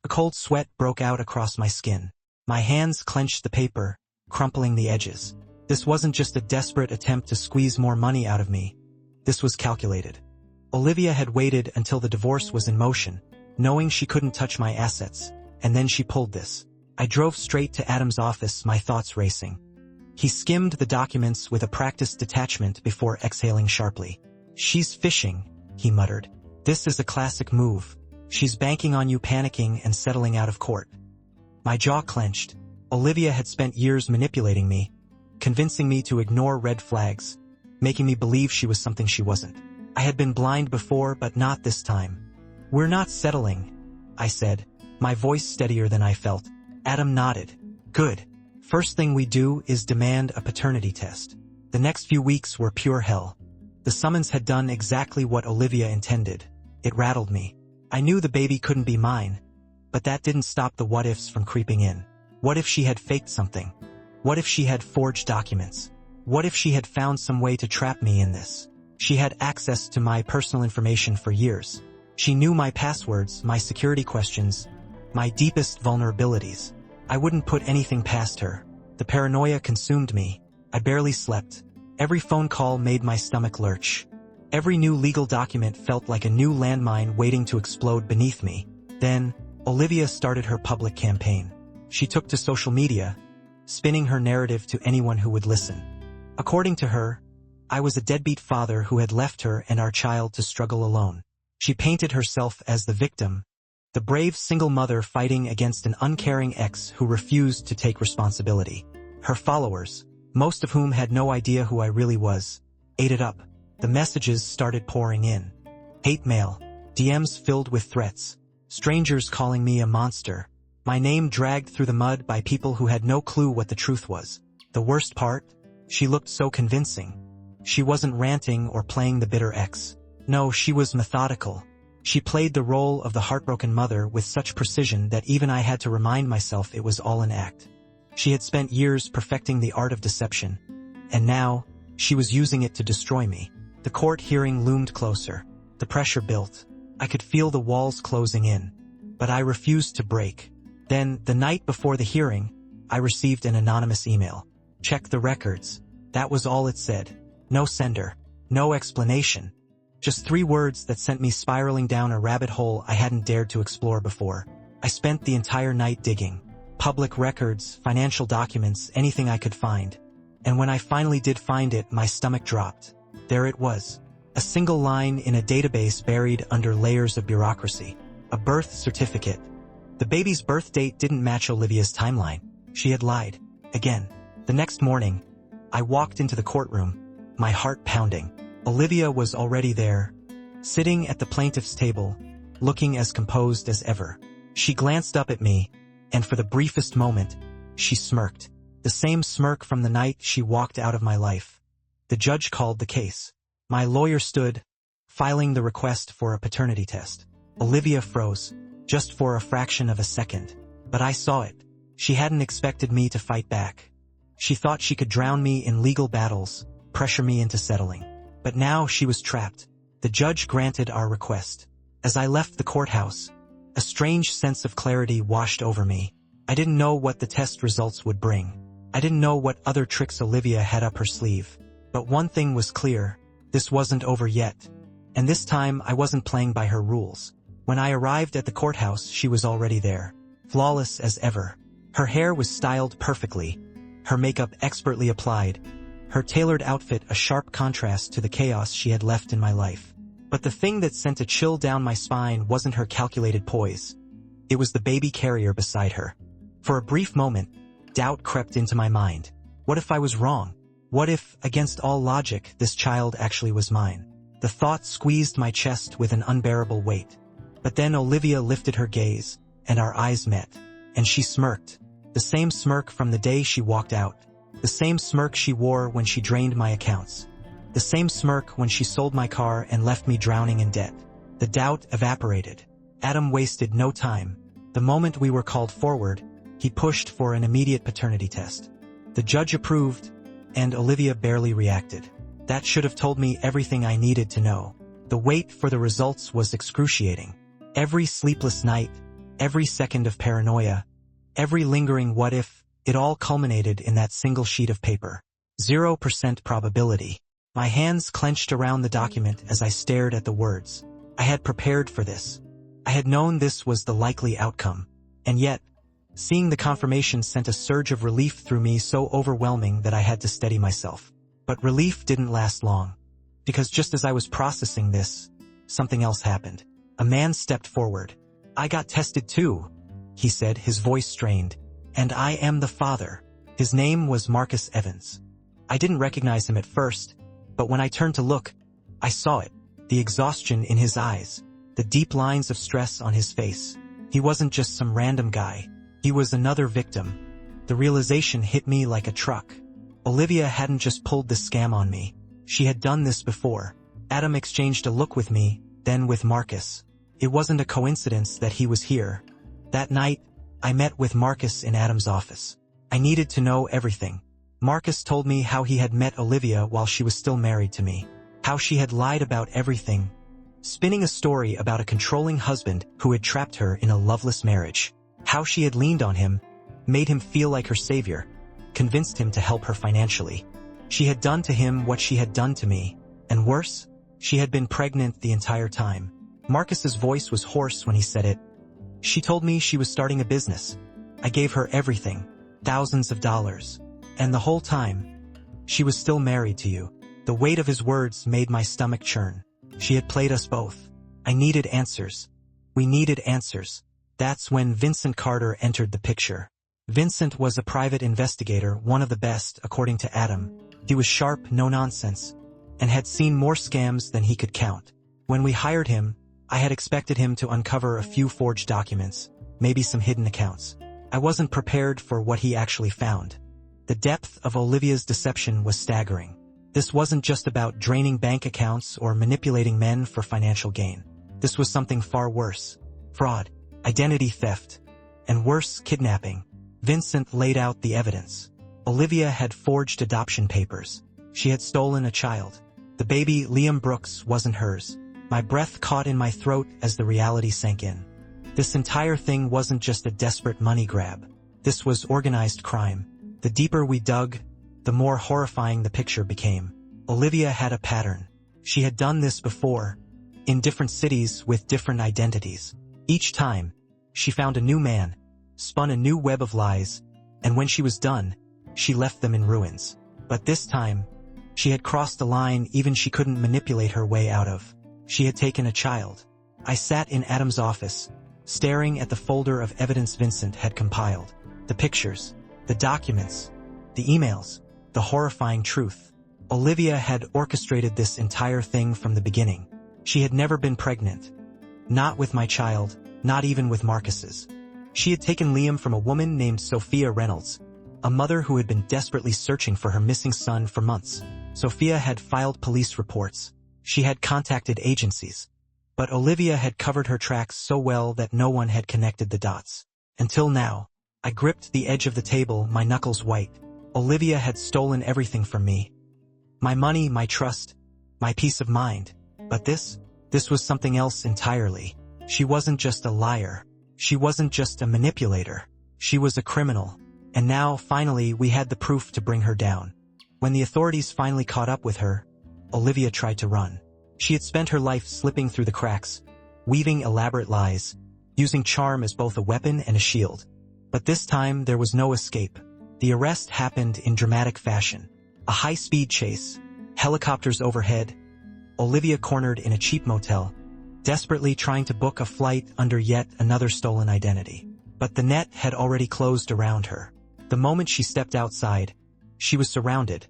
A cold sweat broke out across my skin. My hands clenched the paper, crumpling the edges. This wasn't just a desperate attempt to squeeze more money out of me. This was calculated. Olivia had waited until the divorce was in motion, knowing she couldn't touch my assets, and then she pulled this. I drove straight to Adam's office, my thoughts racing. He skimmed the documents with a practiced detachment before exhaling sharply. She's fishing, he muttered. This is a classic move. She's banking on you panicking and settling out of court. My jaw clenched. Olivia had spent years manipulating me, convincing me to ignore red flags, making me believe she was something she wasn't. I had been blind before, but not this time. We're not settling, I said, my voice steadier than I felt. Adam nodded. Good. First thing we do is demand a paternity test. The next few weeks were pure hell. The summons had done exactly what Olivia intended. It rattled me. I knew the baby couldn't be mine, but that didn't stop the what-ifs from creeping in. What if she had faked something? What if she had forged documents? What if she had found some way to trap me in this? She had access to my personal information for years. She knew my passwords, my security questions, my deepest vulnerabilities. I wouldn't put anything past her. The paranoia consumed me. I barely slept. Every phone call made my stomach lurch. Every new legal document felt like a new landmine waiting to explode beneath me. Then, Olivia started her public campaign. She took to social media, spinning her narrative to anyone who would listen. According to her, I was a deadbeat father who had left her and our child to struggle alone. She painted herself as the victim, the brave single mother fighting against an uncaring ex who refused to take responsibility. Her followers, most of whom had no idea who I really was, ate it up. The messages started pouring in. Hate mail, DMs filled with threats, strangers calling me a monster, my name dragged through the mud by people who had no clue what the truth was. The worst part? She looked so convincing. She wasn't ranting or playing the bitter ex. No, she was methodical. She played the role of the heartbroken mother with such precision that even I had to remind myself it was all an act. She had spent years perfecting the art of deception, and now, she was using it to destroy me. The court hearing loomed closer. The pressure built. I could feel the walls closing in, but I refused to break. Then, the night before the hearing, I received an anonymous email. Check the records. That was all it said. No sender. No explanation. Just 3 words that sent me spiraling down a rabbit hole I hadn't dared to explore before. I spent the entire night digging. Public records, financial documents, anything I could find. And when I finally did find it, my stomach dropped. There it was. A single line in a database buried under layers of bureaucracy. A birth certificate. The baby's birth date didn't match Olivia's timeline. She had lied. Again. The next morning, I walked into the courtroom, my heart pounding. Olivia was already there, sitting at the plaintiff's table, looking as composed as ever. She glanced up at me, and for the briefest moment, she smirked. The same smirk from the night she walked out of my life. The judge called the case. My lawyer stood, filing the request for a paternity test. Olivia froze, just for a fraction of a second. But I saw it. She hadn't expected me to fight back. She thought she could drown me in legal battles, pressure me into settling. But now she was trapped. The judge granted our request. As I left the courthouse, a strange sense of clarity washed over me. I didn't know what the test results would bring. I didn't know what other tricks Olivia had up her sleeve. But one thing was clear. This wasn't over yet. And this time I wasn't playing by her rules. When I arrived at the courthouse, she was already there. Flawless as ever. Her hair was styled perfectly. Her makeup expertly applied. Her tailored outfit a sharp contrast to the chaos she had left in my life. But the thing that sent a chill down my spine wasn't her calculated poise. It was the baby carrier beside her. For a brief moment, doubt crept into my mind. What if I was wrong? What if, against all logic, this child actually was mine? The thought squeezed my chest with an unbearable weight. But then Olivia lifted her gaze, and our eyes met. And she smirked. The same smirk from the day she walked out. The same smirk she wore when she drained my accounts. The same smirk when she sold my car and left me drowning in debt. The doubt evaporated. Adam wasted no time. The moment we were called forward, he pushed for an immediate paternity test. The judge approved, and Olivia barely reacted. That should have told me everything I needed to know. The wait for the results was excruciating. Every sleepless night, every second of paranoia, every lingering what if, it all culminated in that single sheet of paper. 0% probability. My hands clenched around the document as I stared at the words. I had prepared for this. I had known this was the likely outcome. And yet, seeing the confirmation sent a surge of relief through me so overwhelming that I had to steady myself. But relief didn't last long. Because just as I was processing this, something else happened. A man stepped forward. "I got tested too," he said, his voice strained. "And I am the father." His name was Marcus Evans. I didn't recognize him at first, but when I turned to look, I saw it. The exhaustion in his eyes, the deep lines of stress on his face. He wasn't just some random guy. He was another victim. The realization hit me like a truck. Olivia hadn't just pulled this scam on me. She had done this before. Adam exchanged a look with me, then with Marcus. It wasn't a coincidence that he was here. That night, I met with Marcus in Adam's office. I needed to know everything. Marcus told me how he had met Olivia while she was still married to me. How she had lied about everything, spinning a story about a controlling husband who had trapped her in a loveless marriage. How she had leaned on him, made him feel like her savior, convinced him to help her financially. She had done to him what she had done to me, and worse, she had been pregnant the entire time. Marcus's voice was hoarse when he said it. "She told me she was starting a business. I gave her everything, thousands of dollars. And the whole time, she was still married to you." The weight of his words made my stomach churn. She had played us both. I needed answers. We needed answers. That's when Vincent Carter entered the picture. Vincent was a private investigator, one of the best, according to Adam. He was sharp, no nonsense, and had seen more scams than he could count. When we hired him, I had expected him to uncover a few forged documents, maybe some hidden accounts. I wasn't prepared for what he actually found. The depth of Olivia's deception was staggering. This wasn't just about draining bank accounts or manipulating men for financial gain. This was something far worse. Fraud, identity theft, and worse, kidnapping. Vincent laid out the evidence. Olivia had forged adoption papers. She had stolen a child. The baby, Liam Brooks, wasn't hers. My breath caught in my throat as the reality sank in. This entire thing wasn't just a desperate money grab. This was organized crime. The deeper we dug, the more horrifying the picture became. Olivia had a pattern. She had done this before, in different cities with different identities. Each time, she found a new man, spun a new web of lies, and when she was done, she left them in ruins. But this time, she had crossed a line even she couldn't manipulate her way out of. She had taken a child. I sat in Adam's office, staring at the folder of evidence Vincent had compiled. The pictures, the documents, the emails, the horrifying truth. Olivia had orchestrated this entire thing from the beginning. She had never been pregnant. Not with my child, not even with Marcus's. She had taken Liam from a woman named Sophia Reynolds, a mother who had been desperately searching for her missing son for months. Sophia had filed police reports. She had contacted agencies. But Olivia had covered her tracks so well that no one had connected the dots. Until now. I gripped the edge of the table, my knuckles white. Olivia had stolen everything from me. My money, my trust, my peace of mind. But this was something else entirely. She wasn't just a liar. She wasn't just a manipulator. She was a criminal. And now, finally, we had the proof to bring her down. When the authorities finally caught up with her, Olivia tried to run. She had spent her life slipping through the cracks, weaving elaborate lies, using charm as both a weapon and a shield. But this time, there was no escape. The arrest happened in dramatic fashion. A high-speed chase, helicopters overhead, Olivia cornered in a cheap motel, desperately trying to book a flight under yet another stolen identity. But the net had already closed around her. The moment she stepped outside, she was surrounded.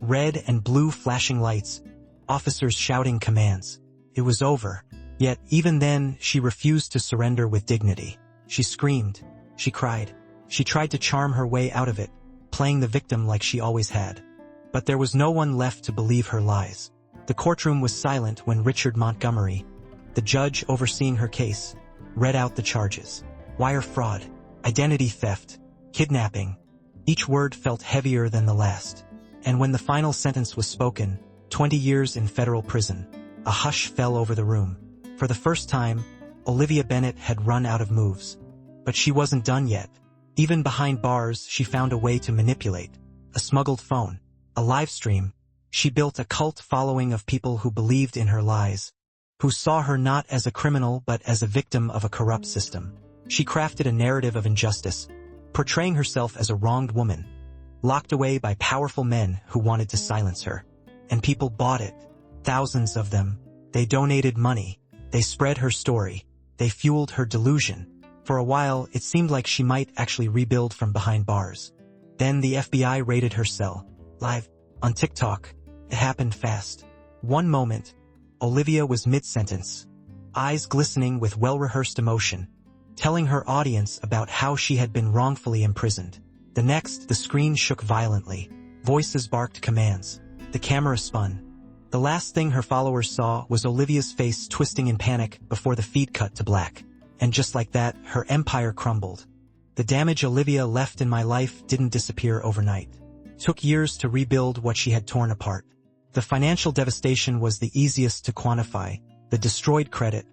Red and blue flashing lights, officers shouting commands. It was over. Yet, even then, she refused to surrender with dignity. She screamed. She cried. She tried to charm her way out of it, playing the victim like she always had. But there was no one left to believe her lies. The courtroom was silent when Richard Montgomery, the judge overseeing her case, read out the charges. Wire fraud, identity theft, kidnapping. Each word felt heavier than the last. And when the final sentence was spoken, 20 years in federal prison, a hush fell over the room. For the first time, Olivia Bennett had run out of moves. But she wasn't done yet. Even behind bars, she found a way to manipulate. A smuggled phone, a live stream. She built a cult following of people who believed in her lies, who saw her not as a criminal but as a victim of a corrupt system. She crafted a narrative of injustice, portraying herself as a wronged woman, locked away by powerful men who wanted to silence her. And people bought it. Thousands of them. They donated money. They spread her story. They fueled her delusion. For a while, it seemed like she might actually rebuild from behind bars. Then the FBI raided her cell. Live. On TikTok. It happened fast. One moment, Olivia was mid-sentence, eyes glistening with well-rehearsed emotion, telling her audience about how she had been wrongfully imprisoned. The next, the screen shook violently. Voices barked commands. The camera spun. The last thing her followers saw was Olivia's face twisting in panic before the feed cut to black. And just like that, her empire crumbled. The damage Olivia left in my life didn't disappear overnight. It took years to rebuild what she had torn apart. The financial devastation was the easiest to quantify. The destroyed credit,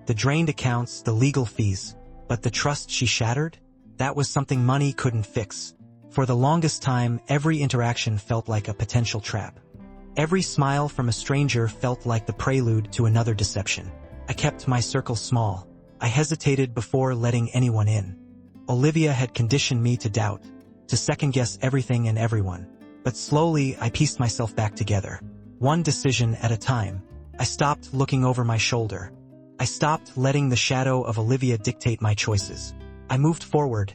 the drained accounts, the legal fees. But the trust she shattered? That was something money couldn't fix. For the longest time, every interaction felt like a potential trap. Every smile from a stranger felt like the prelude to another deception. I kept my circle small. I hesitated before letting anyone in. Olivia had conditioned me to doubt, to second-guess everything and everyone. But slowly, I pieced myself back together. One decision at a time. I stopped looking over my shoulder. I stopped letting the shadow of Olivia dictate my choices. I moved forward,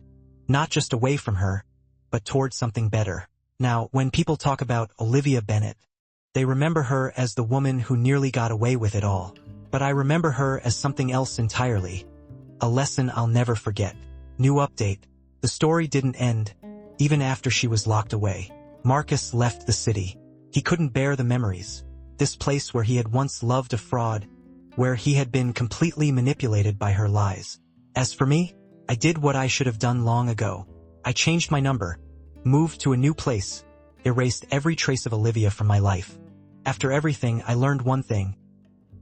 not just away from her, but toward something better. Now, when people talk about Olivia Bennett, they remember her as the woman who nearly got away with it all. But I remember her as something else entirely. A lesson I'll never forget. New update. The story didn't end, even after she was locked away. Marcus left the city. He couldn't bear the memories. This place where he had once loved a fraud, where he had been completely manipulated by her lies. As for me, I did what I should have done long ago. I changed my number, moved to a new place, erased every trace of Olivia from my life. After everything, I learned one thing.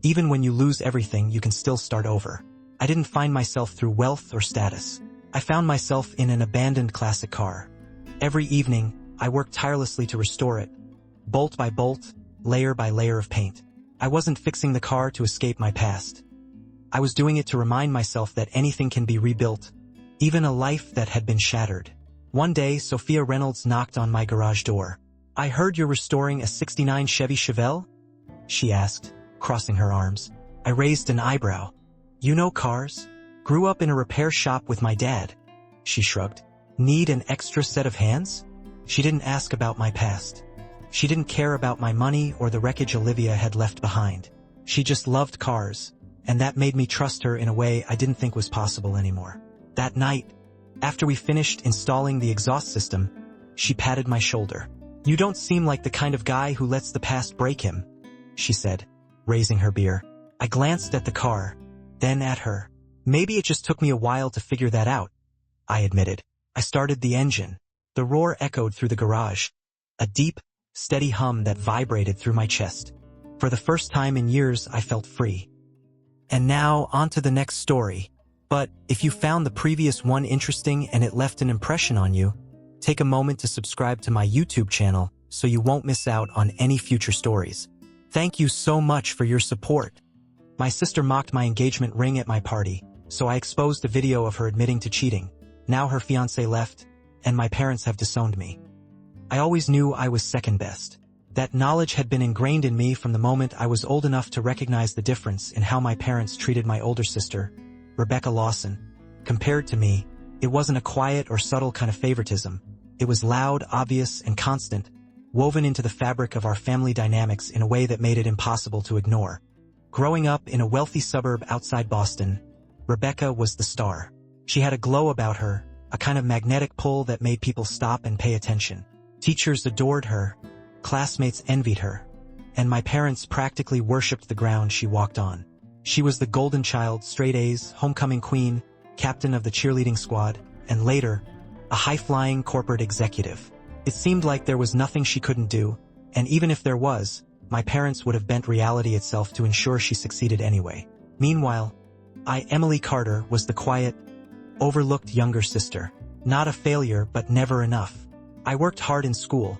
Even when you lose everything, you can still start over. I didn't find myself through wealth or status. I found myself in an abandoned classic car. Every evening, I worked tirelessly to restore it, bolt by bolt, layer by layer of paint. I wasn't fixing the car to escape my past. I was doing it to remind myself that anything can be rebuilt, even a life that had been shattered. One day, Sophia Reynolds knocked on my garage door. "I heard you're restoring a '69 Chevy Chevelle?" she asked, crossing her arms. I raised an eyebrow. "You know cars? Grew up in a repair shop with my dad." She shrugged. "Need an extra set of hands?" She didn't ask about my past. She didn't care about my money or the wreckage Olivia had left behind. She just loved cars, and that made me trust her in a way I didn't think was possible anymore. That night, after we finished installing the exhaust system, she patted my shoulder. "You don't seem like the kind of guy who lets the past break him," she said, raising her beer. I glanced at the car, then at her. "Maybe it just took me a while to figure that out," I admitted. I started the engine. The roar echoed through the garage, a deep, steady hum that vibrated through my chest. For the first time in years, I felt free. And now, on to the next story. But if you found the previous one interesting and it left an impression on you, take a moment to subscribe to my YouTube channel so you won't miss out on any future stories. Thank you so much for your support. My sister mocked my engagement ring at my party, so I exposed a video of her admitting to cheating. Now her fiancé left, and my parents have disowned me. I always knew I was second best. That knowledge had been ingrained in me from the moment I was old enough to recognize the difference in how my parents treated my older sister, Rebecca Lawson. Compared to me, it wasn't a quiet or subtle kind of favoritism. It was loud, obvious, and constant, woven into the fabric of our family dynamics in a way that made it impossible to ignore. Growing up in a wealthy suburb outside Boston, Rebecca was the star. She had a glow about her, a kind of magnetic pull that made people stop and pay attention. Teachers adored her, classmates envied her, and my parents practically worshipped the ground she walked on. She was the golden child, straight A's, homecoming queen, captain of the cheerleading squad, and later, a high-flying corporate executive. It seemed like there was nothing she couldn't do, and even if there was, my parents would have bent reality itself to ensure she succeeded anyway. Meanwhile, Emily Carter, was the quiet, overlooked younger sister. Not a failure, but never enough. I worked hard in school,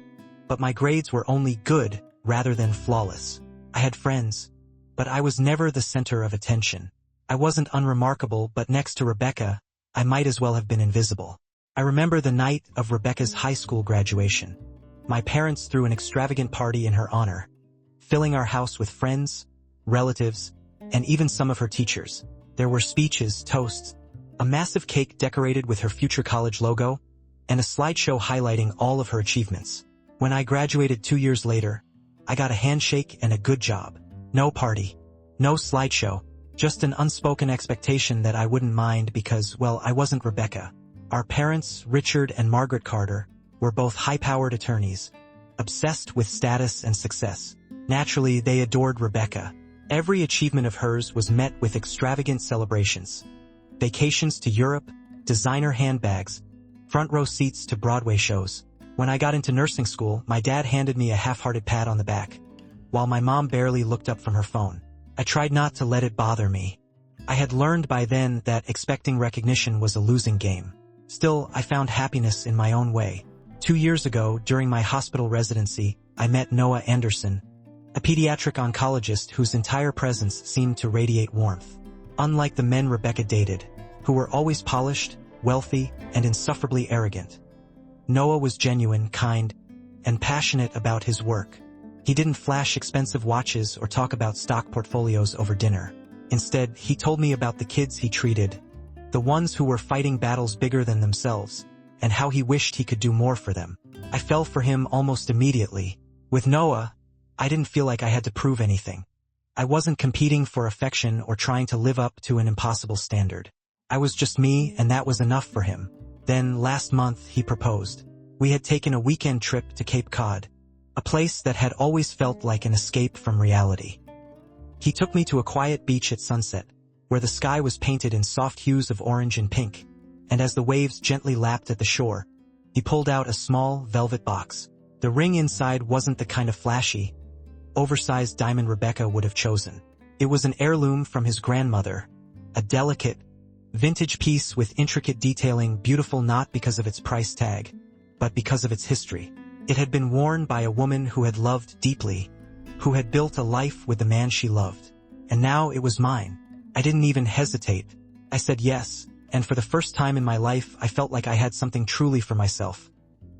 but my grades were only good rather than flawless. I had friends, but I was never the center of attention. I wasn't unremarkable, but next to Rebecca, I might as well have been invisible. I remember the night of Rebecca's high school graduation. My parents threw an extravagant party in her honor, filling our house with friends, relatives, and even some of her teachers. There were speeches, toasts, a massive cake decorated with her future college logo, and a slideshow highlighting all of her achievements. When I graduated 2 years later, I got a handshake and a good job. No party, no slideshow, just an unspoken expectation that I wouldn't mind because, well, I wasn't Rebecca. Our parents, Richard and Margaret Carter, were both high-powered attorneys, obsessed with status and success. Naturally, they adored Rebecca. Every achievement of hers was met with extravagant celebrations. Vacations to Europe, designer handbags, front row seats to Broadway shows. When I got into nursing school, my dad handed me a half-hearted pat on the back, while my mom barely looked up from her phone. I tried not to let it bother me. I had learned by then that expecting recognition was a losing game. Still, I found happiness in my own way. 2 years ago, during my hospital residency, I met Noah Anderson, a pediatric oncologist whose entire presence seemed to radiate warmth. Unlike the men Rebecca dated, who were always polished, wealthy, and insufferably arrogant, Noah was genuine, kind, and passionate about his work. He didn't flash expensive watches or talk about stock portfolios over dinner. Instead, he told me about the kids he treated, the ones who were fighting battles bigger than themselves, and how he wished he could do more for them. I fell for him almost immediately. With Noah, I didn't feel like I had to prove anything. I wasn't competing for affection or trying to live up to an impossible standard. I was just me, and that was enough for him. Then, last month, he proposed. We had taken a weekend trip to Cape Cod, a place that had always felt like an escape from reality. He took me to a quiet beach at sunset, where the sky was painted in soft hues of orange and pink, and as the waves gently lapped at the shore, he pulled out a small, velvet box. The ring inside wasn't the kind of flashy, oversized diamond Rebecca would have chosen. It was an heirloom from his grandmother, a delicate, vintage piece with intricate detailing, beautiful not because of its price tag, but because of its history. It had been worn by a woman who had loved deeply, who had built a life with the man she loved. And now it was mine. I didn't even hesitate. I said yes, and for the first time in my life I felt like I had something truly for myself.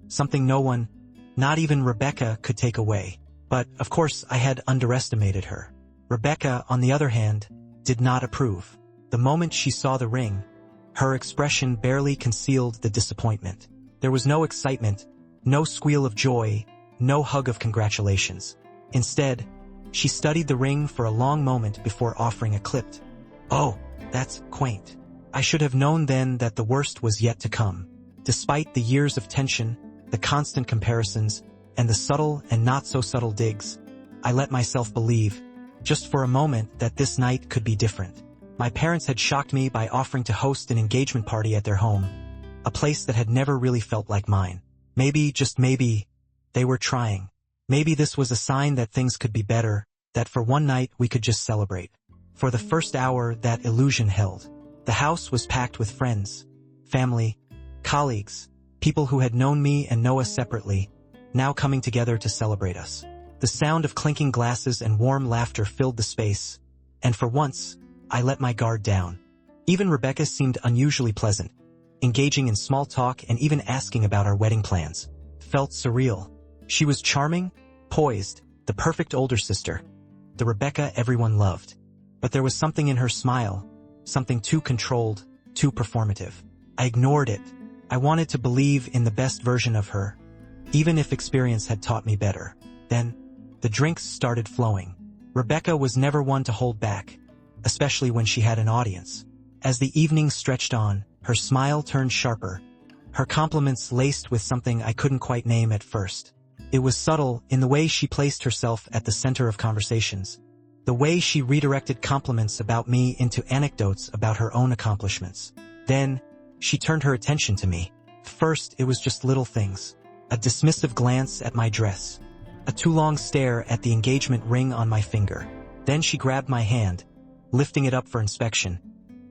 Something no one, not even Rebecca, could take away. But, of course, I had underestimated her. Rebecca, on the other hand, did not approve. The moment she saw the ring, her expression barely concealed the disappointment. There was no excitement, no squeal of joy, no hug of congratulations. Instead, she studied the ring for a long moment before offering a clipped, Oh, that's quaint. I should have known then that the worst was yet to come. Despite the years of tension, the constant comparisons, and the subtle and not so subtle digs, I let myself believe, just for a moment, that this night could be different. My parents had shocked me by offering to host an engagement party at their home, a place that had never really felt like mine. Maybe, just maybe, they were trying. Maybe this was a sign that things could be better, that for one night we could just celebrate. For the first hour, that illusion held. The house was packed with friends, family, colleagues, people who had known me and know us separately, now coming together to celebrate us. The sound of clinking glasses and warm laughter filled the space, and for once, I let my guard down. Even Rebecca seemed unusually pleasant, engaging in small talk and even asking about our wedding plans. Felt surreal. She was charming, poised, the perfect older sister, the Rebecca everyone loved. But there was something in her smile, something too controlled, too performative. I ignored it. I wanted to believe in the best version of her, even if experience had taught me better. Then, the drinks started flowing. Rebecca was never one to hold back, especially when she had an audience. As the evening stretched on, her smile turned sharper, her compliments laced with something I couldn't quite name at first. It was subtle in the way she placed herself at the center of conversations, the way she redirected compliments about me into anecdotes about her own accomplishments. Then, she turned her attention to me. First, it was just little things. A dismissive glance at my dress, a too long stare at the engagement ring on my finger. Then she grabbed my hand, lifting it up for inspection,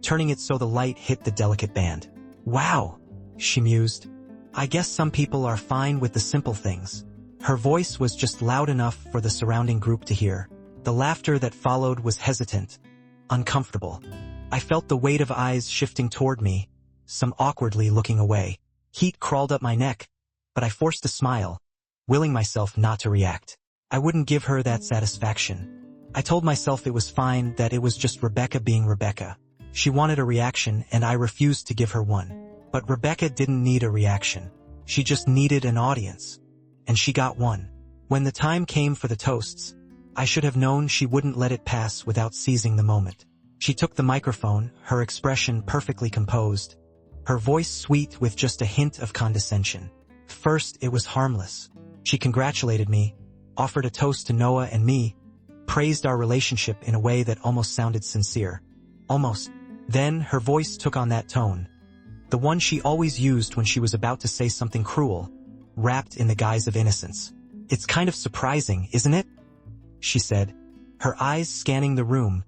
turning it so the light hit the delicate band. "Wow," she mused. "I guess some people are fine with the simple things." Her voice was just loud enough for the surrounding group to hear. The laughter that followed was hesitant, uncomfortable. I felt the weight of eyes shifting toward me, some awkwardly looking away. Heat crawled up my neck, but I forced a smile, willing myself not to react. I wouldn't give her that satisfaction. I told myself it was fine, that it was just Rebecca being Rebecca. She wanted a reaction, and I refused to give her one. But Rebecca didn't need a reaction. She just needed an audience. And she got one. When the time came for the toasts, I should have known she wouldn't let it pass without seizing the moment. She took the microphone, her expression perfectly composed, her voice sweet with just a hint of condescension. First, it was harmless. She congratulated me, offered a toast to Noah and me, praised our relationship in a way that almost sounded sincere. Almost. Then, her voice took on that tone, the one she always used when she was about to say something cruel, wrapped in the guise of innocence. "It's kind of surprising, isn't it?" she said, her eyes scanning the room,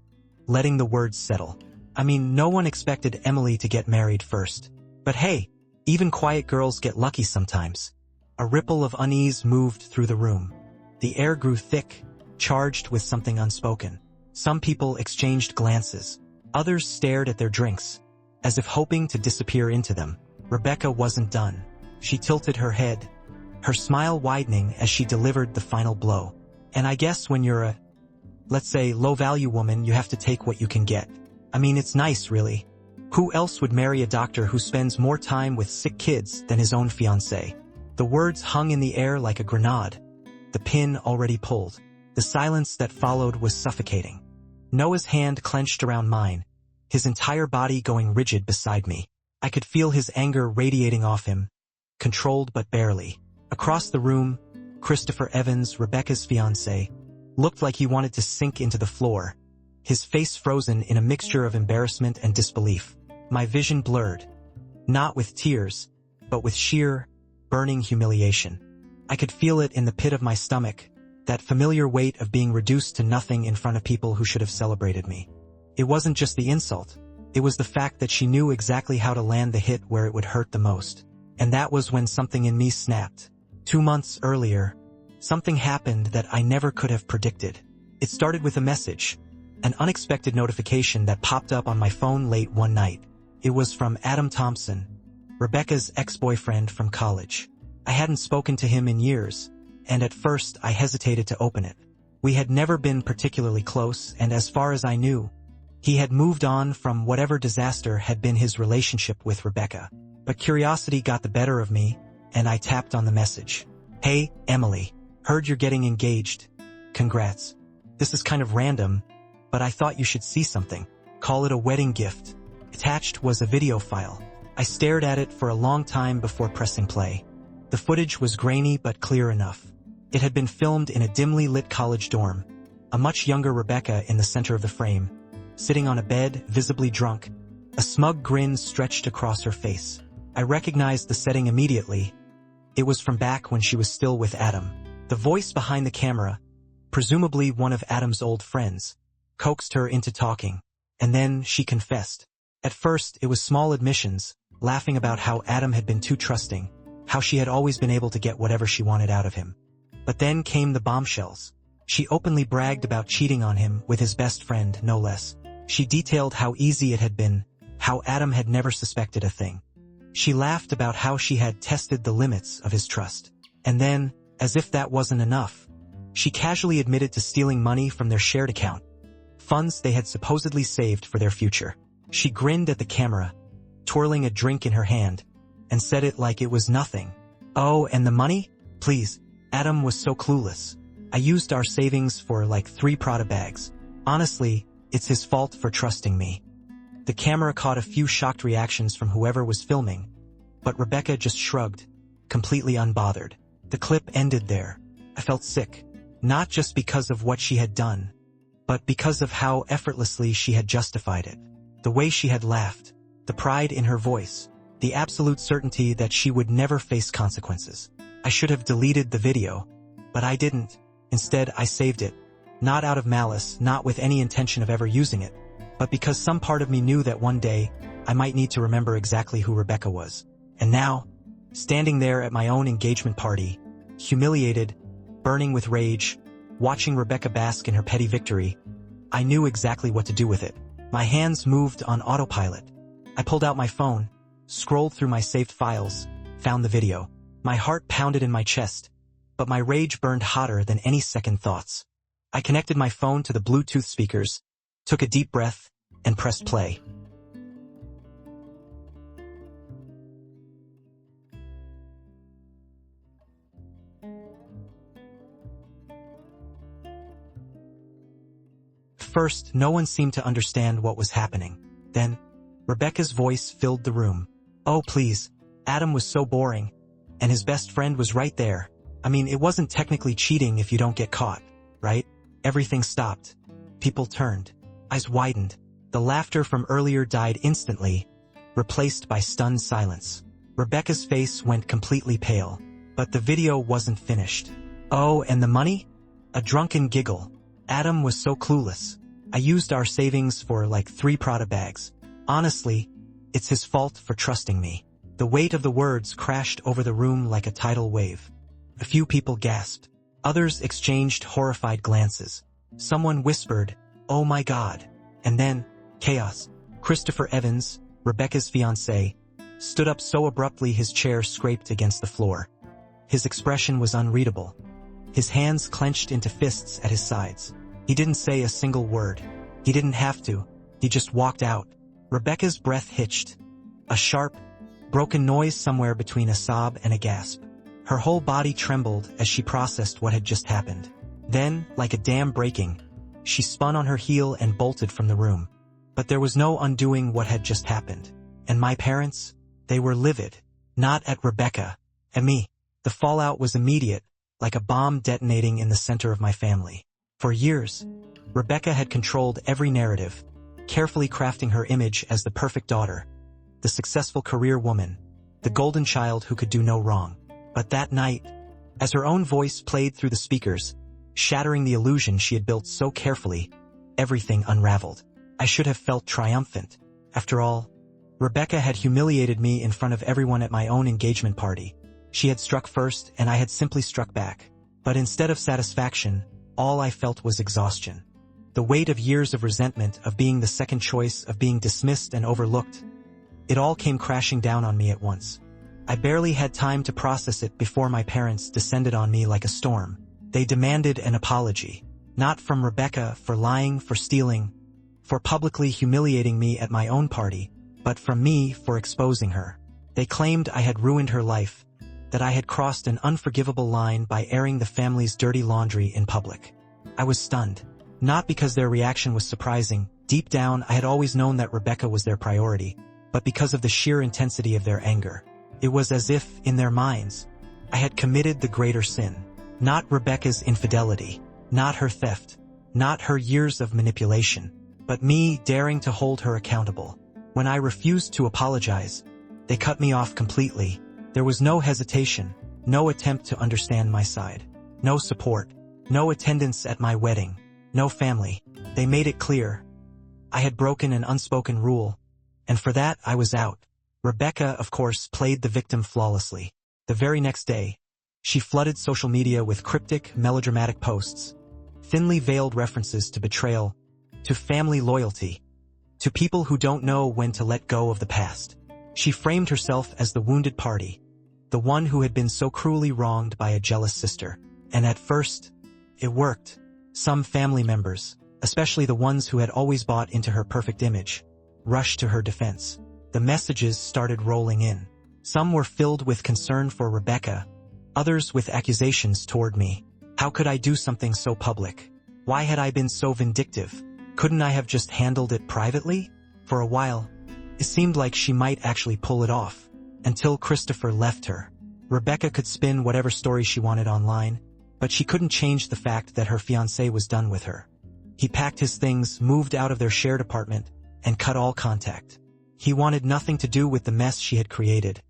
letting the words settle. I mean, no one expected Emily to get married first. But hey, even quiet girls get lucky sometimes. A ripple of unease moved through the room. The air grew thick, charged with something unspoken. Some people exchanged glances. Others stared at their drinks, as if hoping to disappear into them. Rebecca wasn't done. She tilted her head, her smile widening as she delivered the final blow. "And I guess when you're a, let's say, low-value woman, you have to take what you can get. I mean, it's nice, really. Who else would marry a doctor who spends more time with sick kids than his own fiancée?" The words hung in the air like a grenade, the pin already pulled. The silence that followed was suffocating. Noah's hand clenched around mine, his entire body going rigid beside me. I could feel his anger radiating off him, controlled but barely. Across the room, Christopher Evans, Rebecca's fiancé, looked like he wanted to sink into the floor, his face frozen in a mixture of embarrassment and disbelief. My vision blurred, not with tears, but with sheer, burning humiliation. I could feel it in the pit of my stomach, that familiar weight of being reduced to nothing in front of people who should have celebrated me. It wasn't just the insult, it was the fact that she knew exactly how to land the hit where it would hurt the most. And that was when something in me snapped. 2 months earlier, something happened that I never could have predicted. It started with a message, an unexpected notification that popped up on my phone late one night. It was from Adam Thompson, Rebecca's ex-boyfriend from college. I hadn't spoken to him in years, and at first I hesitated to open it. We had never been particularly close, and as far as I knew, he had moved on from whatever disaster had been his relationship with Rebecca. But curiosity got the better of me, and I tapped on the message. "Hey, Emily, heard you're getting engaged. Congrats. This is kind of random, but I thought you should see something." Call it a wedding gift. Attached was a video file. I stared at it for a long time before pressing play. The footage was grainy but clear enough. It had been filmed in a dimly lit college dorm. A much younger Rebecca in the center of the frame, sitting on a bed, visibly drunk. A smug grin stretched across her face. I recognized the setting immediately. It was from back when she was still with Adam. The voice behind the camera, presumably one of Adam's old friends, coaxed her into talking. And then she confessed. At first, it was small admissions, laughing about how Adam had been too trusting, how she had always been able to get whatever she wanted out of him. But then came the bombshells. She openly bragged about cheating on him with his best friend, no less. She detailed how easy it had been, how Adam had never suspected a thing. She laughed about how she had tested the limits of his trust. And then, as if that wasn't enough, she casually admitted to stealing money from their shared account, funds they had supposedly saved for their future. She grinned at the camera, twirling a drink in her hand, and said it like it was nothing. Oh, and the money? Please. Adam was so clueless. I used our savings for like 3 Prada bags. Honestly, it's his fault for trusting me. The camera caught a few shocked reactions from whoever was filming, but Rebecca just shrugged, completely unbothered. The clip ended there. I felt sick, not just because of what she had done, but because of how effortlessly she had justified it. The way she had laughed, the pride in her voice, the absolute certainty that she would never face consequences. I should have deleted the video, but I didn't. Instead, I saved it. Not out of malice, not with any intention of ever using it, but because some part of me knew that one day, I might need to remember exactly who Rebecca was. And now, standing there at my own engagement party, humiliated, burning with rage, watching Rebecca bask in her petty victory, I knew exactly what to do with it. My hands moved on autopilot. I pulled out my phone, scrolled through my saved files, found the video. My heart pounded in my chest, but my rage burned hotter than any second thoughts. I connected my phone to the Bluetooth speakers, took a deep breath, and pressed play. First, no one seemed to understand what was happening. Then, Rebecca's voice filled the room. Oh, please. Adam was so boring. And his best friend was right there. I mean, it wasn't technically cheating if you don't get caught, right? Everything stopped. People turned. Eyes widened. The laughter from earlier died instantly, replaced by stunned silence. Rebecca's face went completely pale. But the video wasn't finished. Oh, and the money? A drunken giggle. Adam was so clueless. I used our savings for like 3 Prada bags. Honestly, it's his fault for trusting me. The weight of the words crashed over the room like a tidal wave. A few people gasped. Others exchanged horrified glances. Someone whispered, "Oh my God." And then, chaos. Christopher Evans, Rebecca's fiancé, stood up so abruptly his chair scraped against the floor. His expression was unreadable. His hands clenched into fists at his sides. He didn't say a single word. He didn't have to. He just walked out. Rebecca's breath hitched. A sharp, broken noise somewhere between a sob and a gasp. Her whole body trembled as she processed what had just happened. Then, like a dam breaking, she spun on her heel and bolted from the room. But there was no undoing what had just happened. And my parents? They were livid. Not at Rebecca. At me. The fallout was immediate, like a bomb detonating in the center of my family. For years, Rebecca had controlled every narrative, carefully crafting her image as the perfect daughter, the successful career woman, the golden child who could do no wrong. But that night, as her own voice played through the speakers, shattering the illusion she had built so carefully, everything unraveled. I should have felt triumphant. After all, Rebecca had humiliated me in front of everyone at my own engagement party. She had struck first, and I had simply struck back. But instead of satisfaction, all I felt was exhaustion. The weight of years of resentment, of being the second choice, of being dismissed and overlooked. It all came crashing down on me at once. I barely had time to process it before my parents descended on me like a storm. They demanded an apology. Not from Rebecca for lying, for stealing, for publicly humiliating me at my own party, but from me for exposing her. They claimed I had ruined her life, that I had crossed an unforgivable line by airing the family's dirty laundry in public. I was stunned, not because their reaction was surprising, Deep down, I had always known that Rebecca was their priority, but because of the sheer intensity of their anger, it was as if, in their minds, I had committed the greater sin. Not Rebecca's infidelity, not her theft, not her years of manipulation, but me daring to hold her accountable. When I refused to apologize, they cut me off completely. There was no hesitation, no attempt to understand my side, no support, no attendance at my wedding, no family. They made it clear. I had broken an unspoken rule, and for that I was out. Rebecca, of course, played the victim flawlessly. The very next day, she flooded social media with cryptic, melodramatic posts, thinly veiled references to betrayal, to family loyalty, to people who don't know when to let go of the past. She framed herself as the wounded party, the one who had been so cruelly wronged by a jealous sister. And at first, it worked. Some family members, especially the ones who had always bought into her perfect image, rushed to her defense. The messages started rolling in. Some were filled with concern for Rebecca, others with accusations toward me. How could I do something so public? Why had I been so vindictive? Couldn't I have just handled it privately? For a while, it seemed like she might actually pull it off, until Christopher left her. Rebecca could spin whatever story she wanted online, but she couldn't change the fact that her fiancé was done with her. He packed his things, moved out of their shared apartment, and cut all contact. He wanted nothing to do with the mess she had created,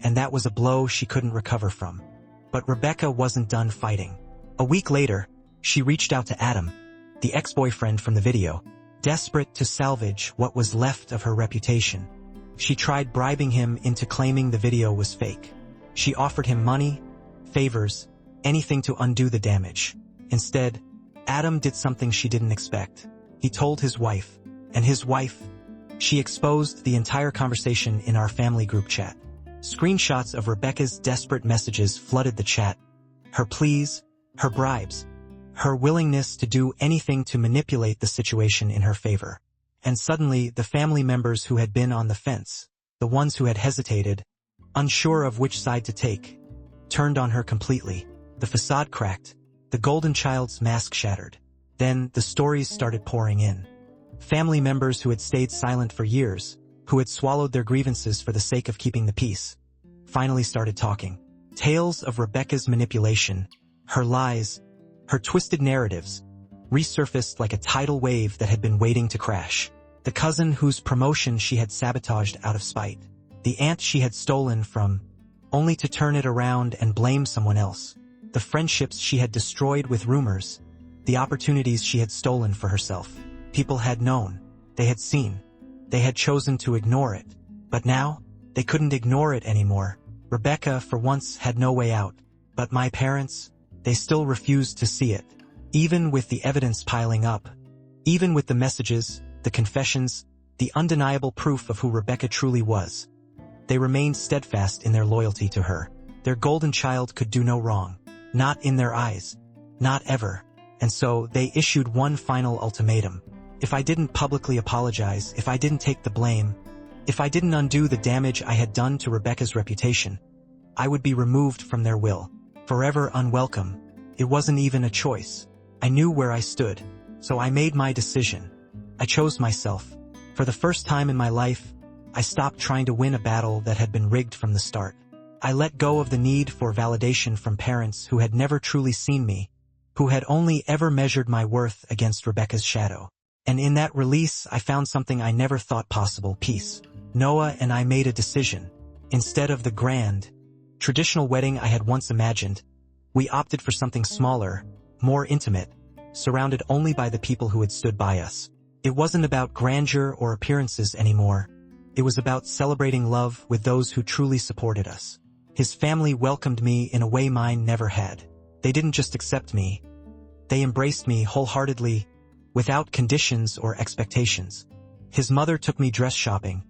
and that was a blow she couldn't recover from. But Rebecca wasn't done fighting. A week later, she reached out to Adam, the ex-boyfriend from the video, desperate to salvage what was left of her reputation. She tried bribing him into claiming the video was fake. She offered him money, favors, anything to undo the damage. Instead, Adam did something she didn't expect. He told his wife, and his wife, she exposed the entire conversation in our family group chat. Screenshots of Rebecca's desperate messages flooded the chat. Her pleas, her bribes, her willingness to do anything to manipulate the situation in her favor. And suddenly, the family members who had been on the fence, the ones who had hesitated, unsure of which side to take, turned on her completely. The facade cracked, the golden child's mask shattered. Then the stories started pouring in. Family members who had stayed silent for years, who had swallowed their grievances for the sake of keeping the peace, finally started talking. Tales of Rebecca's manipulation, her lies, her twisted narratives, resurfaced like a tidal wave that had been waiting to crash. The cousin whose promotion she had sabotaged out of spite. The aunt she had stolen from, only to turn it around and blame someone else. The friendships she had destroyed with rumors. The opportunities she had stolen for herself. People had known. They had seen. They had chosen to ignore it. But now, they couldn't ignore it anymore. Rebecca, for once, had no way out. But my parents, they still refused to see it. Even with the evidence piling up. Even with the messages, the confessions, the undeniable proof of who Rebecca truly was. They remained steadfast in their loyalty to her. Their golden child could do no wrong. Not in their eyes. Not ever. And so, they issued one final ultimatum. If I didn't publicly apologize, if I didn't take the blame, if I didn't undo the damage I had done to Rebecca's reputation, I would be removed from their will. Forever unwelcome. It wasn't even a choice. I knew where I stood. So I made my decision. I chose myself. For the first time in my life, I stopped trying to win a battle that had been rigged from the start. I let go of the need for validation from parents who had never truly seen me, who had only ever measured my worth against Rebecca's shadow. And in that release, I found something I never thought possible: peace. Noah and I made a decision. Instead of the grand, traditional wedding I had once imagined, we opted for something smaller, more intimate, surrounded only by the people who had stood by us. It wasn't about grandeur or appearances anymore. It was about celebrating love with those who truly supported us. His family welcomed me in a way mine never had. They didn't just accept me. They embraced me wholeheartedly, without conditions or expectations. His mother took me dress shopping.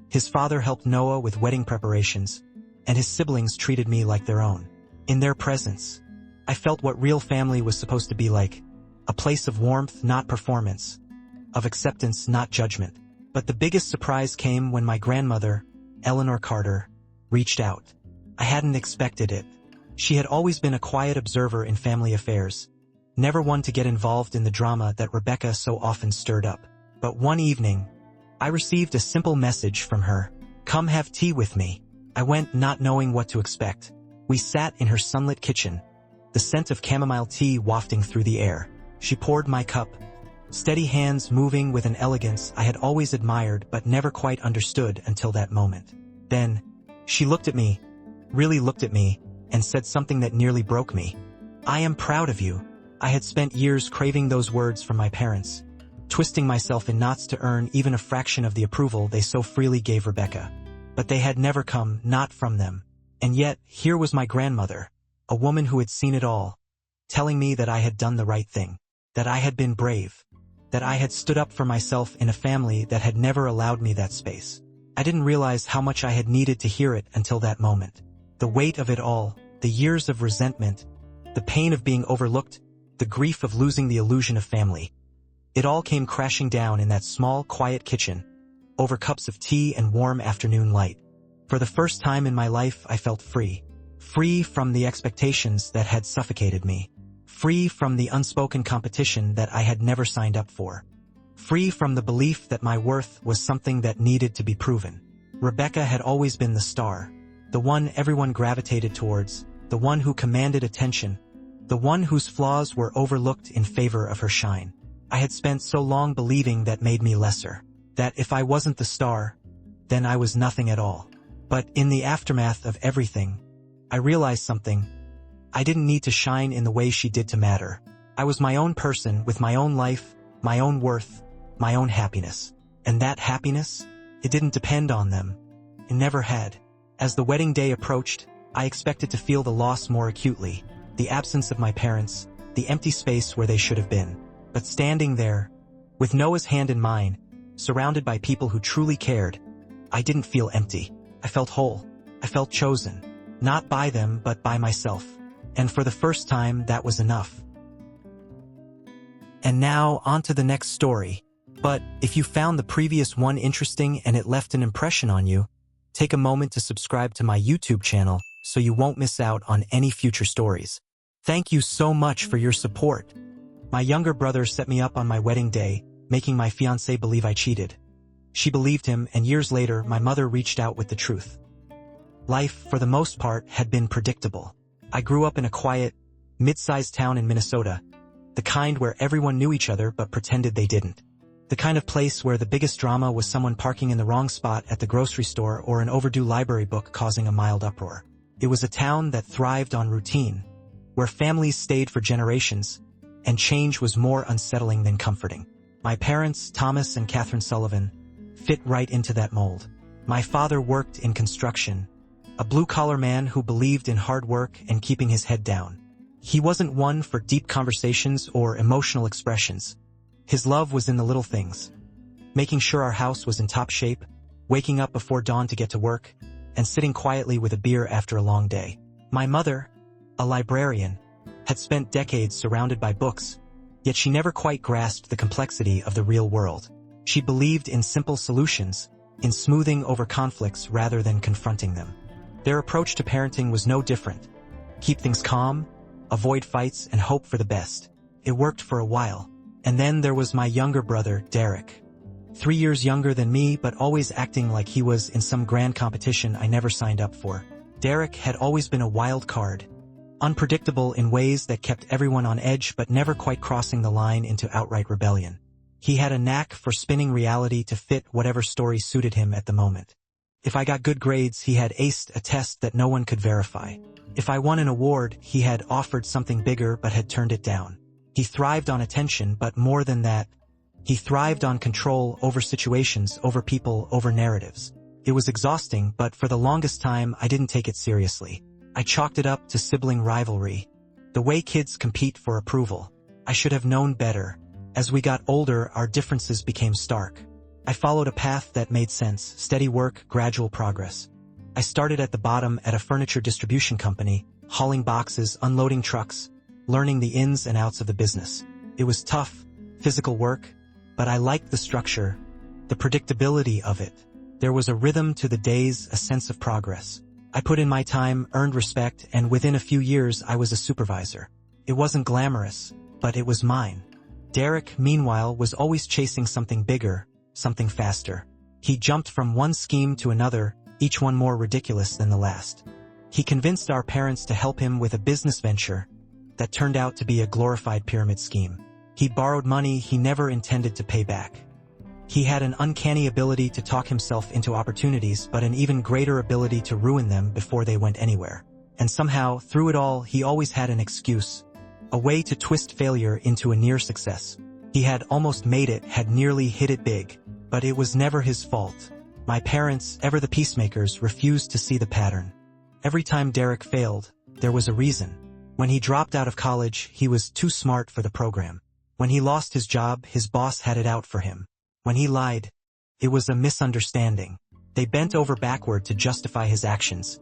His father helped Noah with wedding preparations, and his siblings treated me like their own. In their presence, I felt what real family was supposed to be like. A place of warmth, not performance. Of acceptance, not judgment. But the biggest surprise came when my grandmother, Eleanor Carter, reached out. I hadn't expected it. She had always been a quiet observer in family affairs, never one to get involved in the drama that Rebecca so often stirred up. But one evening, I received a simple message from her. "Come have tea with me." I went not knowing what to expect. We sat in her sunlit kitchen, the scent of chamomile tea wafting through the air. She poured my cup, steady hands moving with an elegance I had always admired but never quite understood until that moment. Then, she looked at me, really looked at me, and said something that nearly broke me. "I am proud of you." I had spent years craving those words from my parents, twisting myself in knots to earn even a fraction of the approval they so freely gave Rebecca. But they had never come, not from them. And yet, here was my grandmother, a woman who had seen it all, telling me that I had done the right thing, that I had been brave, that I had stood up for myself in a family that had never allowed me that space. I didn't realize how much I had needed to hear it until that moment. The weight of it all, the years of resentment, the pain of being overlooked, the grief of losing the illusion of family. It all came crashing down in that small, quiet kitchen, over cups of tea and warm afternoon light. For the first time in my life, I felt free. Free from the expectations that had suffocated me. Free from the unspoken competition that I had never signed up for. Free from the belief that my worth was something that needed to be proven. Rebecca had always been the star, the one everyone gravitated towards, the one who commanded attention, the one whose flaws were overlooked in favor of her shine. I had spent so long believing that made me lesser, that if I wasn't the star, then I was nothing at all. But in the aftermath of everything, I realized something. I didn't need to shine in the way she did to matter. I was my own person with my own life, my own worth, my own happiness. And that happiness, it didn't depend on them. It never had. As the wedding day approached, I expected to feel the loss more acutely, the absence of my parents, the empty space where they should have been. But standing there, with Noah's hand in mine, surrounded by people who truly cared, I didn't feel empty. I felt whole. I felt chosen. Not by them, but by myself. And for the first time, that was enough. And now, on to the next story. But if you found the previous one interesting and it left an impression on you, take a moment to subscribe to my YouTube channel so you won't miss out on any future stories. Thank you so much for your support. My younger brother set me up on my wedding day, making my fiancée believe I cheated. She believed him, and years later, my mother reached out with the truth. Life, for the most part, had been predictable. I grew up in a quiet, mid-sized town in Minnesota, the kind where everyone knew each other but pretended they didn't. The kind of place where the biggest drama was someone parking in the wrong spot at the grocery store or an overdue library book causing a mild uproar. It was a town that thrived on routine, where families stayed for generations, and change was more unsettling than comforting. My parents, Thomas and Catherine Sullivan, fit right into that mold. My father worked in construction, a blue-collar man who believed in hard work and keeping his head down. He wasn't one for deep conversations or emotional expressions. His love was in the little things, making sure our house was in top shape, waking up before dawn to get to work, and sitting quietly with a beer after a long day. My mother, a librarian, had spent decades surrounded by books, yet she never quite grasped the complexity of the real world. She believed in simple solutions, in smoothing over conflicts rather than confronting them. Their approach to parenting was no different. Keep things calm, avoid fights, and hope for the best. It worked for a while. And then there was my younger brother, Derek. 3 years younger than me, but always acting like he was in some grand competition I never signed up for. Derek had always been a wild card, unpredictable in ways that kept everyone on edge but never quite crossing the line into outright rebellion. He had a knack for spinning reality to fit whatever story suited him at the moment. If I got good grades, he had aced a test that no one could verify. If I won an award, he had offered something bigger but had turned it down. He thrived on attention, but more than that, he thrived on control over situations, over people, over narratives. It was exhausting, but for the longest time, I didn't take it seriously. I chalked it up to sibling rivalry, the way kids compete for approval. I should have known better. As we got older, our differences became stark. I followed a path that made sense: steady work, gradual progress. I started at the bottom at a furniture distribution company, hauling boxes, unloading trucks, learning the ins and outs of the business. It was tough, physical work, but I liked the structure, the predictability of it. There was a rhythm to the days, a sense of progress. I put in my time, earned respect, and within a few years I was a supervisor. It wasn't glamorous, but it was mine. Derek, meanwhile, was always chasing something bigger, something faster. He jumped from one scheme to another, each one more ridiculous than the last. He convinced our parents to help him with a business venture that turned out to be a glorified pyramid scheme. He borrowed money he never intended to pay back. He had an uncanny ability to talk himself into opportunities, but an even greater ability to ruin them before they went anywhere. And somehow, through it all, he always had an excuse, a way to twist failure into a near success. He had almost made it, had nearly hit it big, but it was never his fault. My parents, ever the peacemakers, refused to see the pattern. Every time Derek failed, there was a reason. When he dropped out of college, he was too smart for the program. When he lost his job, his boss had it out for him. When he lied, it was a misunderstanding. They bent over backward to justify his actions,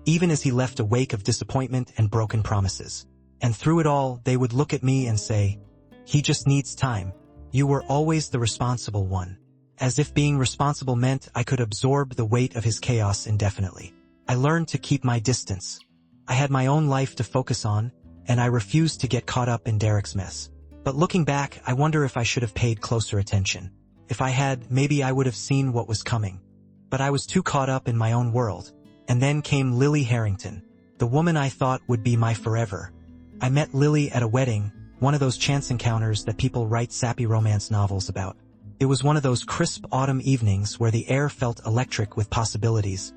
even as he left a wake of disappointment and broken promises. And through it all, they would look at me and say, "He just needs time. You were always the responsible one." As if being responsible meant I could absorb the weight of his chaos indefinitely. I learned to keep my distance. I had my own life to focus on, and I refused to get caught up in Derek's mess. But looking back, I wonder if I should have paid closer attention. If I had, maybe I would have seen what was coming. But I was too caught up in my own world. And then came Lily Harrington, the woman I thought would be my forever. I met Lily at a wedding, one of those chance encounters that people write sappy romance novels about. It was one of those crisp autumn evenings where the air felt electric with possibilities,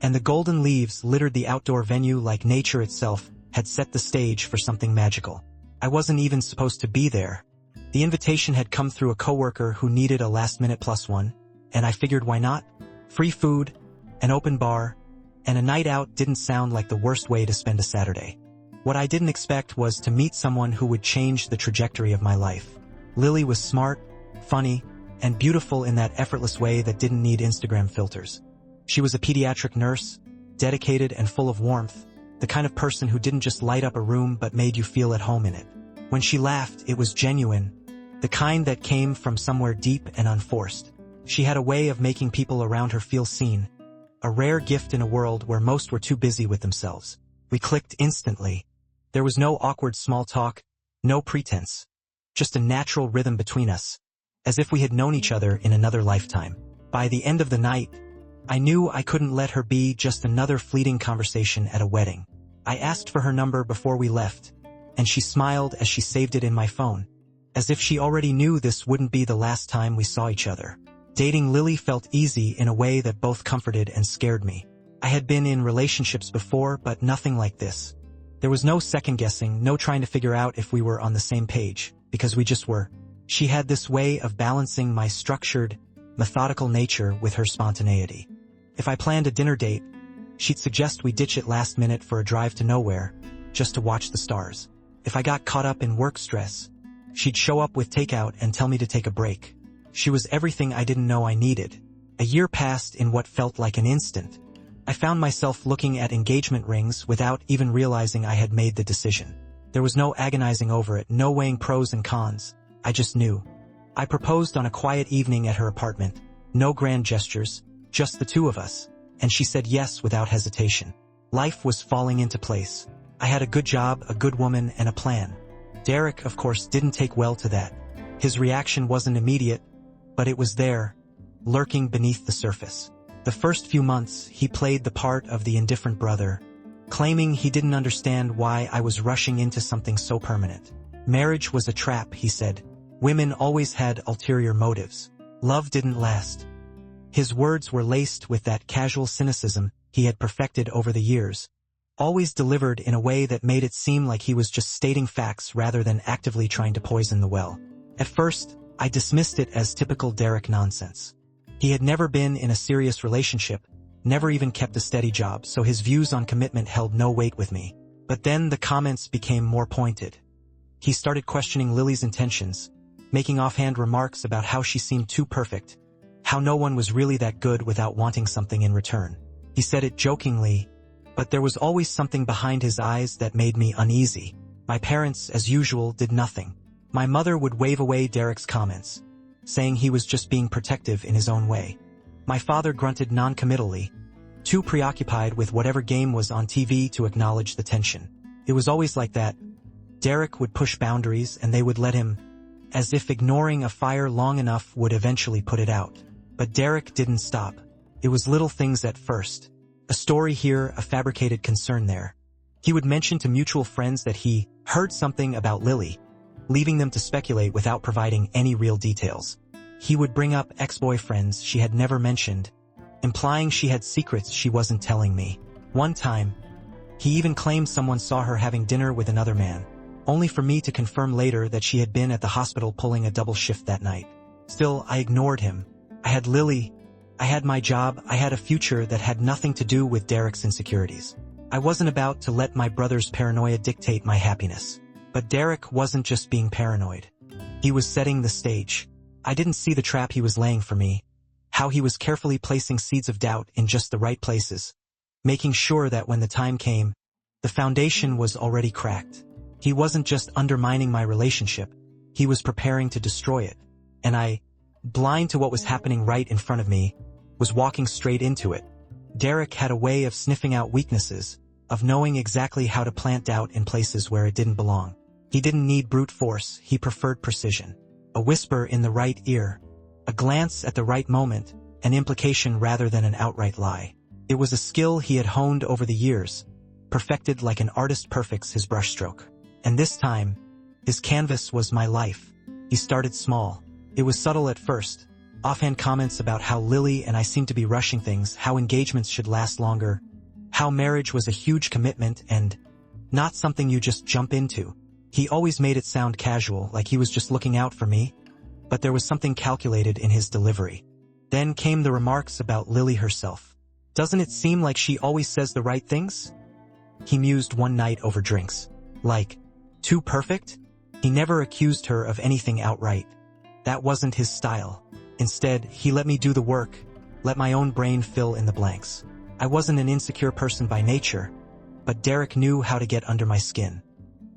and the golden leaves littered the outdoor venue like nature itself had set the stage for something magical. I wasn't even supposed to be there. The invitation had come through a coworker who needed a last-minute plus one, and I figured why not? Free food, an open bar, and a night out didn't sound like the worst way to spend a Saturday. What I didn't expect was to meet someone who would change the trajectory of my life. Lily was smart, funny, and beautiful in that effortless way that didn't need Instagram filters. She was a pediatric nurse, dedicated and full of warmth, the kind of person who didn't just light up a room but made you feel at home in it. When she laughed, it was genuine, the kind that came from somewhere deep and unforced. She had a way of making people around her feel seen, a rare gift in a world where most were too busy with themselves. We clicked instantly. There was no awkward small talk, no pretense, just a natural rhythm between us, as if we had known each other in another lifetime. By the end of the night, I knew I couldn't let her be just another fleeting conversation at a wedding. I asked for her number before we left, and she smiled as she saved it in my phone, as if she already knew this wouldn't be the last time we saw each other. Dating Lily felt easy in a way that both comforted and scared me. I had been in relationships before, but nothing like this. There was no second-guessing, no trying to figure out if we were on the same page, because we just were. She had this way of balancing my structured, methodical nature with her spontaneity. If I planned a dinner date, she'd suggest we ditch it last minute for a drive to nowhere, just to watch the stars. If I got caught up in work stress, she'd show up with takeout and tell me to take a break. She was everything I didn't know I needed. A year passed in what felt like an instant. I found myself looking at engagement rings without even realizing I had made the decision. There was no agonizing over it, no weighing pros and cons. I just knew. I proposed on a quiet evening at her apartment. No grand gestures, just the two of us. And she said yes without hesitation. Life was falling into place. I had a good job, a good woman, and a plan. Derek, of course, didn't take well to that. His reaction wasn't immediate, but it was there, lurking beneath the surface. The first few months, he played the part of the indifferent brother, claiming he didn't understand why I was rushing into something so permanent. Marriage was a trap, he said. Women always had ulterior motives. Love didn't last. His words were laced with that casual cynicism he had perfected over the years, always delivered in a way that made it seem like he was just stating facts rather than actively trying to poison the well. At first, I dismissed it as typical Derek nonsense. He had never been in a serious relationship, never even kept a steady job, so his views on commitment held no weight with me. But then the comments became more pointed. He started questioning Lily's intentions, making offhand remarks about how she seemed too perfect, how no one was really that good without wanting something in return. He said it jokingly, but there was always something behind his eyes that made me uneasy. My parents, as usual, did nothing. My mother would wave away Derek's comments, saying he was just being protective in his own way. My father grunted non-committally, too preoccupied with whatever game was on TV to acknowledge the tension. It was always like that. Derek would push boundaries and they would let him, as if ignoring a fire long enough would eventually put it out. But Derek didn't stop. It was little things at first. A story here, a fabricated concern there. He would mention to mutual friends that he heard something about Lily, leaving them to speculate without providing any real details. He would bring up ex-boyfriends she had never mentioned, implying she had secrets she wasn't telling me. One time, he even claimed someone saw her having dinner with another man, only for me to confirm later that she had been at the hospital pulling a double shift that night. Still, I ignored him. I had Lily, I had my job, I had a future that had nothing to do with Derek's insecurities. I wasn't about to let my brother's paranoia dictate my happiness. But Derek wasn't just being paranoid. He was setting the stage. I didn't see the trap he was laying for me, how he was carefully placing seeds of doubt in just the right places, making sure that when the time came, the foundation was already cracked. He wasn't just undermining my relationship, he was preparing to destroy it. And I, blind to what was happening right in front of me, was walking straight into it. Derek had a way of sniffing out weaknesses, of knowing exactly how to plant doubt in places where it didn't belong. He didn't need brute force, he preferred precision. A whisper in the right ear, a glance at the right moment, an implication rather than an outright lie. It was a skill he had honed over the years, perfected like an artist perfects his brushstroke. And this time, his canvas was my life. He started small. It was subtle at first. Offhand comments about how Lily and I seemed to be rushing things, how engagements should last longer, how marriage was a huge commitment and not something you just jump into. He always made it sound casual, like he was just looking out for me, but there was something calculated in his delivery. Then came the remarks about Lily herself. Doesn't it seem like she always says the right things? He mused one night over drinks. Like, too perfect? He never accused her of anything outright. That wasn't his style. Instead, he let me do the work, let my own brain fill in the blanks. I wasn't an insecure person by nature, but Derek knew how to get under my skin.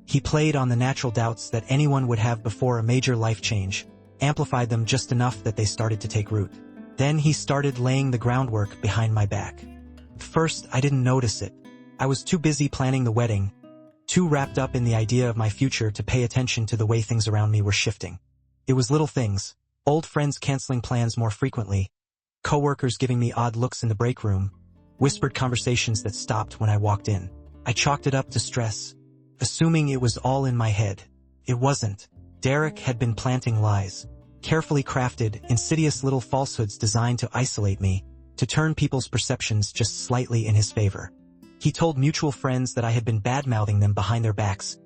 He played on the natural doubts that anyone would have before a major life change, amplified them just enough that they started to take root. Then he started laying the groundwork behind my back. At first, I didn't notice it. I was too busy planning the wedding, too wrapped up in the idea of my future to pay attention to the way things around me were shifting. It was little things, old friends canceling plans more frequently, coworkers giving me odd looks in the break room, whispered conversations that stopped when I walked in. I chalked it up to stress, assuming it was all in my head. It wasn't. Derek had been planting lies, carefully crafted, insidious little falsehoods designed to isolate me, to turn people's perceptions just slightly in his favor. He told mutual friends that I had been bad-mouthing them behind their backs,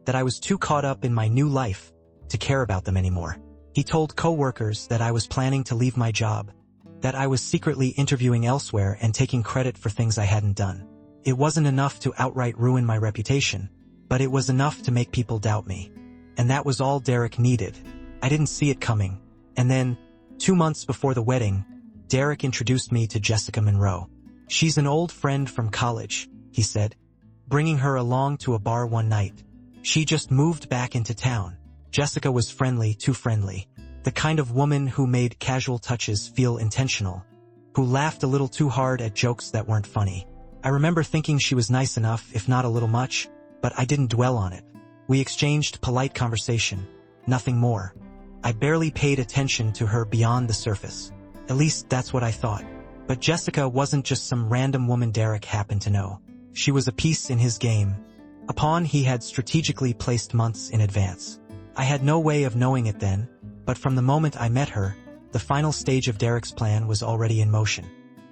that I was too caught up in my new life to care about them anymore. He told coworkers that I was planning to leave my job, that I was secretly interviewing elsewhere and taking credit for things I hadn't done. It wasn't enough to outright ruin my reputation, but it was enough to make people doubt me. And that was all Derek needed. I didn't see it coming. And then, 2 months before the wedding, Derek introduced me to Jessica Monroe. She's an old friend from college, he said, bringing her along to a bar one night. She just moved back into town. Jessica was friendly, too friendly. The kind of woman who made casual touches feel intentional, who laughed a little too hard at jokes that weren't funny. I remember thinking she was nice enough, if not a little much, but I didn't dwell on it. We exchanged polite conversation, nothing more. I barely paid attention to her beyond the surface. At least that's what I thought. But Jessica wasn't just some random woman Derek happened to know. She was a piece in his game, a pawn he had strategically placed months in advance. I had no way of knowing it then, but from the moment I met her, the final stage of Derek's plan was already in motion.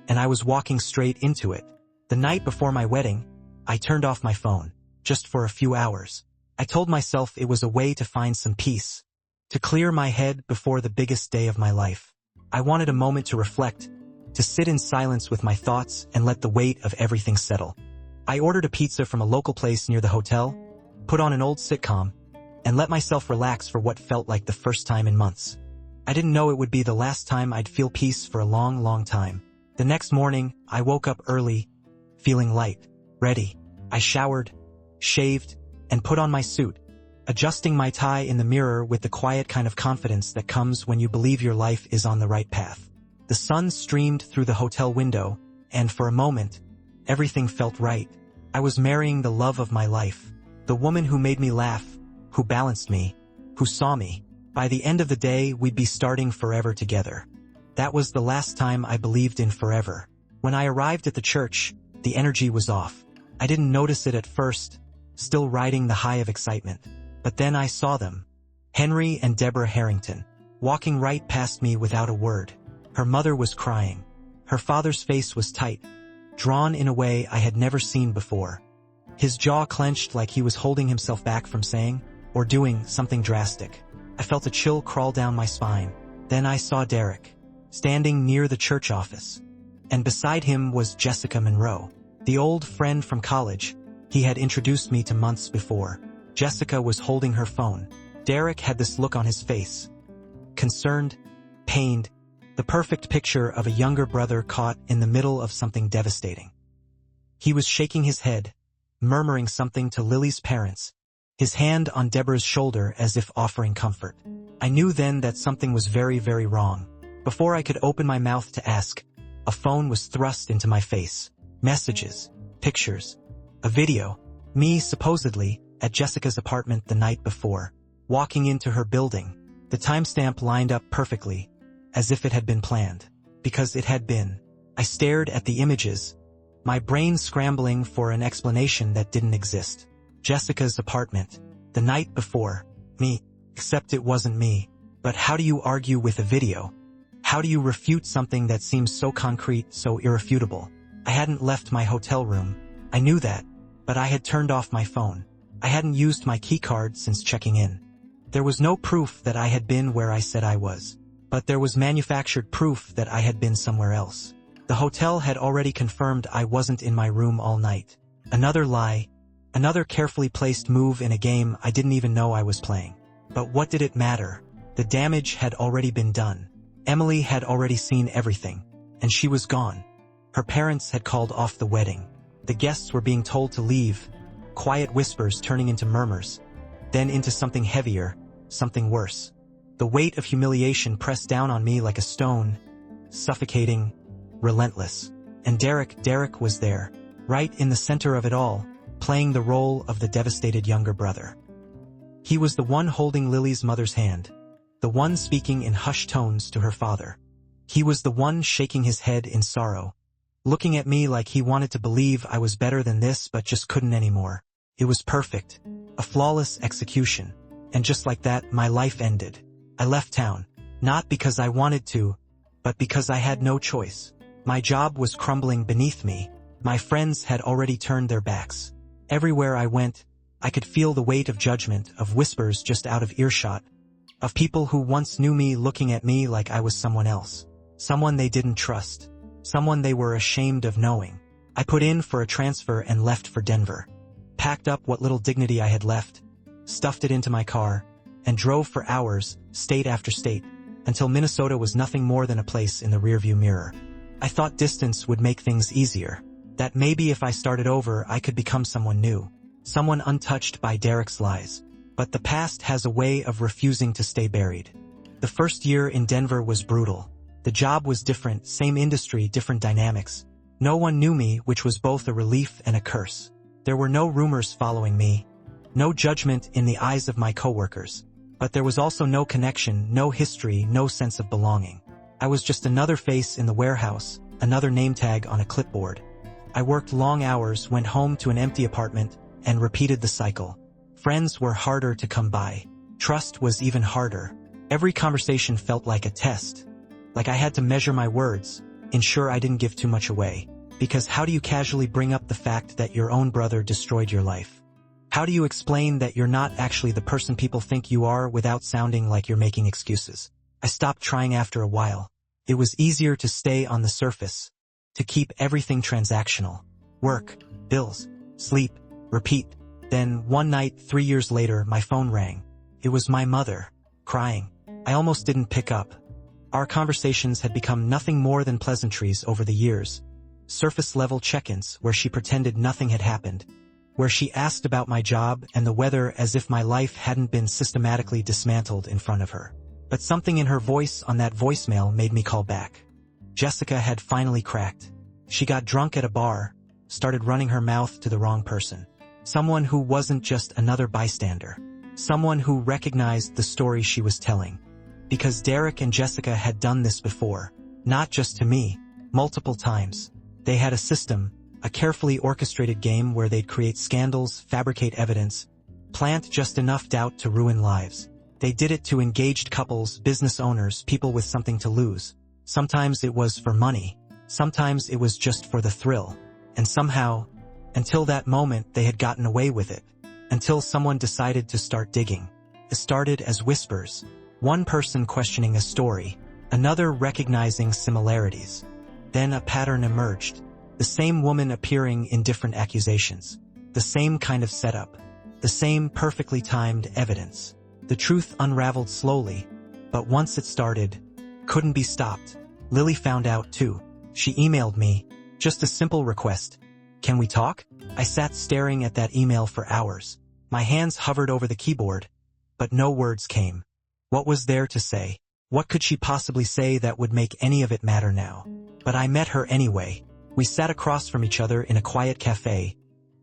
And I was walking straight into it. The night before my wedding, I turned off my phone, just for a few hours. I told myself it was a way to find some peace, to clear my head before the biggest day of my life. I wanted a moment to reflect, to sit in silence with my thoughts and let the weight of everything settle. I ordered a pizza from a local place near the hotel, put on an old sitcom, and let myself relax for what felt like the first time in months. I didn't know it would be the last time I'd feel peace for a long, long time. The next morning, I woke up early, feeling light, ready. I showered, shaved, and put on my suit, adjusting my tie in the mirror with the quiet kind of confidence that comes when you believe your life is on the right path. The sun streamed through the hotel window, and for a moment, everything felt right. I was marrying the love of my life, the woman who made me laugh, who balanced me, who saw me. By the end of the day, we'd be starting forever together. That was the last time I believed in forever. When I arrived at the church, the energy was off. I didn't notice it at first, still riding the high of excitement. But then I saw them. Henry and Deborah Harrington, walking right past me without a word. Her mother was crying. Her father's face was tight, drawn in a way I had never seen before. His jaw clenched like he was holding himself back from saying or doing something drastic. I felt a chill crawl down my spine. Then I saw Derek, standing near the church office. And beside him was Jessica Monroe, the old friend from college he had introduced me to months before. Jessica was holding her phone. Derek had this look on his face. Concerned, pained, the perfect picture of a younger brother caught in the middle of something devastating. He was shaking his head, murmuring something to Lily's parents, his hand on Deborah's shoulder as if offering comfort. I knew then that something was very, very wrong. Before I could open my mouth to ask, a phone was thrust into my face. Messages, pictures, a video, me supposedly at Jessica's apartment the night before, walking into her building. The timestamp lined up perfectly, as if it had been planned. Because it had been. I stared at the images, my brain scrambling for an explanation that didn't exist. Jessica's apartment, the night before, me, except it wasn't me. But how do you argue with a video? How do you refute something that seems so concrete, so irrefutable? I hadn't left my hotel room. I knew that, but I had turned off my phone. I hadn't used my keycard since checking in. There was no proof that I had been where I said I was, but there was manufactured proof that I had been somewhere else. The hotel had already confirmed I wasn't in my room all night. Another lie, another carefully placed move in a game I didn't even know I was playing. But what did it matter? The damage had already been done. Emily had already seen everything, and she was gone. Her parents had called off the wedding. The guests were being told to leave, quiet whispers turning into murmurs, then into something heavier, something worse. The weight of humiliation pressed down on me like a stone, suffocating, relentless. And Derek was there, right in the center of it all, playing the role of the devastated younger brother. He was the one holding Lily's mother's hand, the one speaking in hushed tones to her father. He was the one shaking his head in sorrow, looking at me like he wanted to believe I was better than this but just couldn't anymore. It was perfect, a flawless execution. And just like that, my life ended. I left town, not because I wanted to, but because I had no choice. My job was crumbling beneath me. My friends had already turned their backs. Everywhere I went, I could feel the weight of judgment, of whispers just out of earshot, of people who once knew me looking at me like I was someone else, someone they didn't trust, someone they were ashamed of knowing. I put in for a transfer and left for Denver, packed up what little dignity I had left, stuffed it into my car, and drove for hours, state after state, until Minnesota was nothing more than a place in the rearview mirror. I thought distance would make things easier, that maybe if I started over I could become someone new, someone untouched by Derek's lies. But the past has a way of refusing to stay buried. The first year in Denver was brutal. The job was different, same industry, different dynamics. No one knew me, which was both a relief and a curse. There were no rumors following me, no judgment in the eyes of my coworkers. But there was also no connection, no history, no sense of belonging. I was just another face in the warehouse, another name tag on a clipboard. I worked long hours, went home to an empty apartment, and repeated the cycle. Friends were harder to come by. Trust was even harder. Every conversation felt like a test. Like I had to measure my words, ensure I didn't give too much away. Because how do you casually bring up the fact that your own brother destroyed your life? How do you explain that you're not actually the person people think you are without sounding like you're making excuses? I stopped trying after a while. It was easier to stay on the surface, to keep everything transactional. Work, bills, sleep, repeat. Then, one night 3 years later, my phone rang. It was my mother, crying. I almost didn't pick up. Our conversations had become nothing more than pleasantries over the years. Surface-level check-ins where she pretended nothing had happened, where she asked about my job and the weather as if my life hadn't been systematically dismantled in front of her. But something in her voice on that voicemail made me call back. Jessica had finally cracked. She got drunk at a bar, started running her mouth to the wrong person. Someone who wasn't just another bystander. Someone who recognized the story she was telling. Because Derek and Jessica had done this before. Not just to me, multiple times. They had a system, a carefully orchestrated game where they'd create scandals, fabricate evidence, plant just enough doubt to ruin lives. They did it to engaged couples, business owners, people with something to lose. Sometimes it was for money. Sometimes it was just for the thrill. And somehow, until that moment, they had gotten away with it. Until someone decided to start digging. It started as whispers. One person questioning a story, another recognizing similarities. Then a pattern emerged. The same woman appearing in different accusations. The same kind of setup. The same perfectly timed evidence. The truth unraveled slowly, but once it started, couldn't be stopped. Lily found out too. She emailed me, just a simple request. Can we talk? I sat staring at that email for hours. My hands hovered over the keyboard, but no words came. What was there to say? What could she possibly say that would make any of it matter now? But I met her anyway. We sat across from each other in a quiet cafe,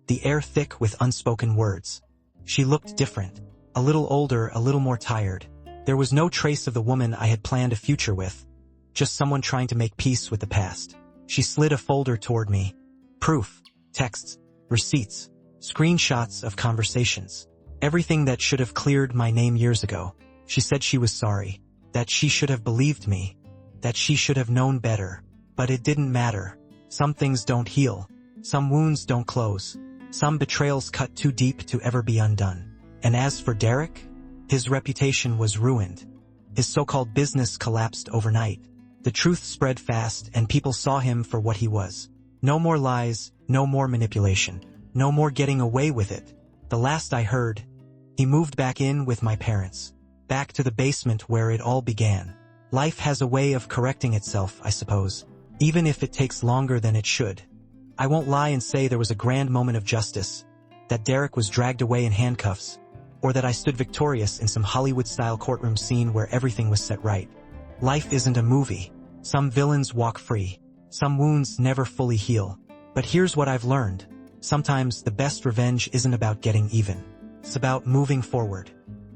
the air thick with unspoken words. She looked different. A little older, a little more tired. There was no trace of the woman I had planned a future with. Just someone trying to make peace with the past. She slid a folder toward me. Proof, texts, receipts, screenshots of conversations. Everything that should have cleared my name years ago. She said she was sorry. That she should have believed me. That she should have known better. But it didn't matter. Some things don't heal. Some wounds don't close. Some betrayals cut too deep to ever be undone. And as for Derek, his reputation was ruined. His so-called business collapsed overnight. The truth spread fast and people saw him for what he was. No more lies, no more manipulation, no more getting away with it. The last I heard, he moved back in with my parents. Back to the basement where it all began. Life has a way of correcting itself, I suppose. Even if it takes longer than it should. I won't lie and say there was a grand moment of justice. That Derek was dragged away in handcuffs. Or that I stood victorious in some Hollywood-style courtroom scene where everything was set right. Life isn't a movie. Some villains walk free. Some wounds never fully heal. But here's what I've learned. Sometimes the best revenge isn't about getting even. It's about moving forward.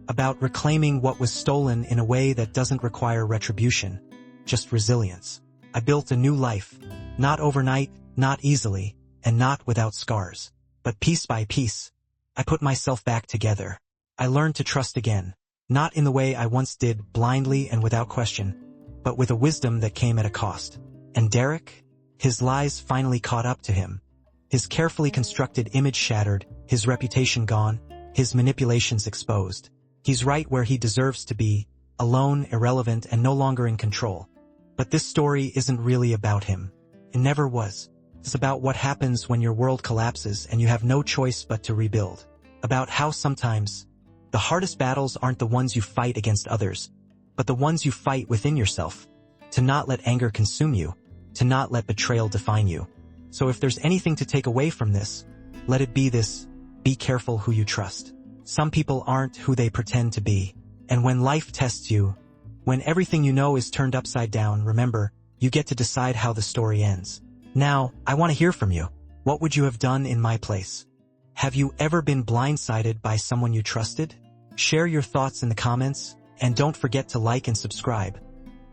About reclaiming what was stolen in a way that doesn't require retribution. Just resilience. I built a new life. Not overnight, not easily, and not without scars. But piece by piece, I put myself back together. I learned to trust again, not in the way I once did, blindly and without question, but with a wisdom that came at a cost. And Derek? His lies finally caught up to him. His carefully constructed image shattered, his reputation gone, his manipulations exposed. He's right where he deserves to be, alone, irrelevant, and no longer in control. But this story isn't really about him. It never was. It's about what happens when your world collapses and you have no choice but to rebuild. About how sometimes the hardest battles aren't the ones you fight against others, but the ones you fight within yourself. To not let anger consume you, to not let betrayal define you. So if there's anything to take away from this, let it be this: be careful who you trust. Some people aren't who they pretend to be. And when life tests you, when everything you know is turned upside down, remember, you get to decide how the story ends. Now, I want to hear from you. What would you have done in my place? Have you ever been blindsided by someone you trusted? Share your thoughts in the comments, and don't forget to like and subscribe,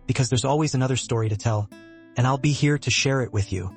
because there's always another story to tell, and I'll be here to share it with you.